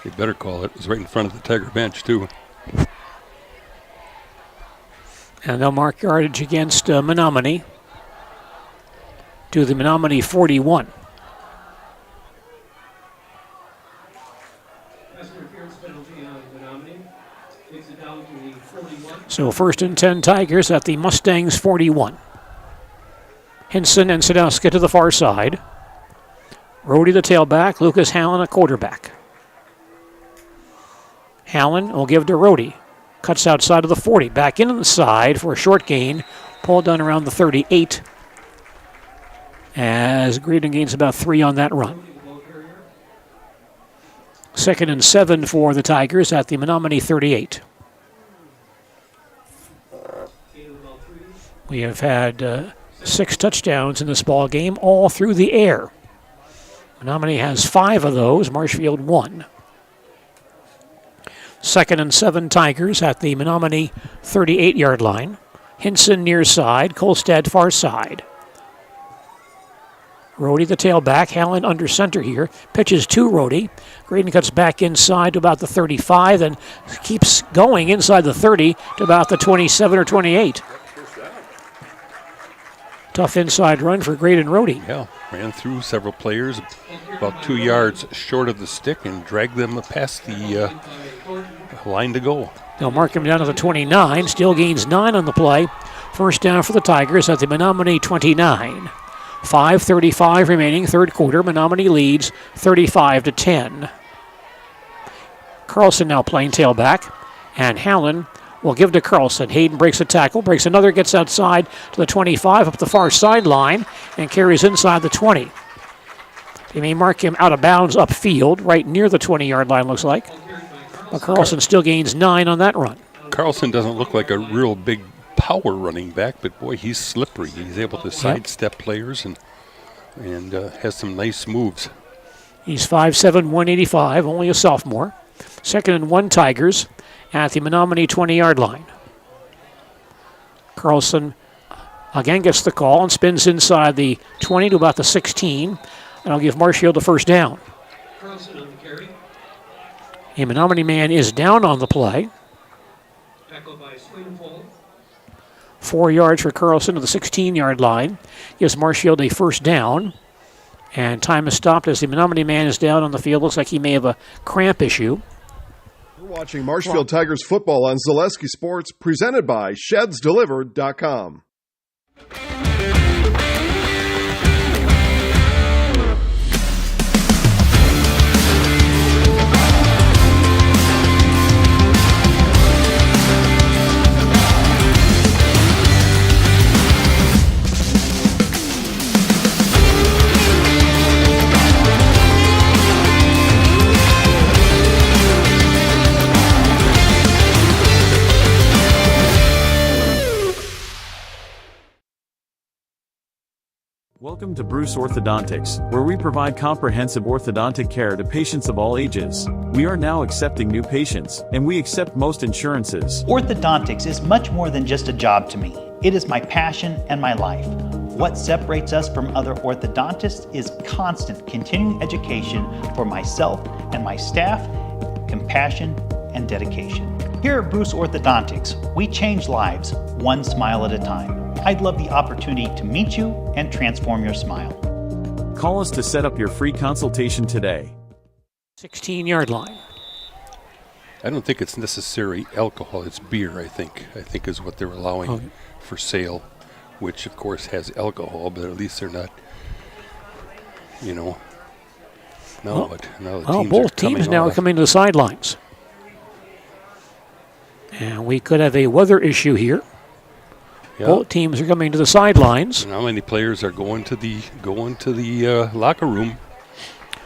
[SPEAKER 10] They better call it. It was right in front of the Tiger bench, too.
[SPEAKER 2] And they'll mark yardage against Menomonie to the Menomonie 41. So 1st and 10 Tigers at the Mustangs 41. Hinson and Sadowska to the far side. Rhodey the tailback, Lucas Hallen a quarterback. Hallen will give to Rhodey. Cuts outside of the 40, back into the side for a short gain. Pulled down around the 38 as Green gains about 3 on that run. 2nd and 7 for the Tigers at the Menomonie 38. We have had 6 touchdowns in this ball game, all through the air. Menomonie has 5 of those, Marshfield 1. 2nd and 7 Tigers at the Menomonie 38-yard line. Hinson near side, Kolstad far side. Rhodey the tailback, Hallen under center here. Pitches to Rhodey. Graydon cuts back inside to about the 35 and keeps going inside the 30 to about the 27 or 28. Tough inside run for Graydon Rohde.
[SPEAKER 10] Yeah, ran through several players about 2 yards short of the stick and dragged them past the line to go.
[SPEAKER 2] They'll mark him down to the 29. Still gains 9 on the play. First down for the Tigers at the Menomonie 29. 5:35 remaining, third quarter. Menomonie leads 35-10. Carlson now playing tailback, and Hallen will give to Carlson. Hayden breaks a tackle, breaks another, gets outside to the 25, up the far sideline, and carries inside the 20. They may mark him out of bounds upfield, right near the 20-yard line, looks like. But Carlson still gains 9 on that run.
[SPEAKER 10] Carlson doesn't look like a real big power running back, but boy, he's slippery. He's able to sidestep players and has some nice moves.
[SPEAKER 2] He's 5'7", 185, only a sophomore. 2nd and 1 Tigers at the Menomonie 20-yard line. Carlson again gets the call and spins inside the 20 to about the 16, and I'll give Marshfield a first down.
[SPEAKER 21] Carlson on the carry.
[SPEAKER 2] A Menomonie man is down on the play.
[SPEAKER 21] Tackle by Swingfall.
[SPEAKER 2] 4 yards for Carlson to the 16-yard line. Gives Marshfield a first down. And time is stopped as the Menomonie man is down on the field. Looks like he may have a cramp issue.
[SPEAKER 13] You're watching Marshfield Tigers football on Zaleski Sports, presented by ShedsDelivered.com.
[SPEAKER 3] Welcome to Bruce Orthodontics, where we provide comprehensive orthodontic care to patients of all ages. We are now accepting new patients, and we accept most insurances.
[SPEAKER 22] Orthodontics is much more than just a job to me. It is my passion and my life. What separates us from other orthodontists is constant continuing education for myself and my staff, compassion, and dedication. Here at Bruce Orthodontics, we change lives one smile at a time. I'd love the opportunity to meet you and transform your smile.
[SPEAKER 3] Call us to set up your free consultation today.
[SPEAKER 2] 16-yard line.
[SPEAKER 10] I don't think it's necessary alcohol. It's beer, I think. I think is what they're allowing for sale, which, of course, has alcohol, but at least they're not, Now
[SPEAKER 2] both teams now are coming to the sidelines. And we could have a weather issue here. Yep. Both teams are coming to the sidelines.
[SPEAKER 10] And how many players are going to the locker room?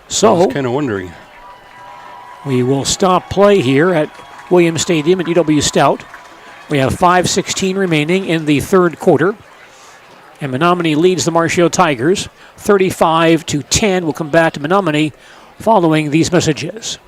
[SPEAKER 2] So
[SPEAKER 10] I was kind of wondering.
[SPEAKER 2] We will stop play here at Williams Stadium at UW Stout. We have 5:16 remaining in the third quarter. And Menomonie leads the Marshfield Tigers 35-10. We'll come back to Menomonie following these messages.